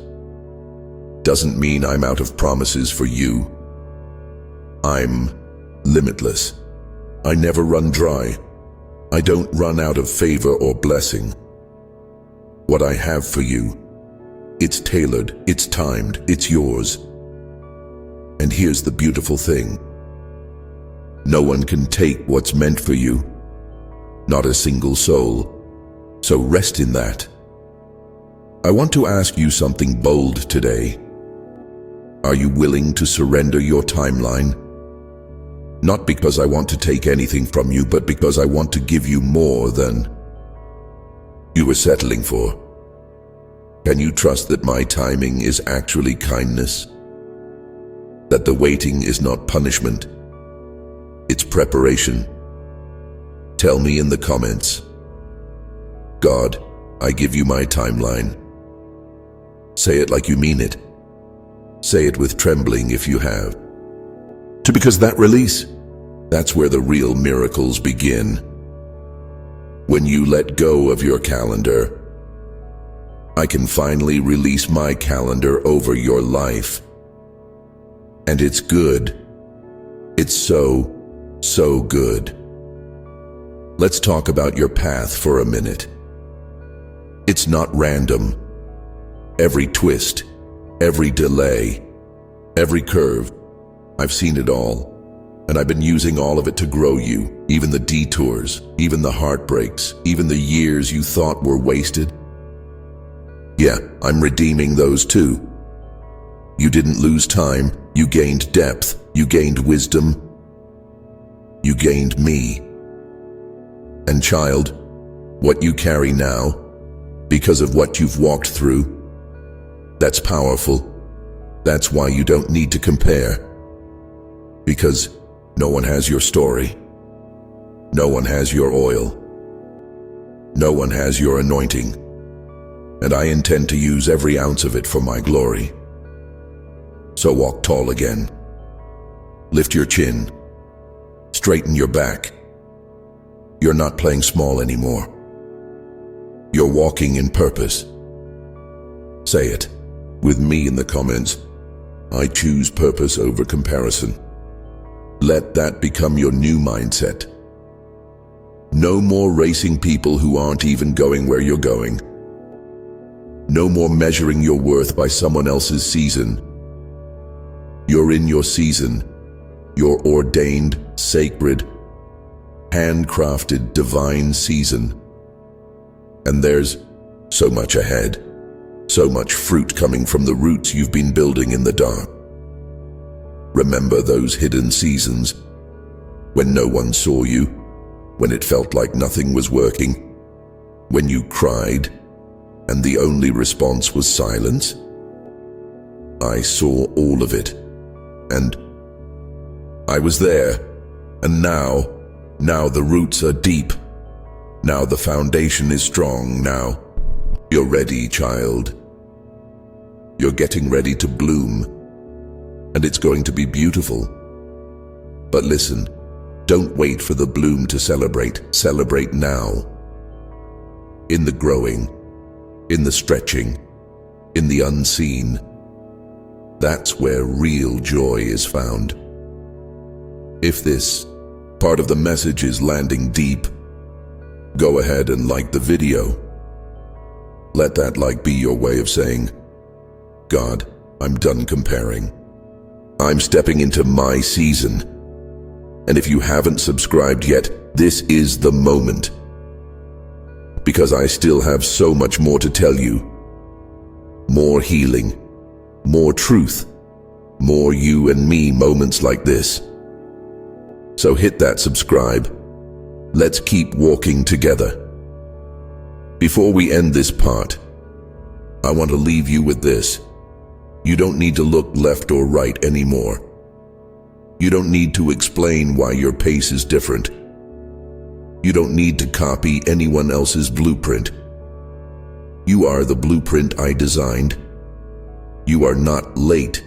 doesn't mean I'm out of promises for you. I'm limitless. I never run dry. I don't run out of favor or blessing. What I have for you, it's tailored, it's timed, it's yours. And here's the beautiful thing. No one can take what's meant for you. Not a single soul. So rest in that. I want to ask you something bold today. Are you willing to surrender your timeline? Not because I want to take anything from you, but because I want to give you more than you were settling for. Can you trust that my timing is actually kindness? That the waiting is not punishment, it's preparation? Tell me in the comments. God, I give you my timeline. Say it like you mean it. Say it with trembling if you have to, because that release, That's where the real miracles begin. When you let go of your calendar, I can finally release my calendar over your life. And it's good. It's so good. Let's talk about your path for a minute. It's not random. Every twist, every delay, every curve, I've seen it all. And I've been using all of it to grow you, even the detours, even the heartbreaks, even the years you thought were wasted. Yeah, I'm redeeming those too. You didn't lose time, you gained depth, you gained wisdom, you gained me. And child, what you carry now, because of what you've walked through, that's powerful. That's why you don't need to compare. Because no one has your story. No one has your oil. No one has your anointing. And I intend to use every ounce of it for my glory. So walk tall again. Lift your chin. Straighten your back. You're not playing small anymore. You're walking in purpose. Say it with me in the comments. I choose purpose over comparison. Let that become your new mindset. No more racing people who aren't even going where you're going. No more measuring your worth by someone else's season. You're in your season. Your ordained, sacred, handcrafted, divine season. And there's so much ahead. So much fruit coming from the roots you've been building in the dark. Remember those hidden seasons when no one saw you, when it felt like nothing was working, when you cried and the only response was silence? I saw all of it, and I was there, and now the roots are deep. Now the foundation is strong. Now you're ready, child. You're getting ready to bloom, and it's going to be beautiful. But listen, don't wait for the bloom to celebrate. Celebrate now. In the growing, in the stretching, in the unseen. That's where real joy is found. If this part of the message is landing deep, go ahead and like the video. Let that like be your way of saying, God, I'm done comparing. I'm stepping into my season. And if you haven't subscribed yet, this is the moment. Because I still have so much more to tell you. More healing, more truth, more you and me moments like this. So hit that subscribe. Let's keep walking together. Before we end this part, I want to leave you with this. You don't need to look left or right anymore. You don't need to explain why your pace is different. You don't need to copy anyone else's blueprint. You are the blueprint I designed. You are not late.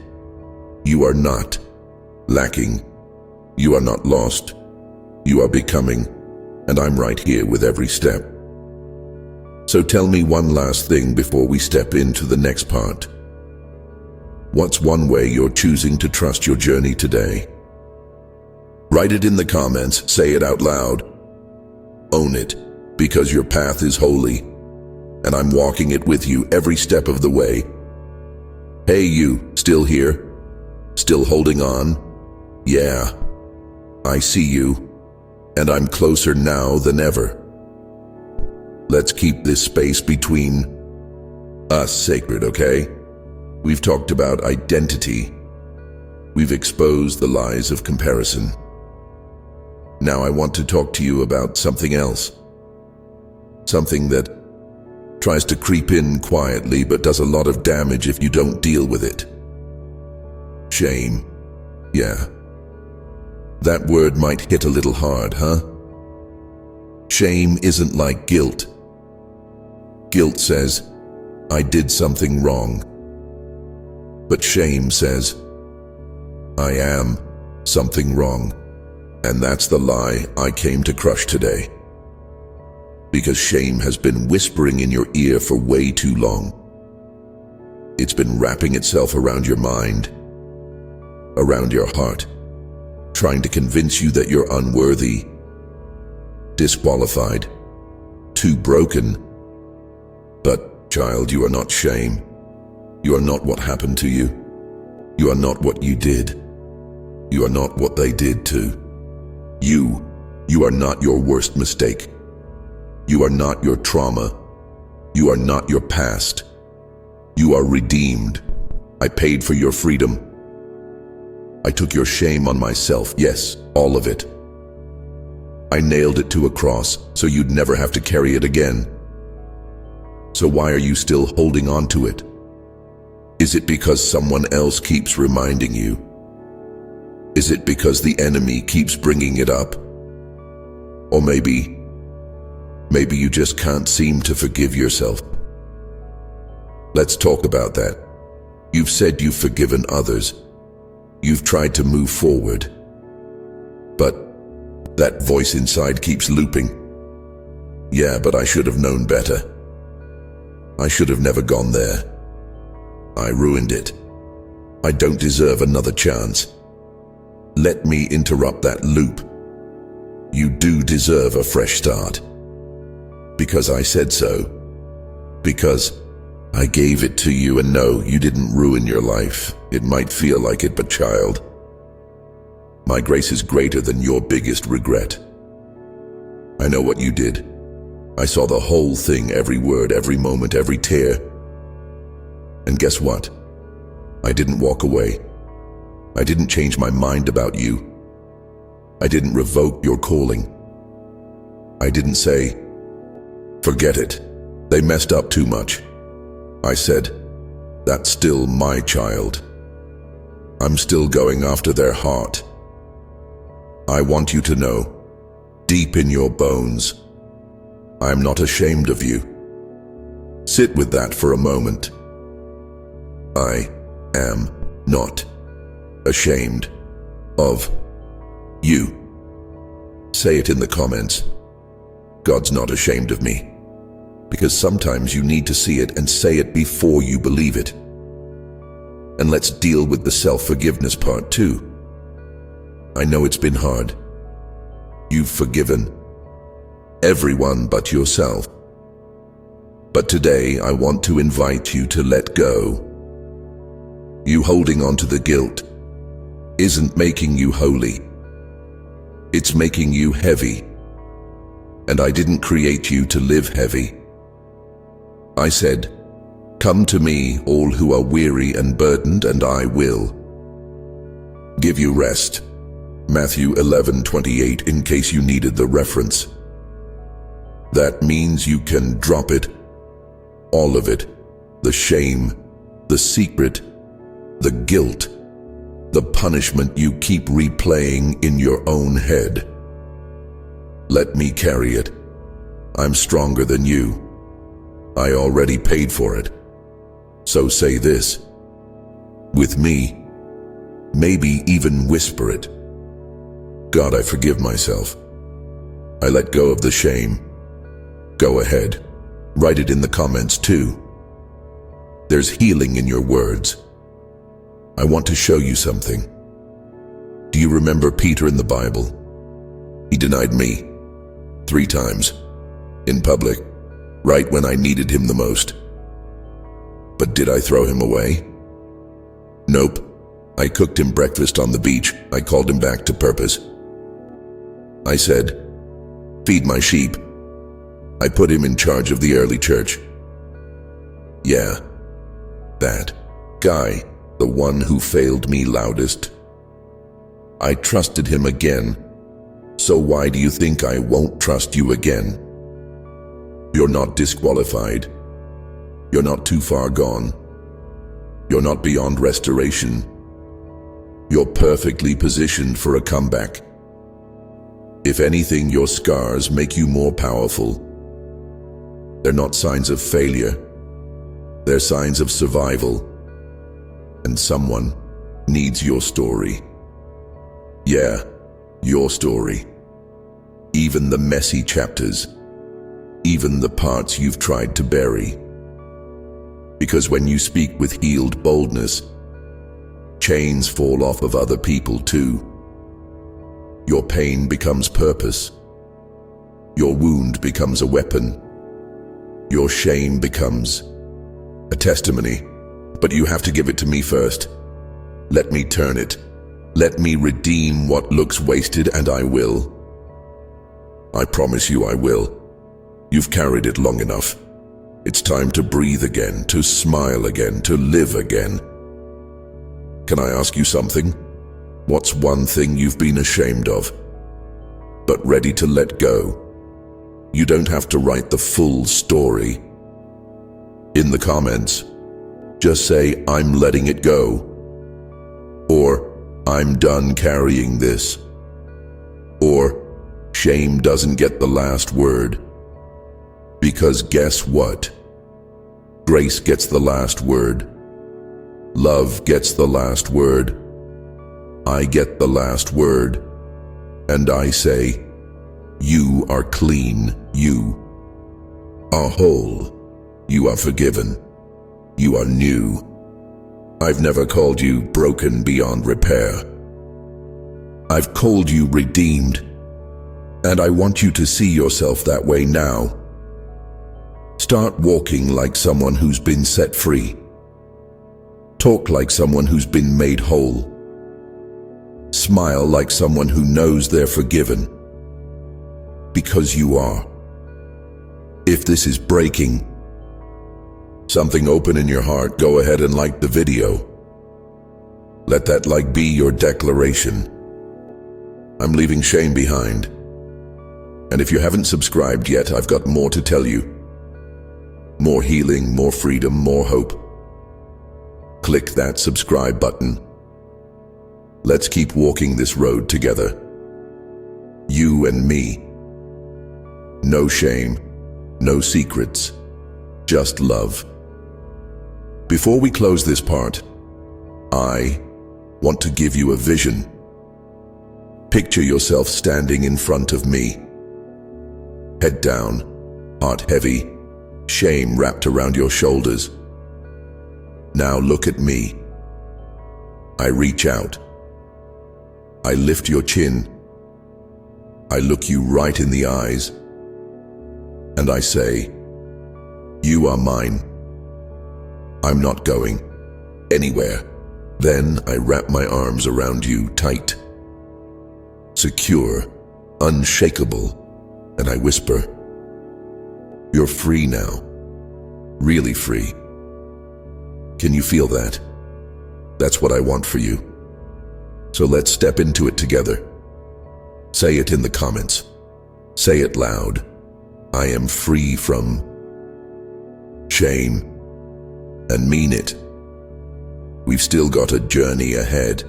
You are not lacking. You are not lost. You are becoming, and I'm right here with every step. So tell me one last thing before we step into the next part. What's one way you're choosing to trust your journey today? Write it in the comments, say it out loud. Own it, because your path is holy, and I'm walking it with you every step of the way. Hey you, still here? Still holding on? Yeah, I see you, and I'm closer now than ever. Let's keep this space between us sacred, okay? We've talked about identity. We've exposed the lies of comparison. Now I want to talk to you about something else. Something that tries to creep in quietly but does a lot of damage if you don't deal with it. Shame. Yeah. That word might hit a little hard, huh? Shame isn't like guilt. Guilt says, I did something wrong. But shame says, I am something wrong. And that's the lie I came to crush today. Because shame has been whispering in your ear for way too long. It's been wrapping itself around your mind, around your heart, trying to convince you that you're unworthy, disqualified, too broken. But, child, you are not shame. You are not what happened to you. You are not what you did. You are not what they did too. You are not your worst mistake. You are not your trauma. You are not your past. You are redeemed. I paid for your freedom. I took your shame on myself, yes, all of it. I nailed it to a cross so you'd never have to carry it again. So why are you still holding on to it? Is it because someone else keeps reminding you? Is it because the enemy keeps bringing it up? Or maybe you just can't seem to forgive yourself. Let's talk about that. You've said you've forgiven others. You've tried to move forward. But that voice inside keeps looping. Yeah, but I should have known better. I should have never gone there. I ruined it. I don't deserve another chance. Let me interrupt that loop. You do deserve a fresh start. Because I said so. Because I gave it to you, and no, you didn't ruin your life. It might feel like it, but child, my grace is greater than your biggest regret. I know what you did. I saw the whole thing, every word, every moment, every tear. And guess what? I didn't walk away. I didn't change my mind about you. I didn't revoke your calling. I didn't say, forget it. They messed up too much. I said, that's still my child. I'm still going after their heart. I want you to know, deep in your bones, I'm not ashamed of you. Sit with that for a moment. I am not ashamed of you. Say it in the comments. God's not ashamed of me. Because sometimes you need to see it and say it before you believe it. And let's deal with the self-forgiveness part too. I know it's been hard. You've forgiven everyone but yourself. But today I want to invite you to let go. You holding on to the guilt isn't making you holy. It's making you heavy. And I didn't create you to live heavy. I said, come to me, all who are weary and burdened, and I will give you rest. Matthew 11:28, in case you needed the reference. That means you can drop it, all of it, the shame, the secret, the guilt, the punishment you keep replaying in your own head. Let me carry it. I'm stronger than you. I already paid for it. So say this with me, maybe even whisper it. God, I forgive myself. I let go of the shame. Go ahead, write it in the comments too. There's healing in your words. I want to show you something. Do you remember Peter in the Bible? He denied me 3 times, in public, right when I needed him the most. But did I throw him away? Nope. I cooked him breakfast on the beach. I called him back to purpose. I said, feed my sheep. I put him in charge of the early church. Yeah, that guy, the one who failed me loudest. I trusted him again. So why do you think I won't trust you again? You're not disqualified. You're not too far gone. You're not beyond restoration. You're perfectly positioned for a comeback. If anything, your scars make you more powerful. They're not signs of failure. They're signs of survival. And someone needs your story. Yeah, Your story. Even the messy chapters. Even the parts you've tried to bury. Because when you speak with healed boldness, chains fall off of other people too. Your pain becomes purpose. Your wound becomes a weapon. Your shame becomes a testimony. But you have to give it to me first. Let me turn it. Let me redeem what looks wasted, and I will. I promise you I will. You've carried it long enough. It's time to breathe again, to smile again, to live again. Can I ask you something? What's one thing you've been ashamed of, but ready to let go? You don't have to write the full story. In the comments, just say, I'm letting it go. Or, I'm done carrying this. Or, shame doesn't get the last word. Because guess what? Grace gets the last word. Love gets the last word. I get the last word. And I say, you are clean. You are whole. You are forgiven. You are new. I've never called you broken beyond repair. I've called you redeemed. And I want you to see yourself that way now. Start walking like someone who's been set free. Talk like someone who's been made whole. Smile like someone who knows they're forgiven. Because you are. If this is breaking something open in your heart, go ahead and like the video. Let that like be your declaration. I'm leaving shame behind. And if you haven't subscribed yet, I've got more to tell you. More healing, more freedom, more hope. Click that subscribe button. Let's keep walking this road together. You and me. No shame, no secrets, just love. Before we close this part, I want to give you a vision. Picture yourself standing in front of me. Head down, heart heavy, shame wrapped around your shoulders. Now look at me. I reach out. I lift your chin. I look you right in the eyes. And I say, you are mine. I'm not going anywhere. Then I wrap my arms around you tight, secure, unshakable, and I whisper, you're free now, really free. Can you feel that? That's what I want for you. So let's step into it together. Say it in the comments. Say it loud. I am free from shame, and mean it. We've still got a journey ahead.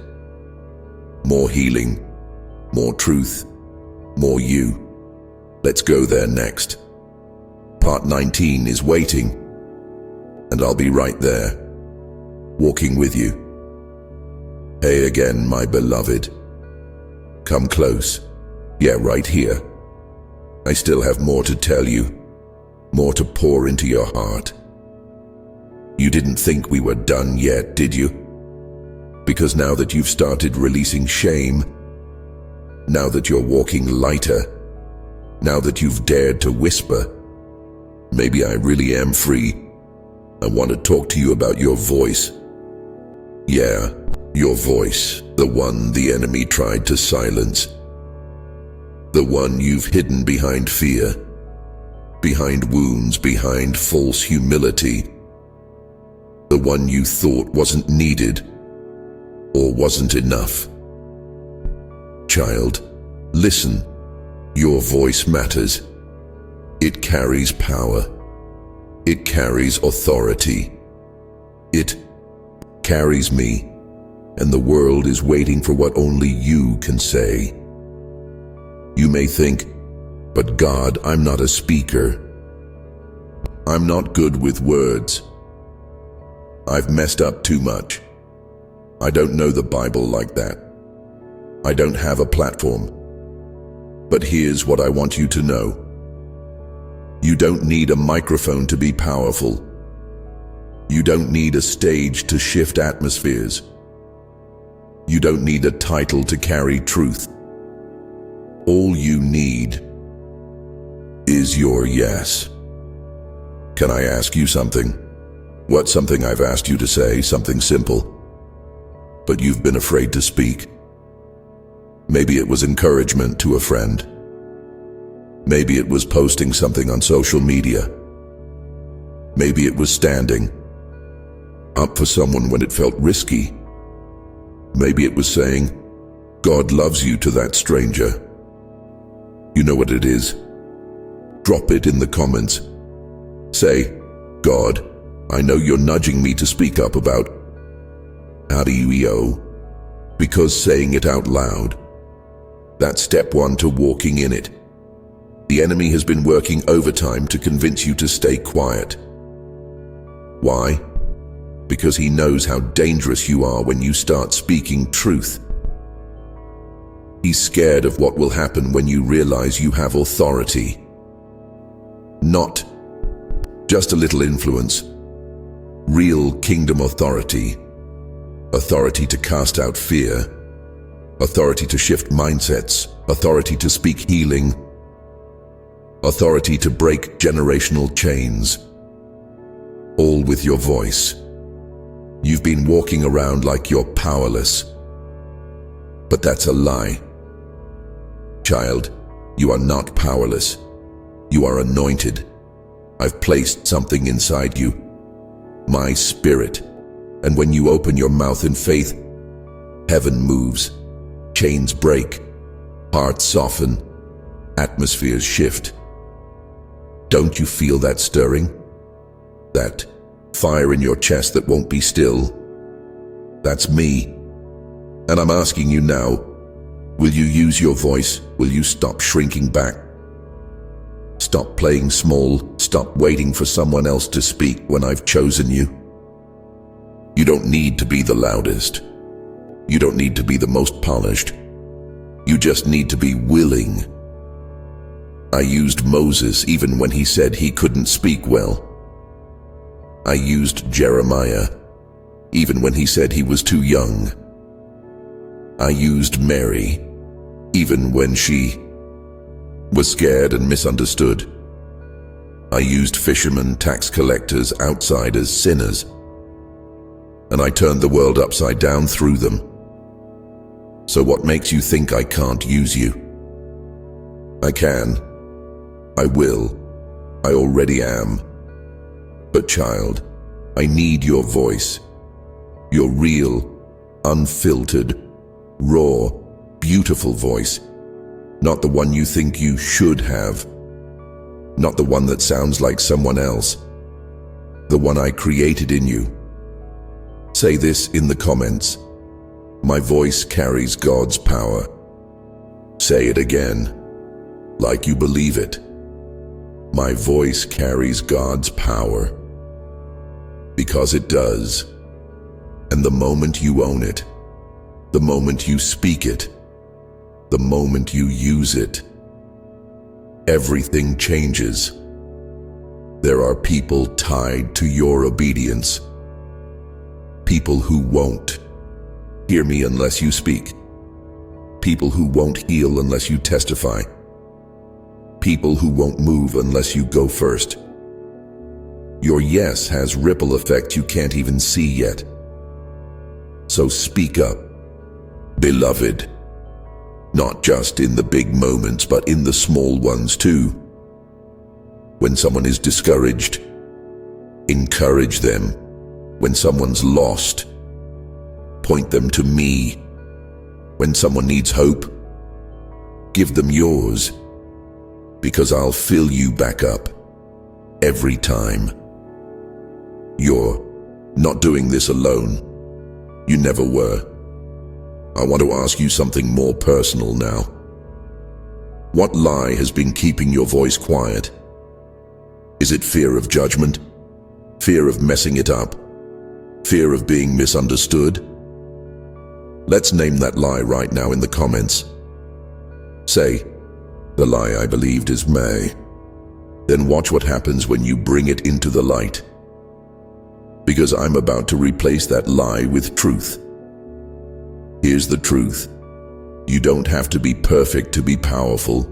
More healing, more truth, more you. Let's go there next. Part 19 is waiting, and I'll be right there, walking with you. Hey again, my beloved. Come close. Yeah, right here. I still have more to tell you, more to pour into your heart. You didn't think we were done yet, did you? Because now that you've started releasing shame, now that you're walking lighter, now that you've dared to whisper, maybe I really am free, I want to talk to you about your voice. Yeah, your voice, the one the enemy tried to silence. The one you've hidden behind fear, behind wounds, behind false humility. The one you thought wasn't needed or wasn't enough. Child, listen. Your voice matters. It carries power. It carries authority. It carries me, and the world is waiting for what only you can say. You may think, but God, I'm not a speaker. I'm not good with words. I've messed up too much. I don't know the Bible like that. I don't have a platform. But here's what I want you to know. You don't need a microphone to be powerful. You don't need a stage to shift atmospheres. You don't need a title to carry truth. All you need is your yes. Can I ask you something? What's something I've asked you to say, something simple, but you've been afraid to speak? Maybe it was encouragement to a friend. Maybe it was posting something on social media. Maybe it was standing up for someone when it felt risky. Maybe it was saying, "God loves you" to that stranger. You know what it is? Drop it in the comments. Say, "God, I know you're nudging me to speak up about how do you because saying it out loud, that's step one to walking in it. The enemy has been working overtime to convince you to stay quiet. Why? Because he knows how dangerous you are when you start speaking truth. He's scared of what will happen when you realize you have authority. Not just a little influence. Real kingdom authority. Authority to cast out fear. Authority to shift mindsets. Authority to speak healing. Authority to break generational chains. All with your voice. You've been walking around like you're powerless. But that's a lie. Child, you are not powerless. You are anointed. I've placed something inside you, my spirit. And when you open your mouth in faith, heaven moves, chains break, hearts soften, atmospheres shift. Don't you feel that stirring? That fire in your chest that won't be still? That's me. And I'm asking you now, will you use your voice? Will you stop shrinking back? Stop playing small. Stop waiting for someone else to speak when I've chosen you. You don't need to be the loudest. You don't need to be the most polished. You just need to be willing. I used Moses even when he said he couldn't speak well. I used Jeremiah even when he said he was too young. I used Mary even when she was scared and misunderstood. I used fishermen, tax collectors, outsiders, sinners, and I turned the world upside down through them. So what makes you think I can't use you? I can. I will. I already am. But child, I need your voice. Your real, unfiltered, raw, beautiful voice. Not the one you think you should have. Not the one that sounds like someone else. The one I created in you. Say this in the comments. My voice carries God's power. Say it again, like you believe it. My voice carries God's power. Because it does. And the moment you own it, the moment you speak it, the moment you use it, everything changes. There are people tied to your obedience. People who won't hear me unless you speak. People who won't heal unless you testify. People who won't move unless you go first. Your yes has ripple effect you can't even see yet. So speak up, beloved. Not just in the big moments, but in the small ones too. When someone is discouraged, encourage them. When someone's lost, point them to me. When someone needs hope, give them yours. Because I'll fill you back up every time. You're not doing this alone. You never were. I want to ask you something more personal now. What lie has been keeping your voice quiet? Is it fear of judgment? Fear of messing it up? Fear of being misunderstood? Let's name that lie right now in the comments. Say, The lie I believed is may. Then watch what happens when you bring it into the light. Because I'm about to replace that lie with truth. Here's the truth. You don't have to be perfect to be powerful.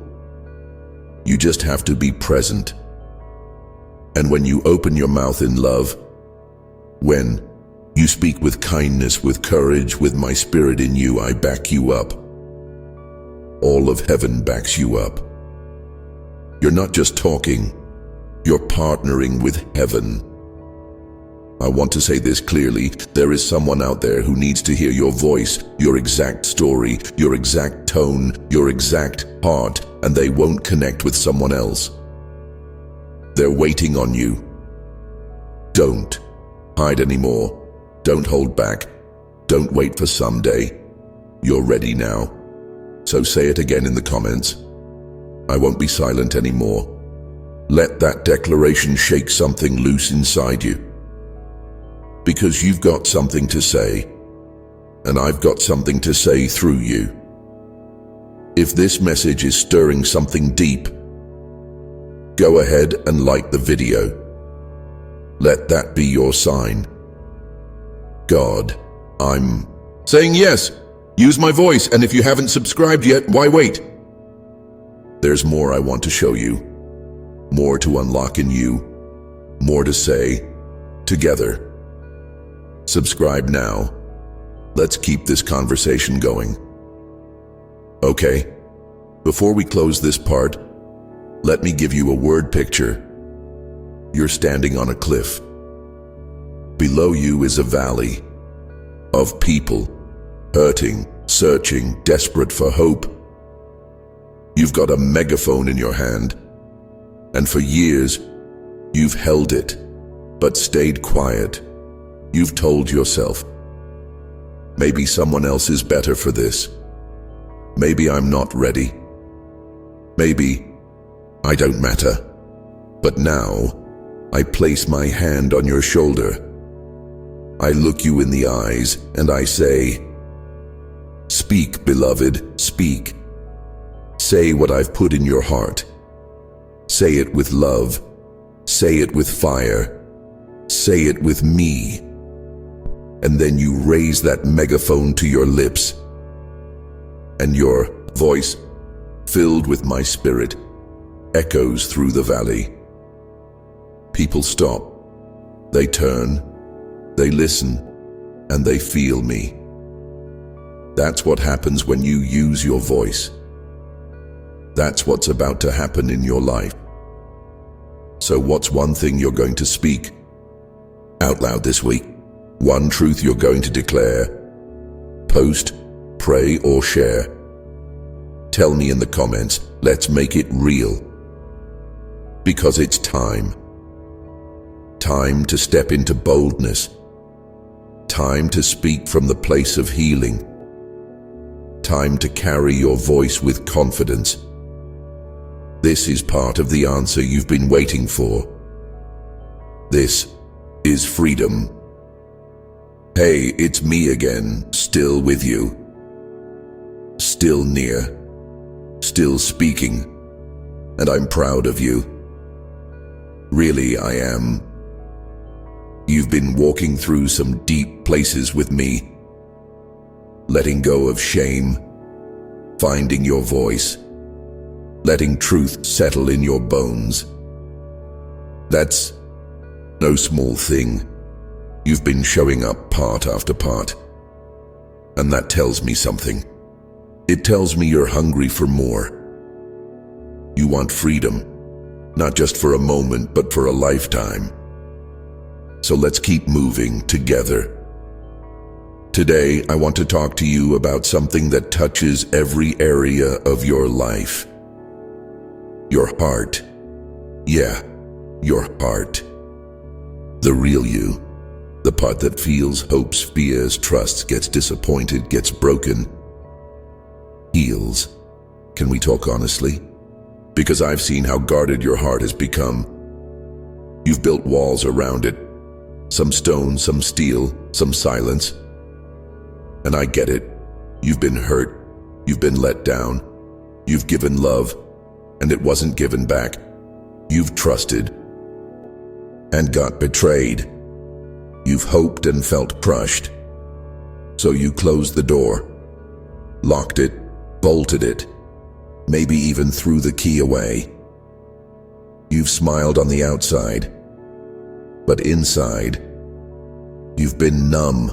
You just have to be present. And when you open your mouth in love, when you speak with kindness, with courage, with my spirit in you, I back you up. All of heaven backs you up. You're not just talking, you're partnering with heaven. I want to say this clearly. There is someone out there who needs to hear your voice, your exact story, your exact tone, your exact heart, and they won't connect with someone else. They're waiting on you. Don't hide anymore. Don't hold back. Don't wait for someday. You're ready now. So say it again in the comments. I won't be silent anymore. Let that declaration shake something loose inside you. Because you've got something to say, and I've got something to say through you. If this message is stirring something deep, go ahead and like the video. Let that be your sign. God, I'm saying yes. Use my voice, and if you haven't subscribed yet, why wait? There's more I want to show you. More to unlock in you. More to say together. Subscribe now. Let's keep this conversation going. Okay, before we close this part, let me give you a word picture. You're standing on a cliff. Below you is a valley of people, hurting, searching, desperate for hope. You've got a megaphone in your hand, and for years, you've held it, but stayed quiet. You've told yourself, maybe someone else is better for this. Maybe I'm not ready. Maybe I don't matter. But now, I place my hand on your shoulder. I look you in the eyes and I say, speak, beloved, speak. Say what I've put in your heart. Say it with love. Say it with fire. Say it with me. And then you raise that megaphone to your lips, and your voice, filled with my spirit, echoes through the valley. People stop, they turn, they listen, and they feel me. That's what happens when you use your voice. That's what's about to happen in your life. So what's one thing you're going to speak out loud this week? One truth you're going to declare, post, pray, or share. Tell me in the comments. Let's make it real. Because it's time. Time to step into boldness. Time to speak from the place of healing. Time to carry your voice with confidence. This is part of the answer you've been waiting for. This is freedom. Hey, it's me again, still with you. Still near. Still speaking. And I'm proud of you. Really, I am. You've been walking through some deep places with me. Letting go of shame. Finding your voice. Letting truth settle in your bones. That's no small thing. You've been showing up part after part. And that tells me something. It tells me you're hungry for more. You want freedom, not just for a moment, but for a lifetime. So let's keep moving together. Today, I want to talk to you about something that touches every area of your life. Your heart. Yeah, your heart. The real you. The part that feels, hopes, fears, trusts, gets disappointed, gets broken, heals. Can we talk honestly? Because I've seen how guarded your heart has become. You've built walls around it. Some stone, some steel, some silence. And I get it. You've been hurt. You've been let down. You've given love, and it wasn't given back. You've trusted and got betrayed. You've hoped and felt crushed. So you closed the door, locked it, bolted it, maybe even threw the key away. You've smiled on the outside, but inside, you've been numb,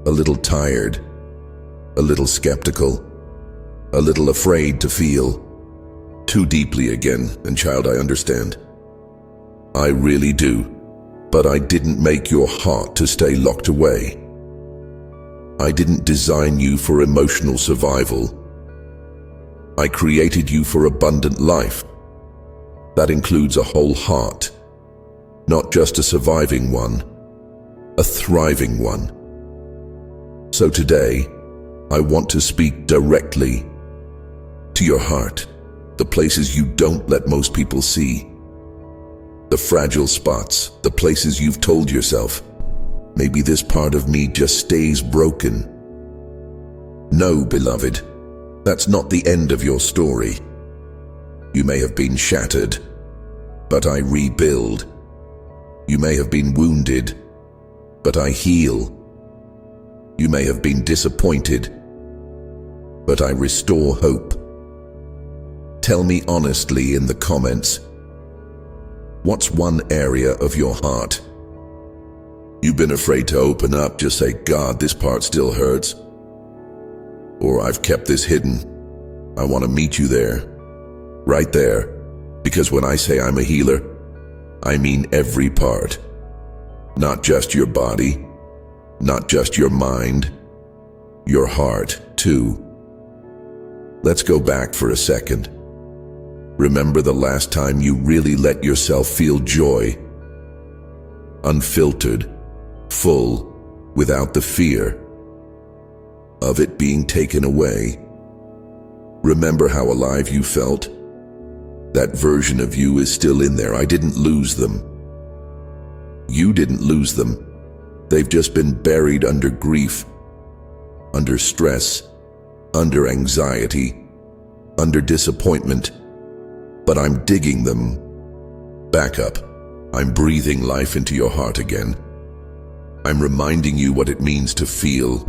a little tired, a little skeptical, a little afraid to feel too deeply again. And child, I understand. I really do. But I didn't make your heart to stay locked away. I didn't design you for emotional survival. I created you for abundant life. That includes a whole heart, not just a surviving one, a thriving one. So today, I want to speak directly to your heart, the places you don't let most people see, the fragile spots, the places you've told yourself, maybe this part of me just stays broken. No, beloved, that's not the end of your story. You may have been shattered, but I rebuild. You may have been wounded, but I heal. You may have been disappointed, but I restore hope. Tell me honestly in the comments, what's one area of your heart you've been afraid to open up? Just say, God, this part still hurts. Or I've kept this hidden. I want to meet you there, right there. Because when I say I'm a healer, I mean every part. Not just your body, not just your mind, your heart too. Let's go back for a second. Remember the last time you really let yourself feel joy, unfiltered, full, without the fear of it being taken away. Remember how alive you felt? That version of you is still in there. I didn't lose them. You didn't lose them. They've just been buried under grief, under stress, under anxiety, under disappointment. But I'm digging them back up. I'm breathing life into your heart again. I'm reminding you what it means to feel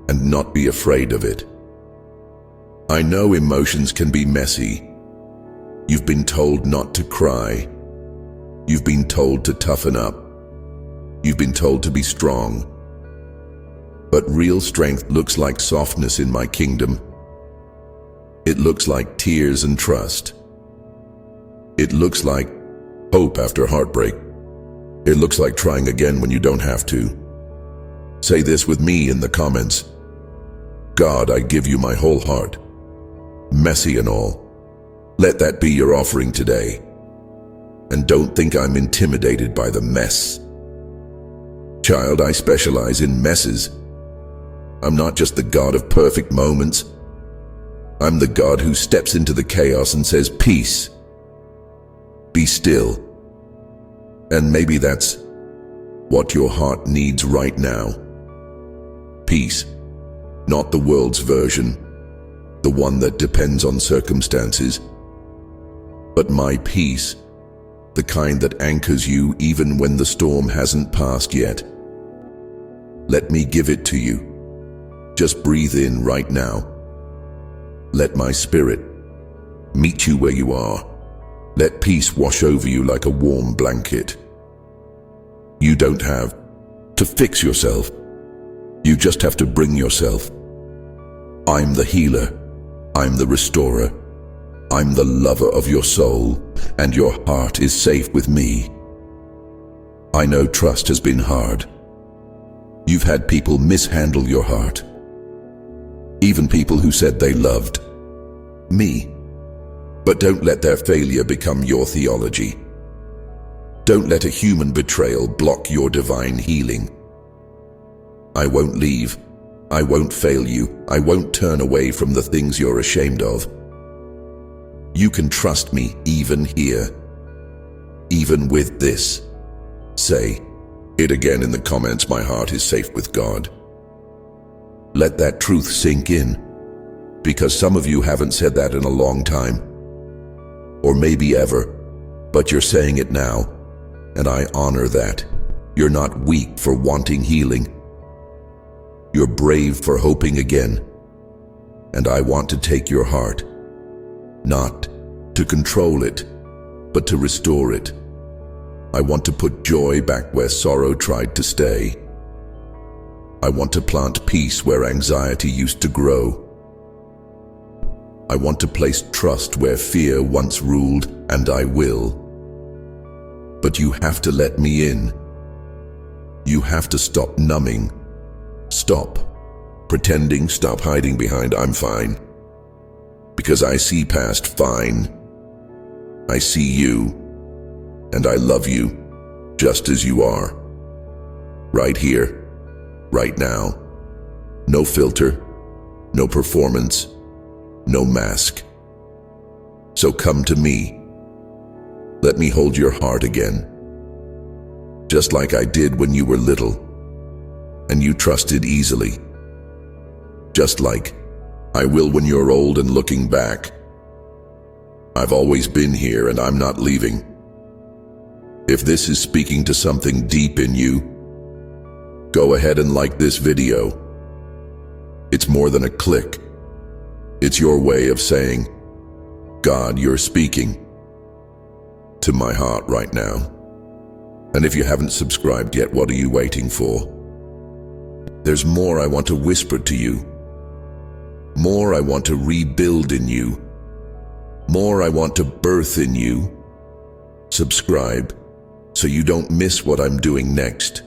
and not be afraid of it. I know emotions can be messy. You've been told not to cry. You've been told to toughen up. You've been told to be strong. But real strength looks like softness in my kingdom. It looks like tears and trust. It looks like hope after heartbreak. It looks like trying again when you don't have to. Say this with me in the comments. God, I give you my whole heart, messy and all. Let that be your offering today. And don't think I'm intimidated by the mess. Child, I specialize in messes. I'm not just the God of perfect moments. I'm the God who steps into the chaos and says, peace, be still. And maybe that's what your heart needs right now. Peace, not the world's version, the one that depends on circumstances, but my peace, the kind that anchors you even when the storm hasn't passed yet. Let me give it to you. Just breathe in right now. Let my spirit meet you where you are. Let peace wash over you like a warm blanket. You don't have to fix yourself. You just have to bring yourself. I'm the healer. I'm the restorer. I'm the lover of your soul, and your heart is safe with me. I know trust has been hard. You've had people mishandle your heart. Even people who said they loved me. But don't let their failure become your theology. Don't let a human betrayal block your divine healing. I won't leave. I won't fail you. I won't turn away from the things you're ashamed of. You can trust me even here, even with this. Say it again in the comments. My heart is safe with God. Let that truth sink in. because some of you haven't said that in a long time, or maybe ever, but you're saying it now, and I honor that. You're not weak for wanting healing. You're brave for hoping again, and I want to take your heart, not to control it, but to restore it. I want to put joy back where sorrow tried to stay. I want to plant peace where anxiety used to grow. I want to place trust where fear once ruled, and I will. But you have to let me in. You have to stop numbing. Stop pretending, stop hiding behind "I'm fine." Because I see past fine. I see you, and I love you just as you are. Right here, right now. No filter, no performance, no mask. So come to me. Let me hold your heart again. Just like I did when you were little, and you trusted easily. Just like I will when you're old and looking back. I've always been here and I'm not leaving. If this is speaking to something deep in you, go ahead and like this video. It's more than a click. It's your way of saying, God, you're speaking to my heart right now. And if you haven't subscribed yet, what are you waiting for? There's more I want to whisper to you. More I want to rebuild in you. More I want to birth in you. Subscribe so you don't miss what I'm doing next.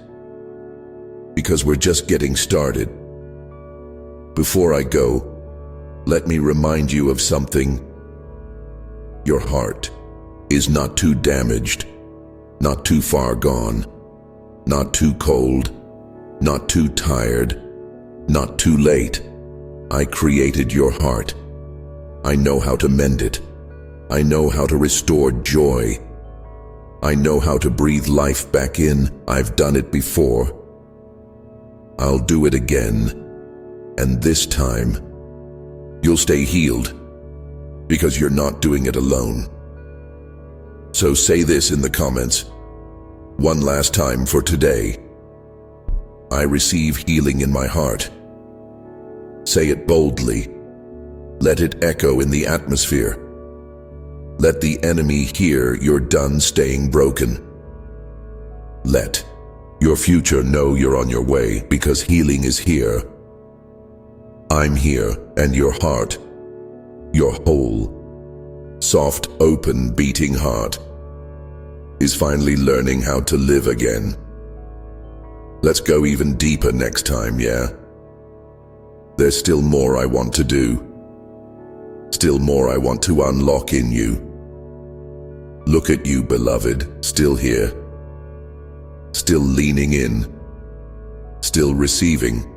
Because we're just getting started. Before I go, let me remind you of something. Your heart is not too damaged, not too far gone, not too cold, not too tired, not too late. I created your heart. I know how to mend it. I know how to restore joy. I know how to breathe life back in. I've done it before. I'll do it again. And this time, you'll stay healed because you're not doing it alone. So say this in the comments. One last time for today. I receive healing in my heart. Say it boldly. Let it echo in the atmosphere. Let the enemy hear you're done staying broken. Let your future know you're on your way because healing is here. I'm here, and your heart, your whole, soft, open, beating heart is finally learning how to live again. Let's go even deeper next time, yeah? There's still more I want to do. Still more I want to unlock in you. Look at you, beloved, still here. Still leaning in. Still receiving.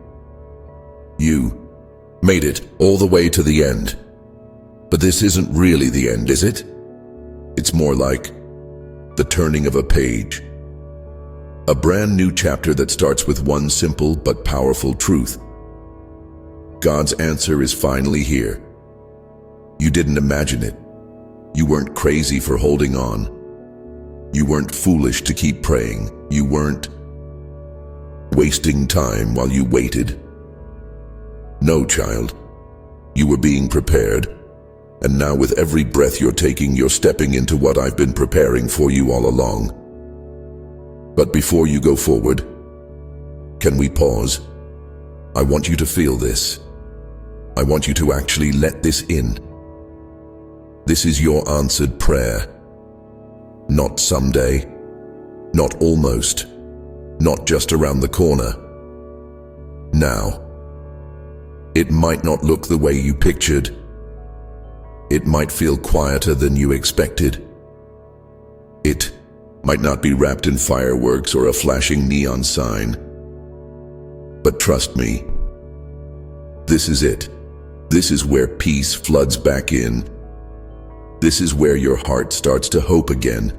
You made it all the way to the end. But this isn't really the end, is it? It's more like the turning of a page. A brand new chapter that starts with one simple but powerful truth. God's answer is finally here. You didn't imagine it. You weren't crazy for holding on. You weren't foolish to keep praying. You weren't wasting time while you waited. No, child. You were being prepared. And now with every breath you're taking, you're stepping into what I've been preparing for you all along. But before you go forward, can we pause? I want you to feel this. I want you to actually let this in. This is your answered prayer. Not someday, not almost, not just around the corner. Now. It might not look the way you pictured. It might feel quieter than you expected. It might not be wrapped in fireworks or a flashing neon sign. But trust me, this is it. This is where peace floods back in. This is where your heart starts to hope again.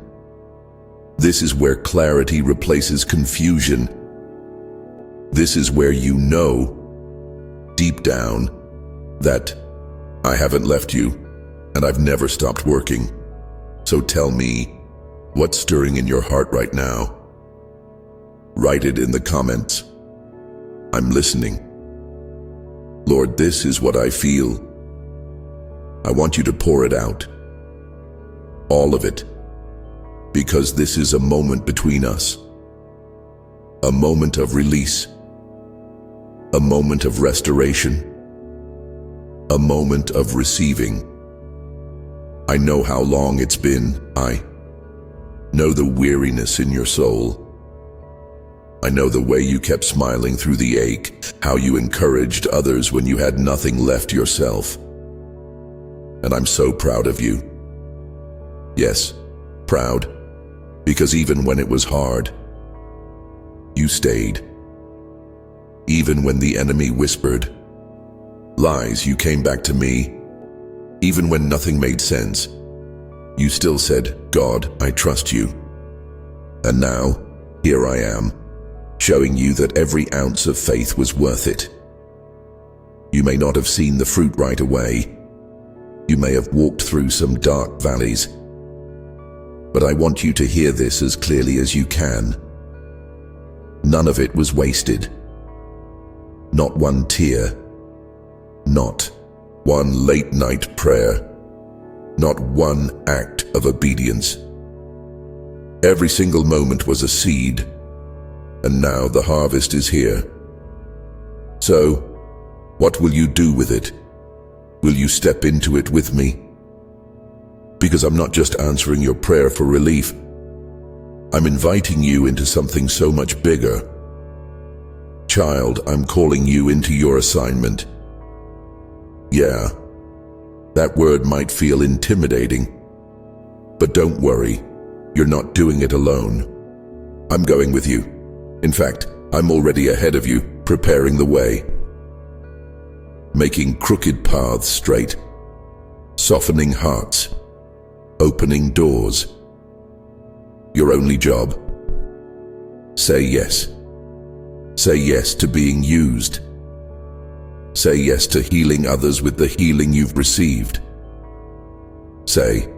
This is where clarity replaces confusion. This is where you know, deep down, that I haven't left you, and I've never stopped working. So tell me, what's stirring in your heart right now? Write it in the comments. I'm listening. Lord, this is what I feel. I want you to pour it out. All of it. Because this is a moment between us. A moment of release. A moment of restoration. A moment of receiving. I know how long it's been. I know the weariness in your soul. I know the way you kept smiling through the ache, how you encouraged others when you had nothing left yourself. And I'm so proud of you. Yes, proud, because even when it was hard, you stayed. Even when the enemy whispered lies, you came back to me. Even when nothing made sense, you still said, God, I trust you. And now, here I am, showing you that every ounce of faith was worth it. You may not have seen the fruit right away. You may have walked through some dark valleys. But I want you to hear this as clearly as you can. None of it was wasted. Not one tear. Not one late-night prayer. Not one act of obedience. Every single moment was a seed, and now the harvest is here. So, what will you do with it? Will you step into it with me? Because I'm not just answering your prayer for relief. I'm inviting you into something so much bigger. Child, I'm calling you into your assignment. Yeah, that word might feel intimidating, but don't worry, you're not doing it alone. I'm going with you. In fact, I'm already ahead of you, preparing the way. Making crooked paths straight, softening hearts, opening doors. Your only job? Say yes. Say yes to being used. Say yes to healing others with the healing you've received. Say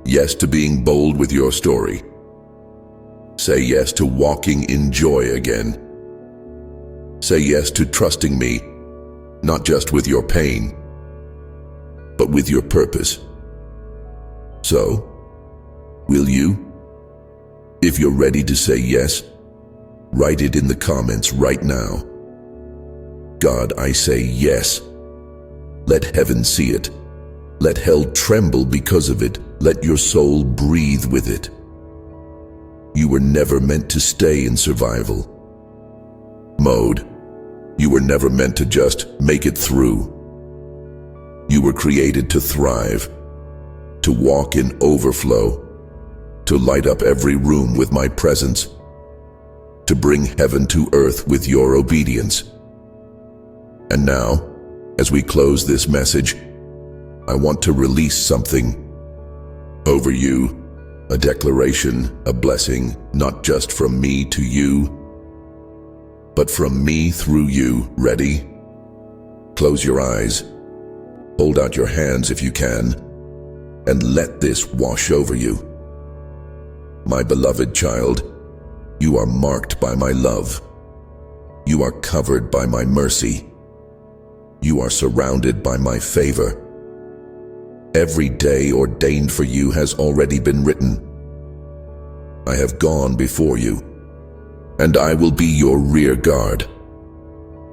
yes to being bold with your story. Say yes to walking in joy again. Say yes to trusting me, not just with your pain, but with your purpose. So, will you? If you're ready to say yes, write it in the comments right now. God, I say yes. Let heaven see it. Let hell tremble because of it. Let your soul breathe with it. You were never meant to stay in survival mode. You were never meant to just make it through. You were created to thrive, to walk in overflow, to light up every room with my presence, to bring heaven to earth with your obedience. And now, as we close this message, I want to release something over you, a declaration, a blessing, not just from me to you, but from me through you. Ready? Close your eyes, hold out your hands if you can, and let this wash over you. My beloved child, you are marked by my love. You are covered by my mercy. You are surrounded by my favor. Every day ordained for you has already been written. I have gone before you, and I will be your rear guard.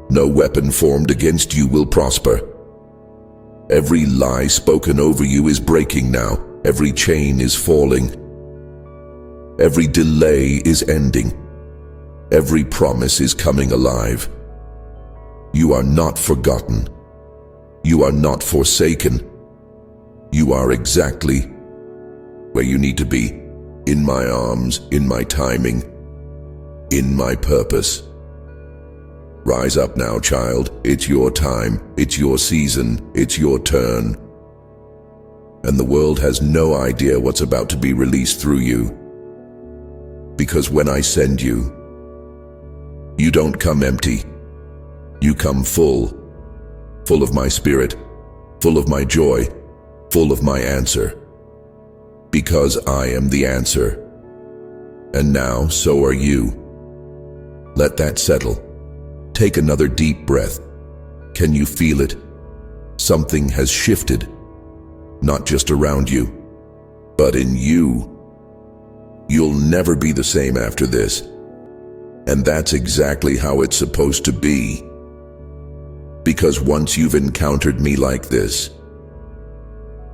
No weapon formed against you will prosper. Every lie spoken over you is breaking now. Every chain is falling. Every delay is ending. Every promise is coming alive. You are not forgotten. You are not forsaken. You are exactly where you need to be, in my arms, in my timing, in my purpose. Rise up now, child. It's your time. It's your season. It's your turn. And the world has no idea what's about to be released through you. Because when I send you, you don't come empty. You come full of my spirit, full of my joy, full of my answer. Because I am the answer. And now, so are you. Let that settle. Take another deep breath. Can you feel it? Something has shifted. Not just around you, but in you. You'll never be the same after this. And that's exactly how it's supposed to be. Because once you've encountered me like this,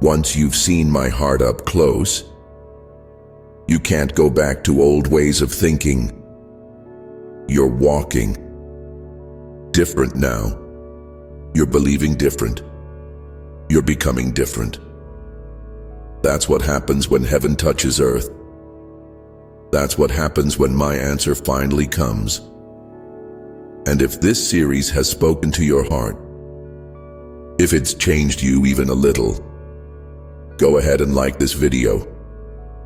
once you've seen my heart up close, you can't go back to old ways of thinking. You're walking different now. You're believing different. You're becoming different. That's what happens when heaven touches earth. That's what happens when my answer finally comes. And if this series has spoken to your heart, if it's changed you even a little, go ahead and like this video.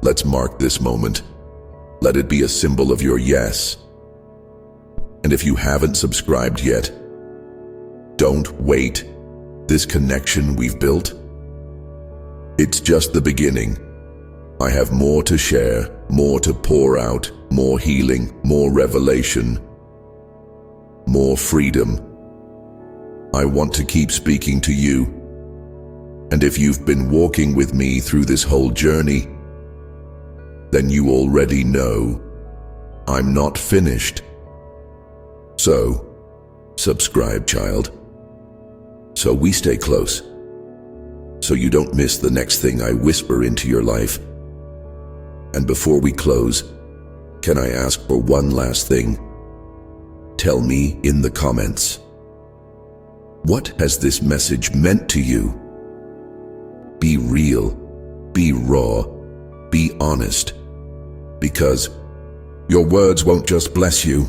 Let's mark this moment. Let it be a symbol of your yes. And if you haven't subscribed yet, don't wait. This connection we've built, it's just the beginning. I have more to share, more to pour out, more healing, more revelation, more freedom. I want to keep speaking to you. And if you've been walking with me through this whole journey, then you already know I'm not finished. So, subscribe, child, so we stay close, so you don't miss the next thing I whisper into your life. And before we close, can I ask for one last thing? Tell me in the comments, what has this message meant to you? Be real, be raw, be honest, because your words won't just bless you,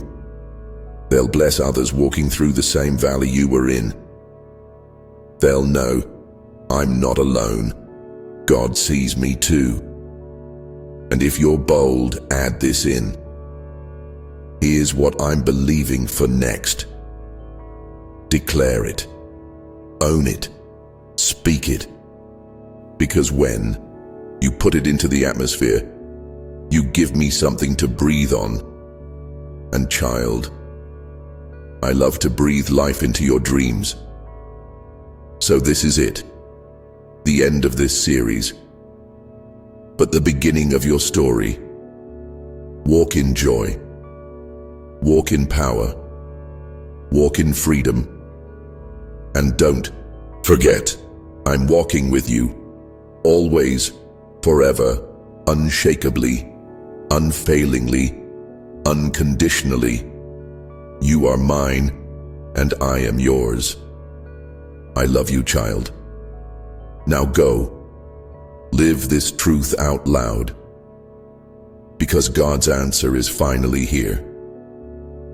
they'll bless others walking through the same valley you were in. They'll know I'm not alone. God sees me too. And if you're bold, add this in. Here's what I'm believing for next. Declare it. Own it. Speak it. Because when you put it into the atmosphere, you give me something to breathe on. And child, I love to breathe life into your dreams. So this is it. The end of this series. But the beginning of your story. Walk in joy. Walk in power. Walk in freedom. And don't forget, I'm walking with you. Always, forever, unshakably, unfailingly, unconditionally. You are mine, and I am yours. I love you, child. Now go. Live this truth out loud. Because God's answer is finally here.